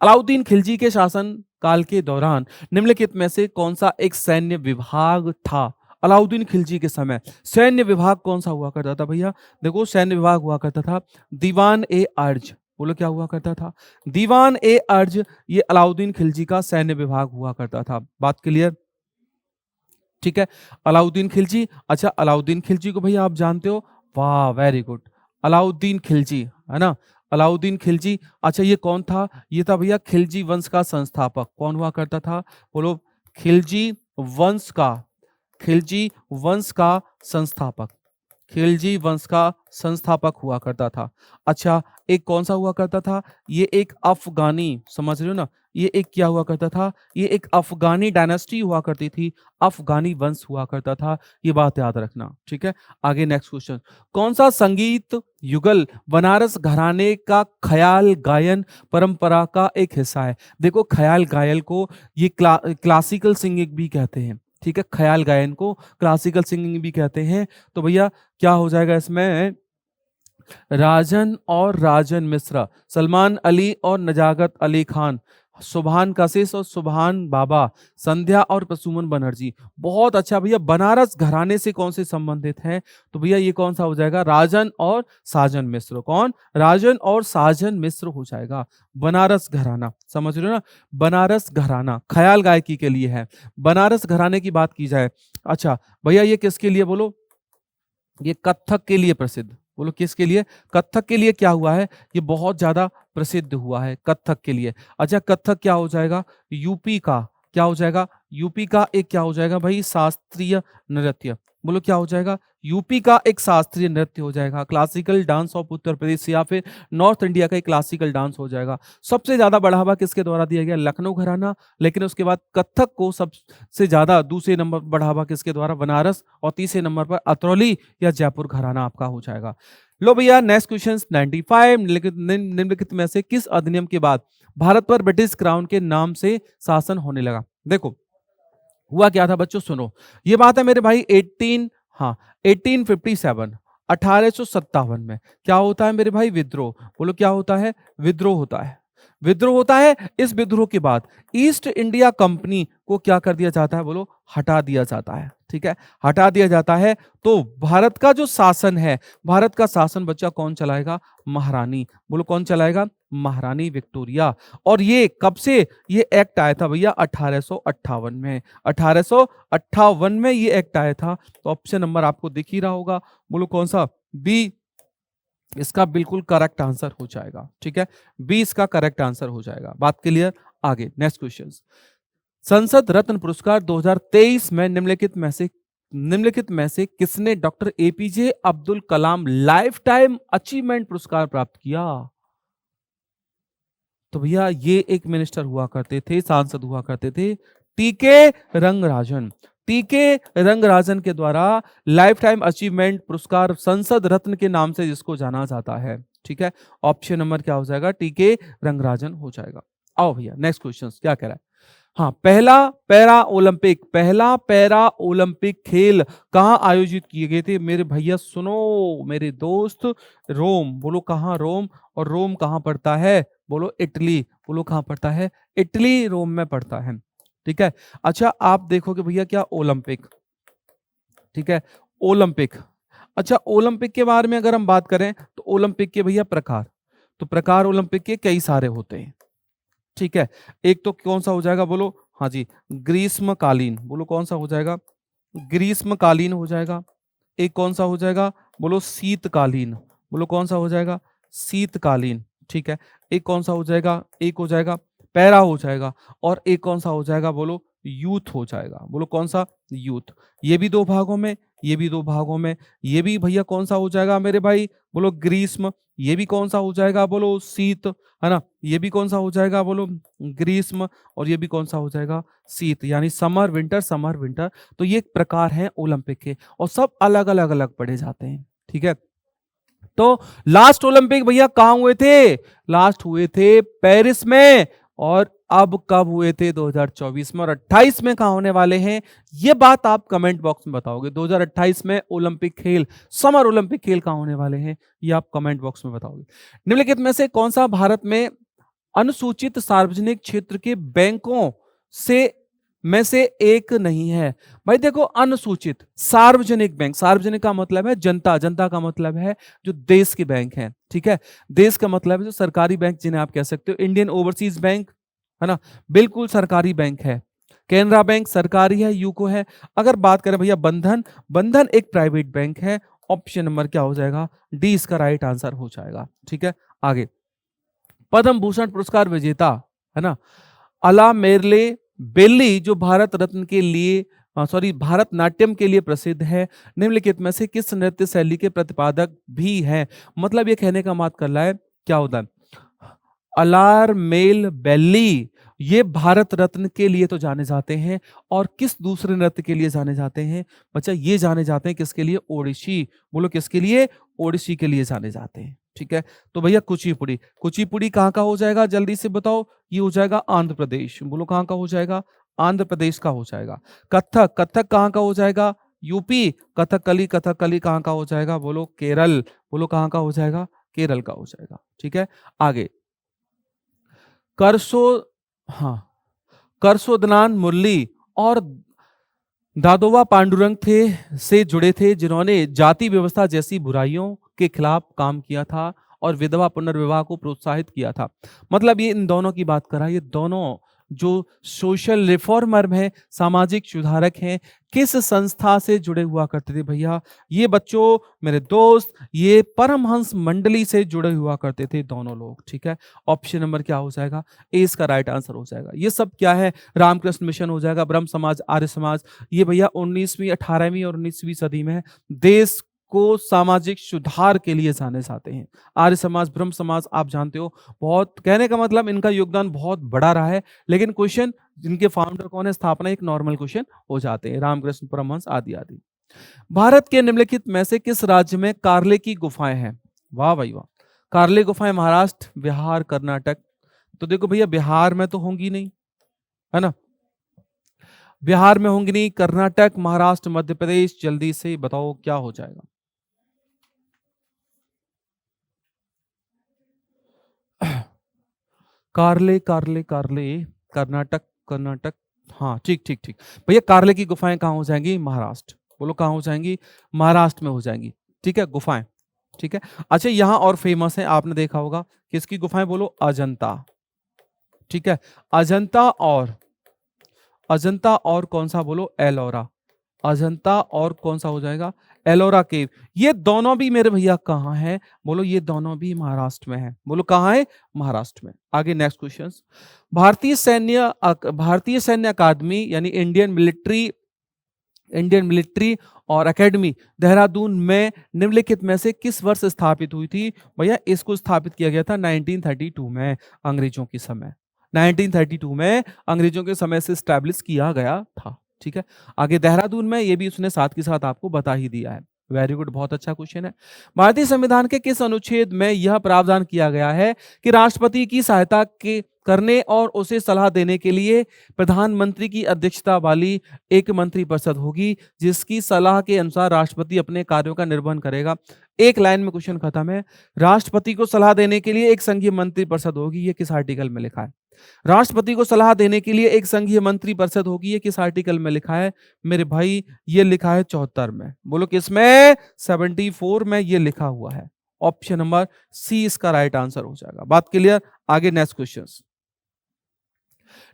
अलाउद्दीन खिलजी के शासन काल के दौरान निम्नलिखित में से कौन सा एक सैन्य विभाग था? अलाउद्दीन खिलजी के समय सैन्य विभाग कौन सा हुआ करता था भैया? देखो, सैन्य विभाग हुआ करता था दीवान ए अर्ज। बोलो क्या हुआ करता था, दीवान ए अर्ज। ये अलाउद्दीन खिलजी का सैन्य विभाग हुआ करता था। बात क्लियर? ठीक है, अलाउद्दीन खिलजी। अच्छा, अलाउद्दीन खिलजी को भैया आप जानते हो, वाह वेरी गुड, अलाउद्दीन खिलजी, है ना, अलाउद्दीन खिलजी। अच्छा, ये कौन था? ये था भैया खिलजी वंश का संस्थापक। कौन हुआ करता था? बोलो, खिलजी वंश का संस्थापक। खिलजी वंश का संस्थापक हुआ करता था। अच्छा, एक कौन सा हुआ करता था? ये एक अफगानी, समझ रहे हो ना, ये एक क्या हुआ करता था? ये एक अफगानी डायनेस्टी हुआ करती थी, अफगानी वंश हुआ करता था, ये बात याद रखना, ठीक है। आगे नेक्स्ट क्वेश्चन, कौन सा संगीत युगल बनारस घराने का ख्याल गायन परंपरा का एक हिस्सा है? देखो, ख्याल गायन को ये क्लासिकल सिंगिंग भी कहते हैं, ठीक है, ख्याल गायन को क्लासिकल सिंगिंग भी कहते हैं। तो भैया क्या हो जाएगा इसमें? राजन और राजन मिश्रा, सलमान अली और नजाकत अली खान, सुभान कशिश और सुभान बाबा, संध्या और प्रसुमन बनर्जी। बहुत अच्छा भैया, बनारस घराने से कौन से संबंधित हैं? तो भैया ये कौन सा हो जाएगा? राजन और साजन मिश्र। कौन? राजन और साजन मिश्र हो जाएगा। बनारस घराना, समझ रहे हो ना, बनारस घराना ख्याल गायकी के लिए है। बनारस घराने की बात की जाए, अच्छा भैया ये किसके लिए बोलो? ये कथक के लिए प्रसिद्ध, बोलो किसके लिए? कथक के लिए क्या हुआ है? ये बहुत ज्यादा प्रसिद्ध हुआ है कथक के लिए। अच्छा, कथक क्या हो जाएगा? यूपी का, क्या हो जाएगा? यूपी का एक क्या हो जाएगा भाई? शास्त्रीय नृत्य। बोलो क्या हो जाएगा? यूपी का एक शास्त्रीय नृत्य हो जाएगा, classical dance of Uttar Pradesh, या फिर नॉर्थ इंडिया का एक क्लासिकल डांस हो जाएगा। सबसे ज्यादा बढ़ावा किसके द्वारा दिया गया? लखनऊ घराना। लेकिन उसके बाद कथक को सबसे ज्यादा दूसरे नंबर पर बढ़ावा किसके द्वारा? बनारस। और तीसरे नंबर पर अतरौली या जयपुर घराना आपका हो जाएगा। लो भैया नेक्स्ट क्वेश्चन 95, निम्नलिखित में से किस अधिनियम के बाद भारत पर ब्रिटिश क्राउन के नाम से शासन होने लगा? देखो हुआ क्या था बच्चों, सुनो, ये बात है मेरे भाई 1857 1857 में क्या होता है मेरे भाई? विद्रोह। बोलो क्या होता है? विद्रोह होता है। विद्रोह होता है। इस विद्रोह के बाद ईस्ट इंडिया कंपनी को क्या कर दिया जाता है? बोलो हटा दिया जाता है, ठीक है, हटा दिया जाता है। तो भारत का जो शासन है, भारत का शासन बच्चा कौन चलाएगा? महारानी। बोलो कौन चलाएगा? महारानी विक्टोरिया। और ये कब से ये एक्ट आया था भैया? 1858 में। 1858 में ये एक्ट आया था। तो ऑप्शन नंबर आपको दिख ही रहा होगा, बोलो कौन सा? बी इसका बिल्कुल करेक्ट आंसर हो जाएगा, ठीक है, 20 का करेक्ट आंसर हो जाएगा। बात क्लियर? आगे नेक्स्ट क्वेश्चन, संसद रत्न पुरस्कार 2023 में निम्नलिखित में से किसने doctor APJ Abdul Kalam life time achievement पुरस्कार प्राप्त किया? तो भैया ये एक मिनिस्टर हुआ करते थे, सांसद हुआ करते थे, टीके रंगराजन। टीके रंगराजन के द्वारा लाइफ टाइम अचीवमेंट पुरस्कार संसद रत्न के नाम से जिसको जाना जाता है, ठीक है, ऑप्शन नंबर क्या हो जाएगा? टीके रंगराजन हो जाएगा। आओ भैया नेक्स्ट क्वेश्चन क्या कह रहा है? हाँ, पहला पैरा ओलंपिक खेल कहाँ आयोजित किए गए थे? मेरे भैया सुनो मेरे दोस्त, रोम। बोलो कहाँ? रोम। और रोम कहाँ पड़ता है? बोलो इटली। बोलो कहाँ पड़ता है? इटली, रोम में पड़ता है, ठीक है। अच्छा आप देखोगे भैया क्या? ओलंपिक, ठीक है, ओलंपिक। अच्छा ओलंपिक के बारे में अगर हम बात करें तो ओलंपिक के भैया प्रकार, तो प्रकार ओलंपिक के कई सारे होते हैं, ठीक है। एक तो कौन सा हो जाएगा? बोलो हाँ जी, ग्रीष्मकालीन। बोलो कौन सा हो जाएगा? ग्रीष्मकालीन हो जाएगा। एक कौन सा हो जाएगा? बोलो शीतकालीन। बोलो कौन सा हो जाएगा? शीतकालीन, ठीक है। एक कौन सा हो जाएगा? एक हो जाएगा पैरा हो जाएगा। और एक कौन सा हो जाएगा? बोलो यूथ हो जाएगा। बोलो कौन सा? यूथ। ये भी दो भागों में, ये भी दो भागों में। ये भी भैया कौन सा हो जाएगा मेरे भाई? बोलो ग्रीष्म। ये भी कौन सा हो जाएगा? बोलो शीत, है ना। ये भी कौन सा हो जाएगा? बोलो ग्रीष्म। और ये भी कौन सा हो जाएगा? शीत, यानी समर विंटर। तो ये प्रकार हैं ओलंपिक के, और सब अलग अलग पढ़े जाते हैं, ठीक है। तो लास्ट ओलंपिक भैया कहां हुए थे? लास्ट हुए थे पेरिस में। और अब कब हुए थे? 2024 में। और 28 में कहां होने वाले हैं? ये बात आप कमेंट बॉक्स में बताओगे। 2028 में ओलंपिक खेल, समर ओलंपिक खेल कहां होने वाले हैं, ये आप कमेंट बॉक्स में बताओगे। निम्नलिखित में से कौन सा भारत में अनुसूचित सार्वजनिक क्षेत्र के बैंकों में से एक नहीं है? भाई देखो, अनुसूचित सार्वजनिक बैंक, सार्वजनिक का मतलब है जनता, जनता का मतलब है जो देश के बैंक हैं, ठीक है। देश का मतलब है जो सरकारी बैंक, जिन्हें आप कह सकते हो इंडियन ओवरसीज बैंक, है ना, बिल्कुल सरकारी बैंक है। कैनरा बैंक सरकारी है, यूको है। अगर बात करें भैया बंधन एक प्राइवेट बैंक है। ऑप्शन नंबर क्या हो जाएगा? डी इसका राइट आंसर हो जाएगा, ठीक है। आगे, पद्म भूषण पुरस्कार विजेता, है ना, अला मेरले बेली जो भारत रत्न के लिए सॉरी भारतनाट्यम के लिए प्रसिद्ध है। निम्नलिखित में से किस नृत्य शैली के प्रतिपादक भी हैं? मतलब ये कहने का बात कर रहा है, क्या होता है, अलार मेल बेल्ली ये भारत रत्न के लिए तो जाने जाते हैं, और किस दूसरे नृत्य के लिए जाने जाते हैं बच्चा? ये जाने जाते हैं किसके लिए? ओडिसी। बोलो किसके लिए? ओडिसी के लिए जाने जाते हैं। ठीक है, तो भैया कुचिपुड़ी, कुचिपुड़ी कहाँ का हो जाएगा जल्दी से बताओ? ये हो जाएगा आंध्र प्रदेश। बोलो कहाँ का हो जाएगा? आंध्र प्रदेश का हो जाएगा। कथक, कथक कहाँ का हो जाएगा? यूपी। कथकली, कथकली कहाँ का हो जाएगा? बोलो केरल। बोलो कहाँ का हो जाएगा? केरल का हो जाएगा। ठीक है, आगे करसो, हाँ, करसोदनान मुरली और दादोबा पांडुरंग थे से जुड़े थे, जिन्होंने जाति व्यवस्था जैसी बुराइयों के खिलाफ काम किया था और विधवा पुनर्विवाह को प्रोत्साहित किया था। मतलब ये इन दोनों की बात करा, ये दोनों जो सोशल रिफॉर्मर हैं, सामाजिक सुधारक हैं, किस संस्था से जुड़े हुआ करते थे भैया? ये बच्चों मेरे दोस्त, ये परमहंस मंडली से जुड़े हुआ करते थे दोनों लोग। ठीक है, ऑप्शन नंबर क्या हो जाएगा? ए इसका राइट आंसर हो जाएगा। ये सब क्या है? रामकृष्ण मिशन हो जाएगा, ब्रह्म समाज, आर्य समाज। ये भैया 19वीं 18वीं और 19वीं सदी में देश को सामाजिक सुधार के लिए जाने जाते हैं। आर्य समाज, ब्रह्म समाज आप जानते हो, बहुत, कहने का मतलब इनका योगदान बहुत बड़ा रहा है। लेकिन क्वेश्चन जिनके फाउंडर कौन है, स्थापना, एक नॉर्मल क्वेश्चन हो जाते हैं, रामकृष्ण परमहंस आदि आदि। भारत के निम्नलिखित में से किस राज्य में कार्ले की गुफाएं हैं? वाह भाई वाह, कार्ले गुफाएं महाराष्ट्र, बिहार, कर्नाटक। तो देखो भैया बिहार में तो होंगी नहीं, है ना, बिहार में होंगी नहीं, कर्नाटक, महाराष्ट्र, मध्य प्रदेश। जल्दी से बताओ क्या हो जाएगा? कार्ले, कार्ले, कार्ले, कर्नाटक, कर्नाटक। हाँ ठीक ठीक ठीक भैया, कार्ले की गुफाएं कहाँ हो जाएंगी? महाराष्ट्र। बोलो कहाँ हो जाएंगी? महाराष्ट्र में हो जाएंगी। ठीक है, गुफाएं। ठीक है, अच्छा यहाँ और फेमस है, आपने देखा होगा, किसकी गुफाएं? बोलो अजंता। ठीक है, अजंता और कौन सा? बोलो एलोरा। अजंता और कौन सा हो जाएगा? एलोरा केव। ये दोनों भी मेरे भैया कहाँ है? बोलो ये दोनों भी महाराष्ट्र में है। बोलो कहाँ है? महाराष्ट्र में। आगे नेक्स्ट क्वेश्चन, भारतीय सैन्य अकादमी यानी इंडियन मिलिट्री और एकेडमी देहरादून में निम्नलिखित में से किस वर्ष स्थापित हुई थी? भैया इसको स्थापित किया गया था 1932 में, अंग्रेजों के समय। 1932 में अंग्रेजों के समय से स्टैब्लिश किया गया था। ठीक है, आगे देहरादून में, ये भी उसने साथ के साथ आपको बता ही दिया है। वेरी गुड, बहुत अच्छा क्वेश्चन है। भारतीय संविधान के किस अनुच्छेद में यह प्रावधान किया गया है कि राष्ट्रपति की सहायता के करने और उसे सलाह देने के लिए प्रधानमंत्री की अध्यक्षता वाली एक मंत्रिपरिषद होगी, जिसकी सलाह के अनुसार राष्ट्रपति अपने कार्यों का निर्वहन करेगा? एक लाइन में क्वेश्चन खत्म है। राष्ट्रपति को सलाह देने के लिए एक संघीय मंत्रिपरिषद होगी, ये किस आर्टिकल में लिखा है? राष्ट्रपति को सलाह देने के लिए एक संघीय मंत्रिपरिषद होगी, ये किस आर्टिकल में लिखा है मेरे भाई? ये लिखा है 74 में। बोलो किसमें? 74 में ये लिखा हुआ है। ऑप्शन नंबर सी इसका राइट आंसर हो जाएगा। बात क्लियर? आगे next question.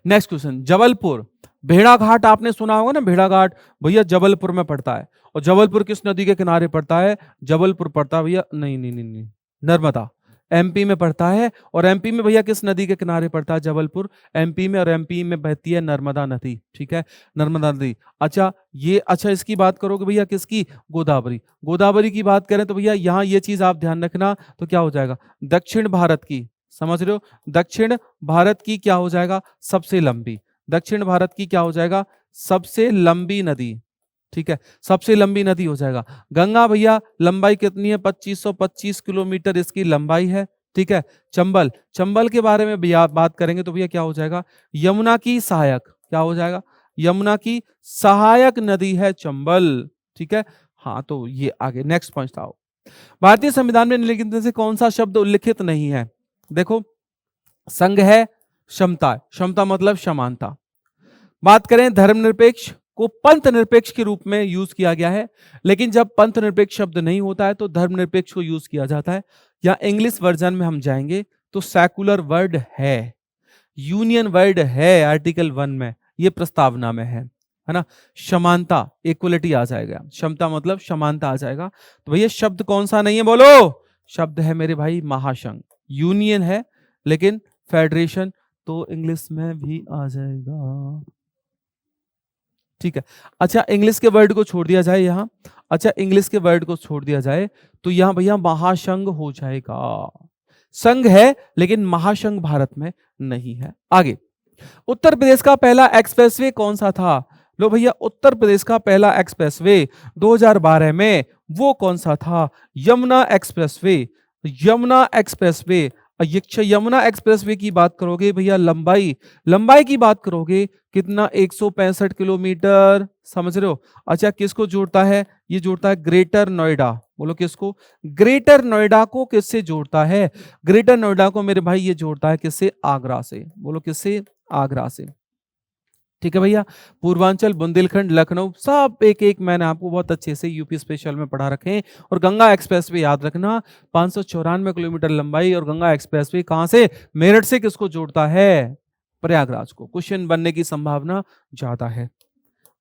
Next question, Jabalpur भेड़ाघाट आपने सुना होगा ना, भेड़ाघाट भैया जबलपुर में पड़ता है। और जबलपुर किस नदी के किनारे पड़ता है? जबलपुर पड़ता है भैया, नहीं नहीं नहीं नहीं, नर्मदा, एमपी में पड़ता है। और एमपी में भैया किस नदी के किनारे पड़ता है? जबलपुर एमपी में, और एमपी में बहती है नर्मदा नदी। ठीक है, नर्मदा नदी। अच्छा ये, अच्छा इसकी बात करोगे भैया किसकी? गोदावरी। गोदावरी की बात करें तो भैया यहाँ ये चीज आप ध्यान रखना, तो क्या हो जाएगा? दक्षिण भारत की, समझ रहे हो, दक्षिण भारत की क्या हो जाएगा? सबसे लंबी। दक्षिण भारत की क्या हो जाएगा? सबसे लंबी नदी। ठीक है, सबसे लंबी नदी हो जाएगा। गंगा भैया लंबाई कितनी है? 2525 किलोमीटर इसकी लंबाई है। ठीक है, चंबल, चंबल के बारे में भैया बात करेंगे तो भैया क्या हो जाएगा? यमुना की सहायक, क्या हो जाएगा? यमुना की सहायक नदी है चंबल। ठीक है, हाँ तो ये आगे नेक्स्ट पॉइंट आओ। भारतीय संविधान में निम्नलिखित में से कौन सा शब्द उल्लिखित नहीं है? देखो, संघ है, क्षमता है, क्षमता मतलब समानता। बात करें धर्मनिरपेक्ष को पंथ निरपेक्ष के रूप में यूज किया गया है, लेकिन जब पंथ निरपेक्ष शब्द नहीं होता है तो धर्मनिरपेक्ष को यूज किया जाता है। या इंग्लिश वर्जन में हम जाएंगे तो सेकुलर वर्ड है, यूनियन वर्ड है आर्टिकल 1 में, ये प्रस्तावना में है ना। समानता, इक्वलिटी आ जाएगा, क्षमता मतलब समानता आ जाएगा। तो भैया शब्द कौन सा नहीं है? बोलो, शब्द है मेरे भाई महासंघ। यूनियन है लेकिन फेडरेशन तो इंग्लिश में भी आ जाएगा। ठीक है। अच्छा, इंग्लिश के वर्ड को छोड़ दिया जाए यहाँ, अच्छा इंग्लिश के वर्ड को छोड़ दिया जाए तो यहाँ भैया महासंघ हो जाएगा। संघ है लेकिन महासंघ भारत में नहीं है। आगे, उत्तर प्रदेश का पहला एक्सप्रेसवे कौन सा था? लो भैया, उत्तर प्रदेश का पहला एक्सप्रेसवे 2012 में वो कौन सा था? Yamuna expressway. Yamuna expressway, Yamuna expressway की बात करोगे भैया, लंबाई की बात करोगे कितना? 165 किलोमीटर, समझ रहे हो? अच्छा, किसको जोड़ता है? ये जोड़ता है ग्रेटर नोएडा। बोलो किसको? ग्रेटर नोएडा को किससे जोड़ता है? ग्रेटर नोएडा को मेरे भाई ये जोड़ता है किससे? आगरा से। बोलो किससे? आगरा से। ठीक है भैया, पूर्वांचल, बुंदेलखंड, लखनऊ सब एक एक मैंने आपको बहुत अच्छे से यूपी स्पेशल में पढ़ा रखे हैं। और गंगा एक्सप्रेस वे याद रखना, 594 किलोमीटर लंबाई, और गंगा एक्सप्रेस वे कहां से? मेरठ से किसको जोड़ता है? प्रयागराज को। क्वेश्चन बनने की संभावना ज्यादा है।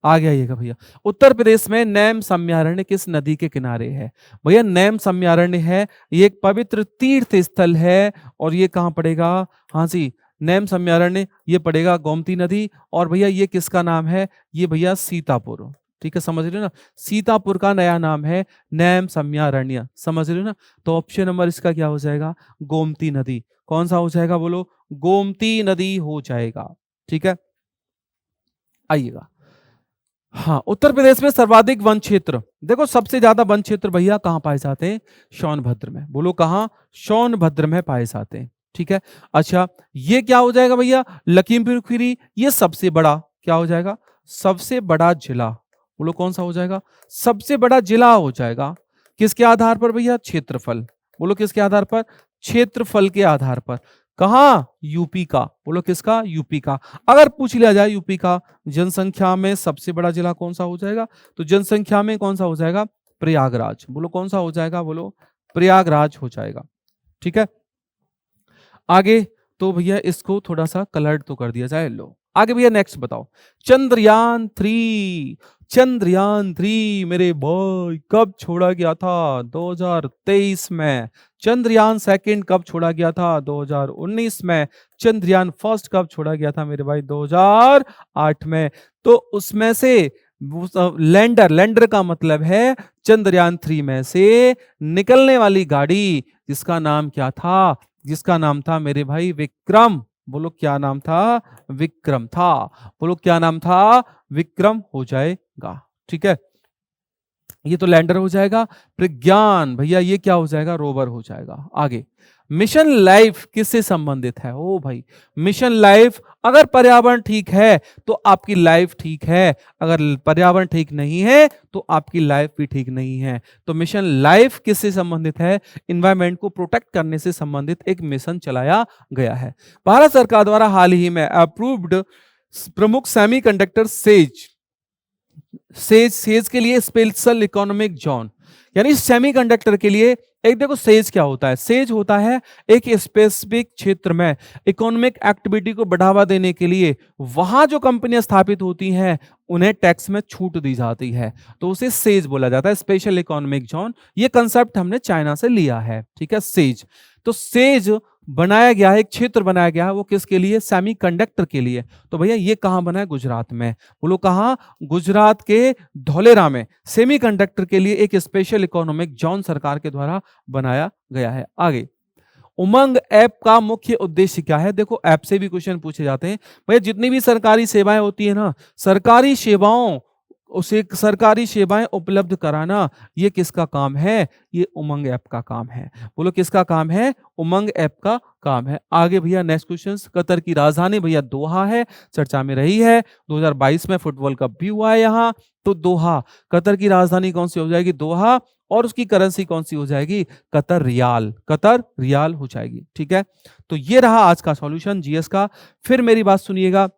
आगे आइएगा भैया, उत्तर प्रदेश में नैम सम्यारण्य किस नदी के किनारे है? भैया नैम सम्यारण्य है, ये एक पवित्र तीर्थ स्थल है, और ये कहां पड़ेगा? हाँ जी, नैम सम्यारण्य ये पड़ेगा गोमती नदी। और भैया ये किसका नाम है? ये भैया सीतापुर। ठीक है, समझ रहे हो ना? सीतापुर का नया नाम है नैम सम्यारण्य, समझ रहे हो ना? तो ऑप्शन नंबर इसका क्या हो जाएगा? गोमती नदी। कौन सा हो जाएगा? बोलो, गोमती नदी हो जाएगा। ठीक है, आइएगा। हाँ, उत्तर प्रदेश में सर्वाधिक वन क्षेत्र, देखो सबसे ज्यादा वन क्षेत्र भैया कहाँ पाए जाते हैं? सोनभद्र में। बोलो कहाँ? सोनभद्र में पाए जाते हैं। ठीक है, अच्छा ये क्या हो जाएगा भैया? लखीमपुर खीरी, ये सबसे बड़ा क्या हो जाएगा? सबसे बड़ा जिला। बोलो कौन सा हो जाएगा? सबसे बड़ा जिला हो जाएगा। किसके आधार पर भैया? क्षेत्रफल। बोलो किसके आधार पर? क्षेत्रफल के आधार पर। कहां? यूपी का। बोलो किसका? यूपी का। अगर पूछ लिया जाए यूपी का जनसंख्या में सबसे बड़ा जिला कौन सा हो जाएगा, तो जनसंख्या में कौन सा हो जाएगा? प्रयागराज। बोलो कौन सा हो जाएगा? बोलो प्रयागराज हो जाएगा। ठीक है, आगे तो भैया इसको थोड़ा सा कलर्ड तो कर दिया जाए। लो आगे भैया नेक्स्ट बताओ, चंद्रयान 3। चंद्रयान 3 मेरे भाई कब छोड़ा गया था? 2023 में। चंद्रयान 2 कब छोड़ा गया था? 2019 में। चंद्रयान 1 कब छोड़ा गया था मेरे भाई? 2008 में। तो उसमें से लैंडर का मतलब है चंद्रयान 3 में से निकलने वाली गाड़ी, जिसका नाम क्या था? जिसका नाम था मेरे भाई विक्रम। बोलो क्या नाम था? विक्रम था। बोलो क्या नाम था? विक्रम हो जाएगा। ठीक है, ये तो लैंडर हो जाएगा। प्रज्ञान भैया ये क्या हो जाएगा? रोवर हो जाएगा। आगे, मिशन लाइफ किससे संबंधित है? ओ भाई, मिशन लाइफ, अगर पर्यावरण ठीक है तो आपकी लाइफ ठीक है, अगर पर्यावरण ठीक नहीं है तो आपकी लाइफ भी ठीक नहीं है। तो मिशन लाइफ किससे संबंधित है? एनवायरमेंट को प्रोटेक्ट करने से संबंधित एक मिशन चलाया गया है। भारत सरकार द्वारा हाल ही में अप्रूव्ड प्रमुख सेमीकंडक्टर सेज के लिए स्पेशल इकोनॉमिक जोन, यानी सेमीकंडक्टर के लिए एक, देखो सेज क्या होता है? सेज होता है एक स्पेसिफिक क्षेत्र में इकोनॉमिक एक्टिविटी को बढ़ावा देने के लिए वहां जो कंपनियां स्थापित होती हैं उन्हें टैक्स में छूट दी जाती है, तो उसे सेज बोला जाता है, स्पेशल इकोनॉमिक जोन। ये कंसेप्ट हमने चाइना से लिया है। ठीक है, सेज। तो सेज बनाया गया है, एक क्षेत्र बनाया गया है, वो किसके लिए? सेमीकंडक्टर के लिए। तो भैया ये कहां बना है? गुजरात में। बोलो कहां? गुजरात के धौलेरा में सेमीकंडक्टर के लिए एक स्पेशल इकोनॉमिक जोन सरकार के द्वारा बनाया गया है। आगे, उमंग ऐप का मुख्य उद्देश्य क्या है? देखो ऐप से भी क्वेश्चन पूछे जाते हैं भैया। जितनी भी सरकारी सेवाएं होती है ना, सरकारी सेवाओं उसे सरकारी सेवाएं उपलब्ध कराना, ये किसका काम है? ये उमंग ऐप का काम है। बोलो किसका काम है? उमंग ऐप का काम है। आगे भैया नेक्स्ट क्वेश्चन, कतर की राजधानी भैया दोहा है, चर्चा में रही है। 2022 में फुटबॉल कप भी हुआ है यहाँ। तो दोहा, कतर की राजधानी कौन सी हो जाएगी? दोहा। और उसकी करेंसी कौन सी हो जाएगी? कतर रियाल। कतर रियाल हो जाएगी। ठीक है, तो ये रहा आज का सॉल्यूशन जीएस का। फिर मेरी बात सुनिएगा,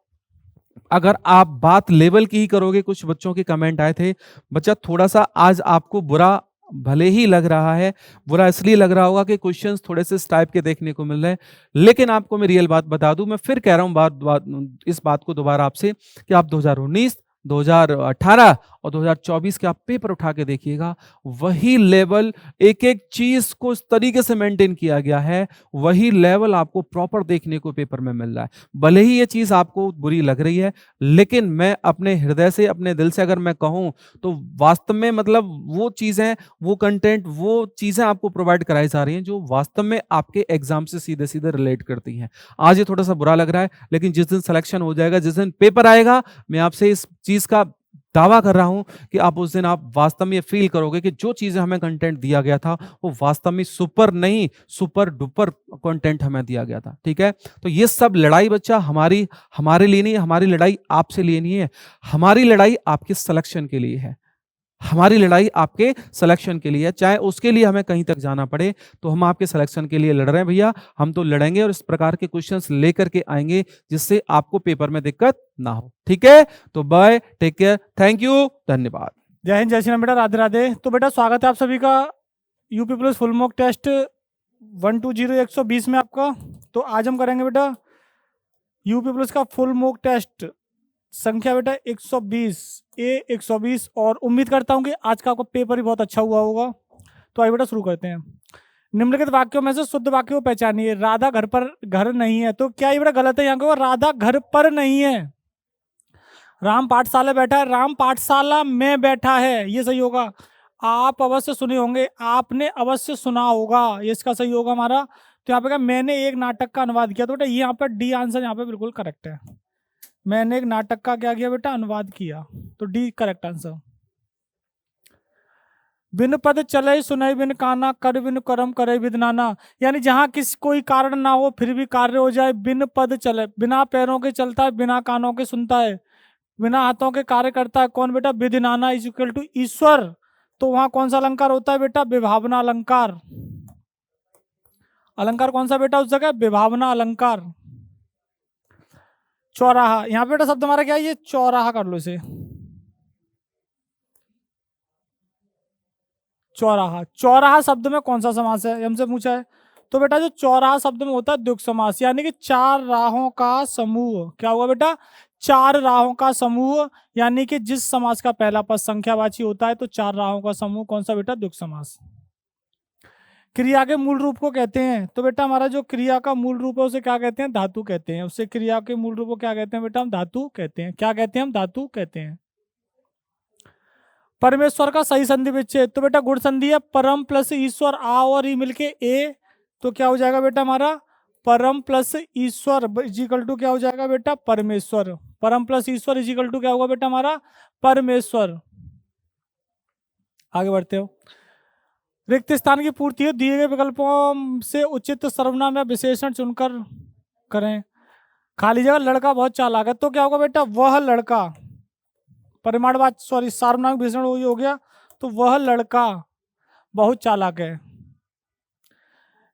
अगर आप बात लेवल की ही करोगे, कुछ बच्चों के कमेंट आए थे, बच्चा थोड़ा सा आज आपको बुरा भले ही लग रहा है, बुरा इसलिए लग रहा होगा कि क्वेश्चंस थोड़े से इस टाइप के देखने को मिल रहे हैं, लेकिन आपको मैं रियल बात बता दूं, मैं फिर कह रहा हूं इस बात को दोबारा आपसे कि आप 2019, 2018 और 2024 के आप पेपर उठा के देखिएगा, वही लेवल, एक एक चीज को इस तरीके से मेंटेन किया गया है, वही लेवल आपको प्रॉपर देखने को पेपर में मिल रहा है। भले ही ये चीज आपको बुरी लग रही है, लेकिन मैं अपने हृदय से, अपने दिल से अगर मैं कहूं तो वास्तव में मतलब वो चीजें, वो कंटेंट, वो चीजें आपको प्रोवाइड कराई जा रही हैं जो वास्तव में आपके एग्जाम से सीधे सीधे रिलेट करती हैं। आज ये थोड़ा सा बुरा लग रहा है, लेकिन जिस दिन सिलेक्शन हो जाएगा, जिस दिन पेपर आएगा, मैं आपसे इस चीज का दावा कर रहा हूं कि आप उस दिन आप वास्तव में ये फील करोगे कि जो चीजें हमें कंटेंट दिया गया था वो वास्तव में सुपर नहीं, सुपर डुपर कंटेंट हमें दिया गया था। ठीक है, तो ये सब लड़ाई बच्चा हमारे लिए नहीं है, हमारी लड़ाई आपसे लिए नहीं है, हमारी लड़ाई आपके सिलेक्शन के लिए है, हमारी लड़ाई आपके सिलेक्शन के लिए है। चाहे उसके लिए हमें कहीं तक जाना पड़े, तो हम आपके सिलेक्शन के लिए लड़ रहे हैं भैया, हम तो लड़ेंगे और इस प्रकार के क्वेश्चंस लेकर के आएंगे जिससे आपको पेपर में दिक्कत ना हो। ठीक है, तो bye, take care, thank you, धन्यवाद। जय हिंद, जय श्री राम बेटा, राधे राधे। तो बेटा स्वागत है आप सभी का UP police full mock test 120-120 में आपका। तो आज हम करेंगे बेटा यूपी पुलिस का फुल मॉक टेस्ट संख्या बेटा 120 और उम्मीद करता हूं कि आज का आपका पेपर ही बहुत अच्छा हुआ होगा। तो आइए बेटा शुरू करते हैं। निम्नलिखित वाक्यों में से शुद्ध वाक्य को पहचानिए। राधा घर नहीं है, तो क्या ये बेटा गलत है? यहाँ को राधा घर पर नहीं है। राम पाठशाला बैठा है, राम पाठशाला में बैठा है, ये सही होगा। आप अवश्य सुने होंगे, आपने अवश्य सुना होगा, ये इसका सही होगा हमारा। तो यहाँ पे क्या, मैंने एक नाटक का अनुवाद किया, तो बेटा ये यहाँ पर डी आंसर यहाँ पे बिल्कुल करेक्ट है। मैंने एक नाटक का क्या किया बेटा, अनुवाद किया, तो डी करेक्ट आंसर। बिन पद चले सुनई बिन काना, कर बिन करम करे बिन नाना। यानी जहां कोई कारण ना हो फिर भी कार्य हो जाए। बिन पद चले, बिना पैरों के चलता है, बिना कानों के सुनता है, बिना हाथों के कार्य करता है। कौन बेटा? विधिनाना इज इक्वल टू ईश्वर। तो वहां कौन सा अलंकार होता है बेटा? विभावना अलंकार। अलंकार कौन सा बेटा उस जगह? विभावना अलंकार। चौराहा, यहां पे बेटा शब्द हमारा क्या है? ये चौराहा कर लो इसे, चौराहा। चौराहा शब्द में कौन सा समास है, हमसे पूछा है। तो बेटा जो चौराहा शब्द में होता है द्विगु समास, यानी कि चार राहों का समूह। क्या होगा बेटा? चार राहों का समूह, यानी कि जिस समास का पहला पद संख्यावाची होता है तो चार राहों का समूह कौन सा बेटा? द्विगु समास। क्रिया के मूल रूप को कहते हैं, तो बेटा हमारा जो क्रिया का मूल रूप है उसे क्या कहते हैं? धातु कहते हैं। उसे क्रिया के मूल रूप को क्या कहते हैं बेटा? हम धातु कहते हैं। क्या कहते हैं? हम धातु कहते हैं। परमेश्वर का सही संधि विच्छेद, तो बेटा गुण संधि है, परम प्लस ईश्वर, आ और ई मिलके ए, तो क्या हो जाएगा बेटा हमारा? परम प्लस ईश्वर इजिकल टू क्या हो जाएगा बेटा? परमेश्वर। परम प्लस ईश्वर इजिकल टू क्या होगा बेटा हमारा? परमेश्वर। आगे बढ़ते हो। रिक्त स्थान की पूर्ति हो, दिए गए विकल्पों से उचित सर्वनाम या विशेषण चुनकर करें। खाली जगह, लड़का बहुत चालाक है, तो क्या होगा बेटा? वह लड़का। परिमाणवाचक सॉरी सार्वनामिक विशेषण हो गया, तो वह लड़का बहुत चालाक है।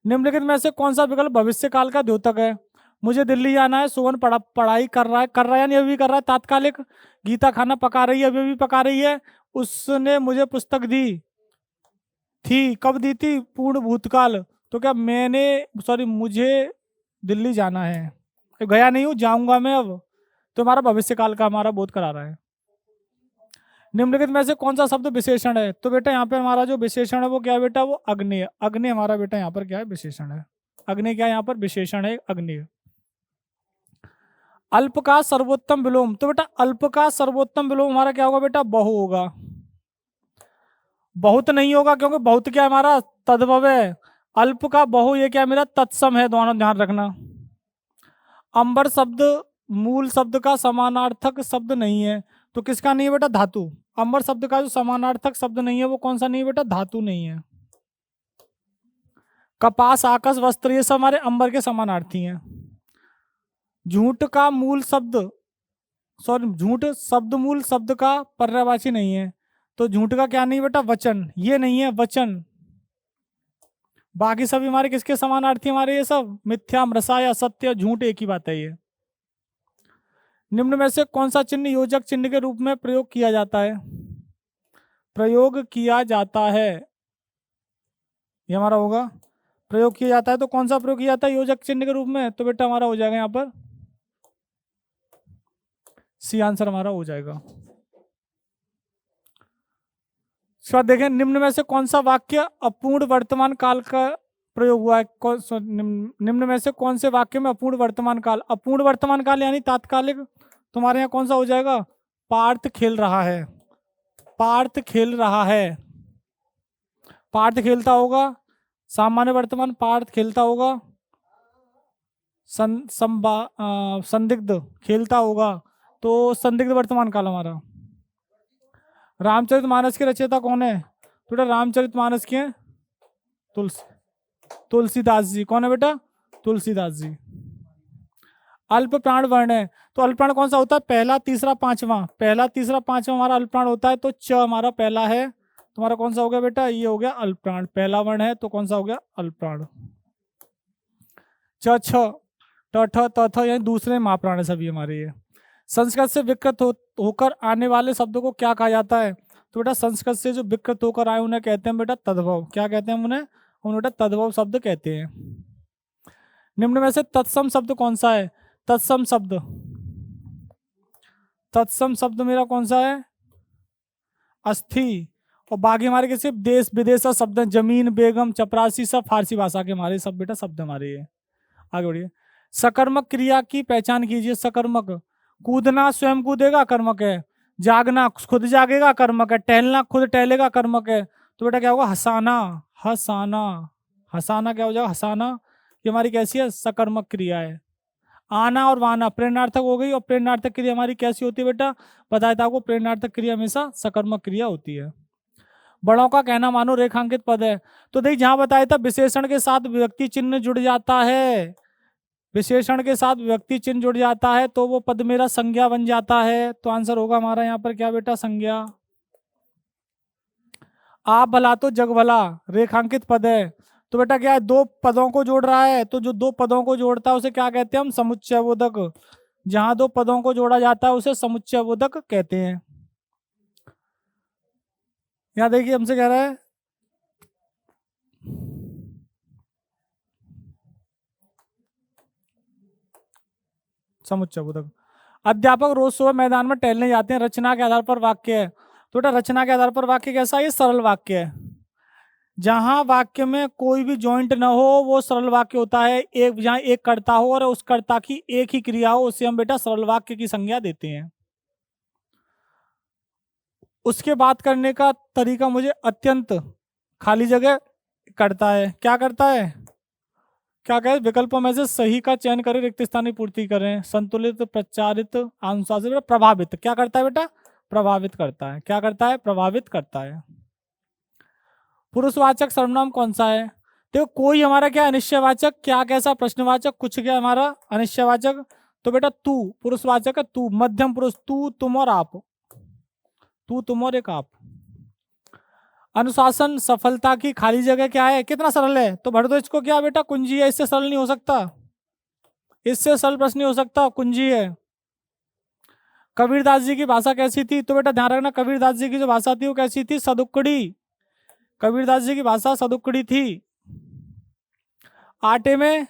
निम्नलिखित में से कौन सा विकल्प भविष्य काल का द्योतक है? मुझे दिल्ली जाना है, सुवन पढ़ाई कर रहा है यानी अभी कर रहा है तात्कालिक। गीता खाना पका रही है, अभी भी पका रही है। उसने मुझे पुस्तक दी थी, कब दी थी? पूर्ण भूतकाल। तो क्या मुझे दिल्ली जाना है, गया नहीं हूं, जाऊंगा मैं अब, तो हमारा भविष्य काल का हमारा बोध करा रहा है। निम्नलिखित में से कौन सा शब्द विशेषण है? तो बेटा यहाँ पे हमारा जो विशेषण है वो क्या है बेटा? वो अग्नि। अग्नि हमारा बेटा यहाँ पर क्या है? विशेषण है। अग्नि क्या यहाँ पर? विशेषण है, अग्नि। अल्प का सर्वोत्तम विलोम, तो बेटा अल्प का सर्वोत्तम विलोम हमारा क्या होगा बेटा? बहु होगा। बहुत नहीं होगा, क्योंकि बहुत क्या हमारा? तद्भव है। अल्प का बहु ये क्या मेरा? तत्सम है, दोनों ध्यान रखना। अंबर शब्द मूल शब्द का समानार्थक शब्द नहीं है, तो किसका नहीं है बेटा? धातु। अंबर शब्द का जो समानार्थक शब्द नहीं है वो कौन सा नहीं है बेटा? धातु नहीं है। कपास, आकाश, वस्त्र ये सब हमारे अंबर के समानार्थी हैं। झूठ का मूल शब्द झूठ शब्द मूल शब्द का पर्यायवाची नहीं है, तो झूठ का क्या नहीं बेटा? वचन। ये नहीं है वचन। बाकी सभी हमारे किसके समानार्थी? हमारे ये सब मिथ्या, मृषा या सत्य, झूठ एक ही बात है ये। निम्न में से कौन सा चिन्ह योजक चिन्ह के रूप में प्रयोग किया जाता है? प्रयोग किया जाता है, ये हमारा होगा। प्रयोग किया जाता है, तो कौन सा प्रयोग किया जाता है योजक चिन्ह के रूप में? तो बेटा हमारा हो जाएगा यहाँ पर सी आंसर हमारा हो जाएगा। इसके बाद देखें, निम्न में से कौन सा वाक्य अपूर्ण वर्तमान काल का प्रयोग हुआ है? निम्न में से कौन से वाक्य में अपूर्ण वर्तमान काल, अपूर्ण वर्तमान काल यानी तात्कालिक, तुम्हारे यहाँ कौन सा हो जाएगा? पार्थ खेल रहा है, पार्थ खेल रहा है, पार्थ खेलता होगा। सामान्य वर्तमान पार्थ खेलता होगा, संदिग्ध खेलता होगा, तो संदिग्ध वर्तमान काल हमारा। रामचरितमानस के रचयिता कौन है? तो बेटा रामचरितमानस के तुलसीदास जी। कौन है बेटा? तुलसीदास जी। अल्प प्राण वर्ण है, तो अल्प प्राण कौन सा होता है? पहला तीसरा पांचवा, पहला तीसरा पांचवा हमारा अल्प प्राण होता है, तो च हमारा पहला है, तुम्हारा कौन सा हो गया बेटा? ये हो गया अल्प प्राण, पहला वर्ण है, तो कौन सा हो गया? अल्प प्राण। च छ ट ठ त थ यानी दूसरे महाप्राण है सभी हमारे ये। संस्कृत से विकृत होकर आने वाले शब्दों को क्या कहा जाता है? तो बेटा संस्कृत से जो विकृत होकर आए उन्हें कहते हैं बेटा तद्भव। क्या कहते हैं उन्हें? बेटा तद्भव शब्द कहते हैं। निम्न में से तत्सम शब्द कौन सा है? तत्सम शब्द, तत्सम शब्द मेरा कौन सा है? अस्थि। और बाकी हमारे कैसे देश विदेश शब्द हैं, जमीन, बेगम, चपरासी, सब फारसी भाषा के हमारे सब बेटा शब्द हमारे ये। आगे बढ़िए। सकर्मक क्रिया की पहचान कीजिए। सकर्मक, कूदना स्वयं कूदेगा कर्मक है, जागना खुद जागेगा कर्मक है, टहलना खुद टहलेगा कर्मक है। तो बेटा क्या होगा? हंसाना, हंसाना, हंसाना क्या हो जाएगा? हंसाना। ये हमारी कैसी है? सकर्मक क्रिया है। आना और वाना प्रेरणार्थक हो गई, और प्रेरणार्थक क्रिया हमारी कैसी होती है बेटा? बताया था आपको, प्रेरणार्थक क्रिया हमेशा सकर्मक क्रिया होती है। बड़ों का कहना मानो रेखांकित पद है, तो देखिए जहां बताया था विशेषण के साथ व्यक्ति चिन्ह जुड़ जाता है, विशेषण के साथ व्यक्ति चिन्ह जुड़ जाता है तो वो पद मेरा संज्ञा बन जाता है। तो आंसर होगा हमारा यहाँ पर क्या बेटा? संज्ञा। आप भला तो जग भला रेखांकित पद है, तो बेटा क्या है? दो पदों को जोड़ रहा है, तो जो दो पदों को जोड़ता है उसे क्या कहते हैं हम? समुच्चयबोधक। जहां दो पदों को जोड़ा जाता है उसे समुच्चयबोधक कहते हैं। यहां देखिए हमसे कह रहा है समुच्चयबोधक। अध्यापक रोज सुबह मैदान में टहलने जाते हैं, रचना के आधार पर वाक्य है। तो बेटा रचना के आधार पर वाक्य कैसा है? ये सरल वाक्य है। जहां वाक्य में कोई भी जॉइंट न हो वो सरल वाक्य होता है। एक जहां एक कर्ता हो और उस कर्ता की एक ही क्रिया हो उसे हम बेटा सरल वाक्य की संज्ञा देते हैं। उसके बात करने का तरीका मुझे अत्यंत खाली जगह करता है। क्या करता है? क्या कहे? विकल्पों में से सही का चयन करें, रिक्त स्थान की पूर्ति करें, संतुलित, प्रचारित, अनुशासित, प्रभावित। क्या करता है बेटा? प्रभावित करता है। क्या करता है? प्रभावित करता है। पुरुषवाचक सर्वनाम कौन सा है? देखो कोई हमारा क्या अनिश्चयवाचक, क्या कैसा प्रश्नवाचक, कुछ क्या हमारा अनिश्चयवाचक। तो बेटा तू पुरुषवाचक है, तू। मध्यम पुरुष तू, तुम और आप, तू, तुम और एक आप। अनुशासन सफलता की खाली जगह क्या है? कितना सरल है, तो भर दो इसको। क्या बेटा? कुंजी है, इससे सरल नहीं हो सकता, इससे सरल प्रश्न नहीं हो सकता, कुंजी है। कबीरदास जी की भाषा कैसी थी? तो बेटा ध्यान रखना कबीरदास जी की जो भाषा थी वो कैसी थी? सदुक्कड़ी। कबीरदास जी की भाषा सदुक्कड़ी थी। आटे में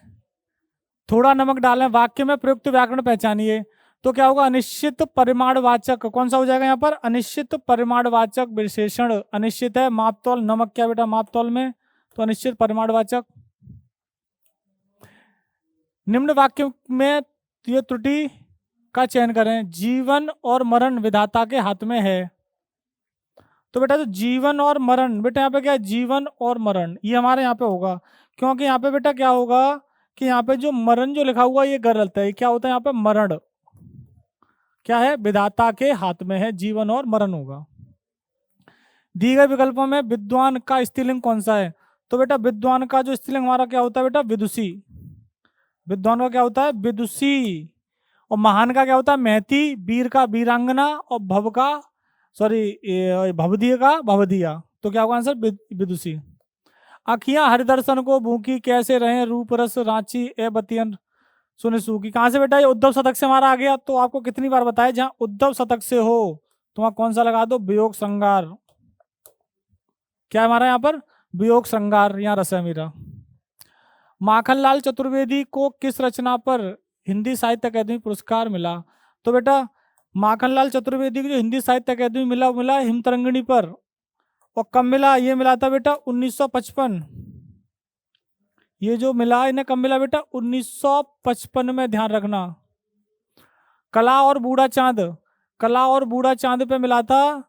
थोड़ा नमक डालें, वाक्य में प्रयुक्त व्याकरण पहचानिए। तो क्या होगा? अनिश्चित परिमाणवाचक। कौन सा हो जाएगा यहाँ पर? अनिश्चित परिमाणवाचक विशेषण। अनिश्चित है, मापतौल, नमक क्या बेटा? मापतौल में, तो अनिश्चित परिमाणवाचक। निम्न वाक्य में ये त्रुटि का चयन करें। जीवन और मरण विधाता के हाथ में है। तो बेटा जो जीवन और मरण, बेटा यहाँ पे क्या है? जीवन और मरण, ये हमारे यहाँ पे होगा, क्योंकि यहाँ पे बेटा क्या होगा कि यहाँ पे जो मरण जो लिखा हुआ ये गलत है। क्या होता है यहाँ पे? मरण क्या है? विधाता के हाथ में है, जीवन और मरण होगा। दिए गए विकल्पों में विद्वान का स्त्रीलिंग कौन सा है? तो बेटा विद्वान का जो स्त्रीलिंग हमारा क्या होता है बेटा? विदुषी। विद्वान का क्या होता है? विदुषी। और महान का क्या होता है? महती। वीर का वीरांगना, और भव का भवदीय का भवदिया। तो क्या होगा आंसर? विदुषी। अखियां हरिदर्शन को भूखी कैसे रहे, रूप रस रांची ए बतियन सुने सूखी। कहां से बेटा? ये उद्धव शतक से हमारा आ गया। तो आपको कितनी बार बताया, जहां उद्धव शतक से हो तो वहां कौन सा लगा दो? वियोग श्रृंगार। क्या है हमारा यहाँ पर? वियोग श्रृंगार, यहाँ रस है मेरा। माखनलाल चतुर्वेदी को किस रचना पर हिंदी साहित्य अकादमी पुरस्कार मिला? तो बेटा माखनलाल चतुर्वेदी को जो हिंदी साहित्य अकादमी मिला हिमतरंगिणी पर। और कब मिला? ये मिला था बेटा 1955। ये जो मिला इन्हें कब मिला बेटा? 1955 में, ध्यान रखना। कला और बूढ़ा चांद, कला और बूढ़ा चांद पे मिला था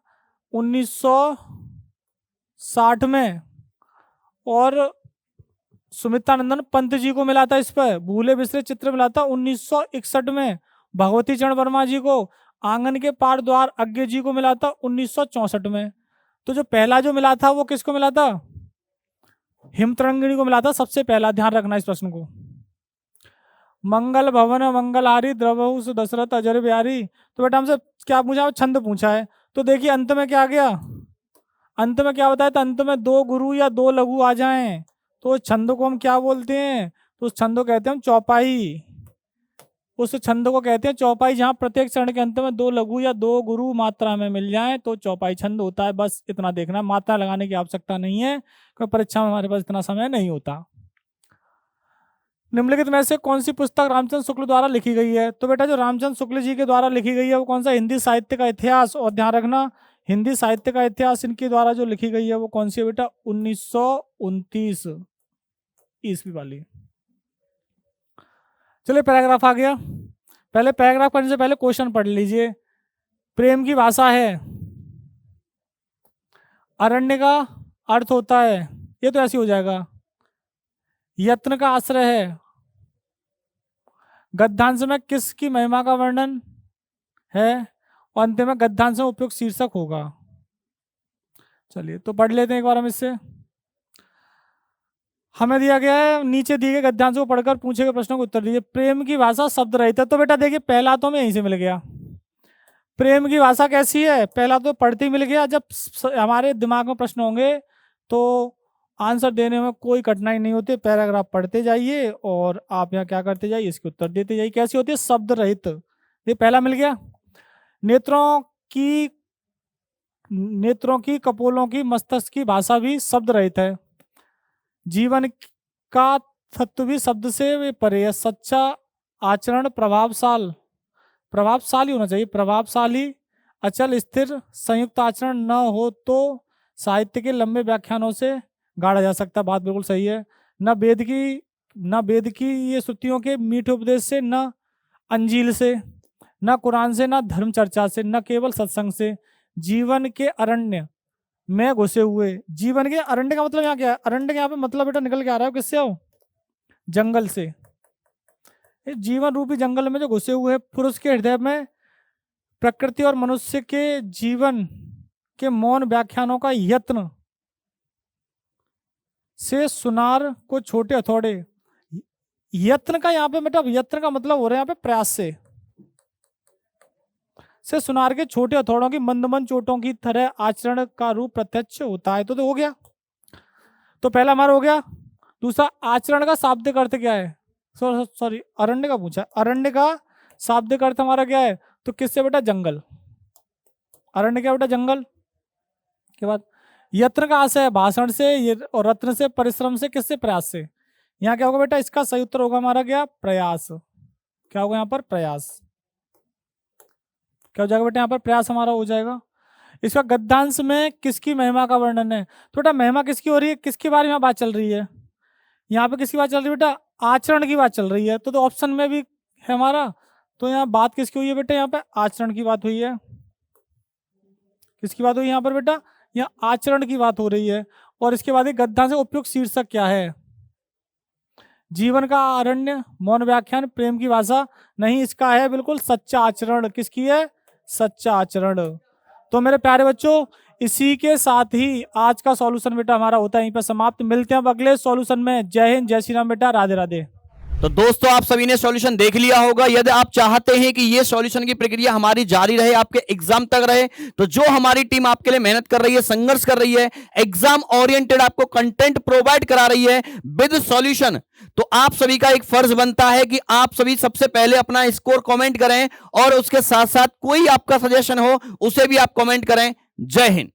1960 में, और सुमित्रानंदन पंत जी को मिला था इस पर। भूले बिसरे चित्र मिला था 1961 में। भगवती चरण वर्मा जी को आंगन के पार द्वार अज्ञे जी को मिला था 1964 में। तो जो पहला जो मिला था वो किसको मिला था? हिमतरंगिणी को मिला था सबसे पहला, ध्यान रखना इस प्रश्न को। मंगल भवन मंगलहारी द्रवहु सुदशरथ अजर बिहारी। तो बेटा हमसे क्या पूछा? छंद पूछा है। तो देखिए अंत में क्या आ गया, अंत में क्या बताया था? अंत में दो गुरु या दो लघु आ जाएं तो छंद को हम क्या बोलते हैं? तो उस छंद को कहते हैं हम चौपाई। उस छंद को कहते हैं चौपाई, जहां प्रत्येक चरण के अंत में दो लघु या दो गुरु मात्रा में मिल जाएं तो चौपाई छंद होता है। बस इतना देखना, मात्रा लगाने की आवश्यकता नहीं है, क्योंकि परीक्षा में हमारे पास इतना समय नहीं होता। निम्नलिखित में से कौन सी पुस्तक रामचंद्र शुक्ल द्वारा लिखी गई है? तो बेटा जो रामचंद्र शुक्ल जी के द्वारा लिखी गई है वो कौन सा? हिंदी साहित्य का इतिहास। और ध्यान रखना, हिंदी साहित्य का इतिहास इनके द्वारा जो लिखी गई है वो कौन सी है बेटा? 1929 ईस्वी वाली। चलिए पैराग्राफ आ गया। पहले पैराग्राफ पढ़ने से पहले क्वेश्चन पढ़ लीजिए। प्रेम की भाषा है, अरण्य का अर्थ होता है, ये तो ऐसे हो जाएगा। यत्न का आश्रय है, गद्यांश में किसकी महिमा का वर्णन है, और अंत में गद्यांश में उपयुक्त शीर्षक होगा। चलिए तो पढ़ लेते हैं एक बार हम इससे। हमें दिया गया है, नीचे दिए गए गद्यांश को पढ़कर पूछे गए प्रश्नों को उत्तर दीजिए। प्रेम की भाषा शब्द रहित है। तो बेटा देखिए पहला तो हमें यहीं से मिल गया। प्रेम की भाषा कैसी है? पहला तो पढ़ते ही मिल गया। जब हमारे दिमाग में प्रश्न होंगे तो आंसर देने में कोई कठिनाई नहीं होती। पैराग्राफ पढ़ते जाइए और आप यहाँ क्या करते जाइए, इसके उत्तर देते जाइए। कैसी होती है? शब्द रहित। ये पहला मिल गया। नेत्रों की कपोलों की मस्तिष्क की भाषा भी शब्द रहित है। जीवन का तत्व भी शब्द से परे है। सच्चा आचरण प्रभावशाली होना चाहिए। प्रभावशाली, अचल, स्थिर, संयुक्त आचरण न हो तो साहित्य के लंबे व्याख्यानों से गाड़ा जा सकता। बात बिल्कुल सही है। न वेद की ये श्रुतियों के मीठे उपदेश से, न अंजील से, न कुरान से, न धर्म चर्चा से, न केवल सत्संग से। जीवन के अरण्य में घुसे हुए। जीवन के अरण्य का मतलब यहाँ क्या है? अरण्य के यहाँ पे मतलब बेटा निकल के आ रहा है किससे? हो जंगल से। जीवन रूपी जंगल में जो घुसे हुए हैं, पुरुष के हृदय में प्रकृति और मनुष्य के जीवन के मौन व्याख्यानों का यत्न से सुनार को छोटे हथौड़े। यत्न का यहाँ पे बेटा, यत्न का मतलब हो रहा है यहाँ पे प्रयास से सुनार के छोटे हथौड़ों की मंद मंद चोटों की तरह आचरण का रूप प्रत्यक्ष होता है। तो हो गया। तो पहला हमारा हो गया। दूसरा, आचरण का शाब्दिक अर्थ क्या है? सॉरी अरण्य का पूछा। अरण्य का शाब्दिक अर्थ हमारा क्या है? तो किससे बेटा? जंगल। अरण्य क्या बेटा? जंगल। के बाद यत्न का आशय है भाषण से, और रत्न से, परिश्रम से, किससे? प्रयास से। यहाँ क्या होगा बेटा? इसका सही उत्तर होगा हमारा क्या? प्रयास। क्या होगा यहाँ पर? प्रयास। क्या हो जाएगा बेटा? यहाँ पर प्रयास हमारा हो जाएगा। इसका गद्यांश में किसकी महिमा का वर्णन है? तो बेटा महिमा किसकी हो रही है? किसके बारे में बात चल रही है? यहाँ पे किसकी बात चल रही है बेटा? आचरण की बात चल रही है। तो ऑप्शन में भी है हमारा। तो यहाँ बात किसकी हुई है बेटा? यहाँ पे आचरण की बात हुई है। किसकी बात हुई यहाँ पर बेटा? यहाँ आचरण की बात हो रही है। और इसके बाद गद्यांश से उपयुक्त शीर्षक क्या है? जीवन का अरण्य, मौन व्याख्यान, प्रेम की भाषा। नहीं, इसका है बिल्कुल सच्चा आचरण। किसकी है? सच्चा आचरण। तो मेरे प्यारे बच्चों, इसी के साथ ही आज का सॉल्यूशन बेटा हमारा होता है यहीं पर समाप्त। मिलते हैं अब अगले सॉल्यूशन में। जय हिंद, जय श्री राम बेटा, राधे राधे। तो दोस्तों आप सभी ने सॉल्यूशन देख लिया होगा। यदि आप चाहते हैं कि ये सॉल्यूशन की प्रक्रिया हमारी जारी रहे, आपके एग्जाम तक रहे, तो जो हमारी टीम आपके लिए मेहनत कर रही है, संघर्ष कर रही है, एग्जाम ओरिएंटेड आपको कंटेंट प्रोवाइड करा रही है विद सॉल्यूशन, तो आप सभी का एक फर्ज बनता है कि आप सभी सबसे पहले अपना स्कोर कमेंट करें और उसके साथ साथ कोई आपका सजेशन हो उसे भी आप कमेंट करें। जय हिंद।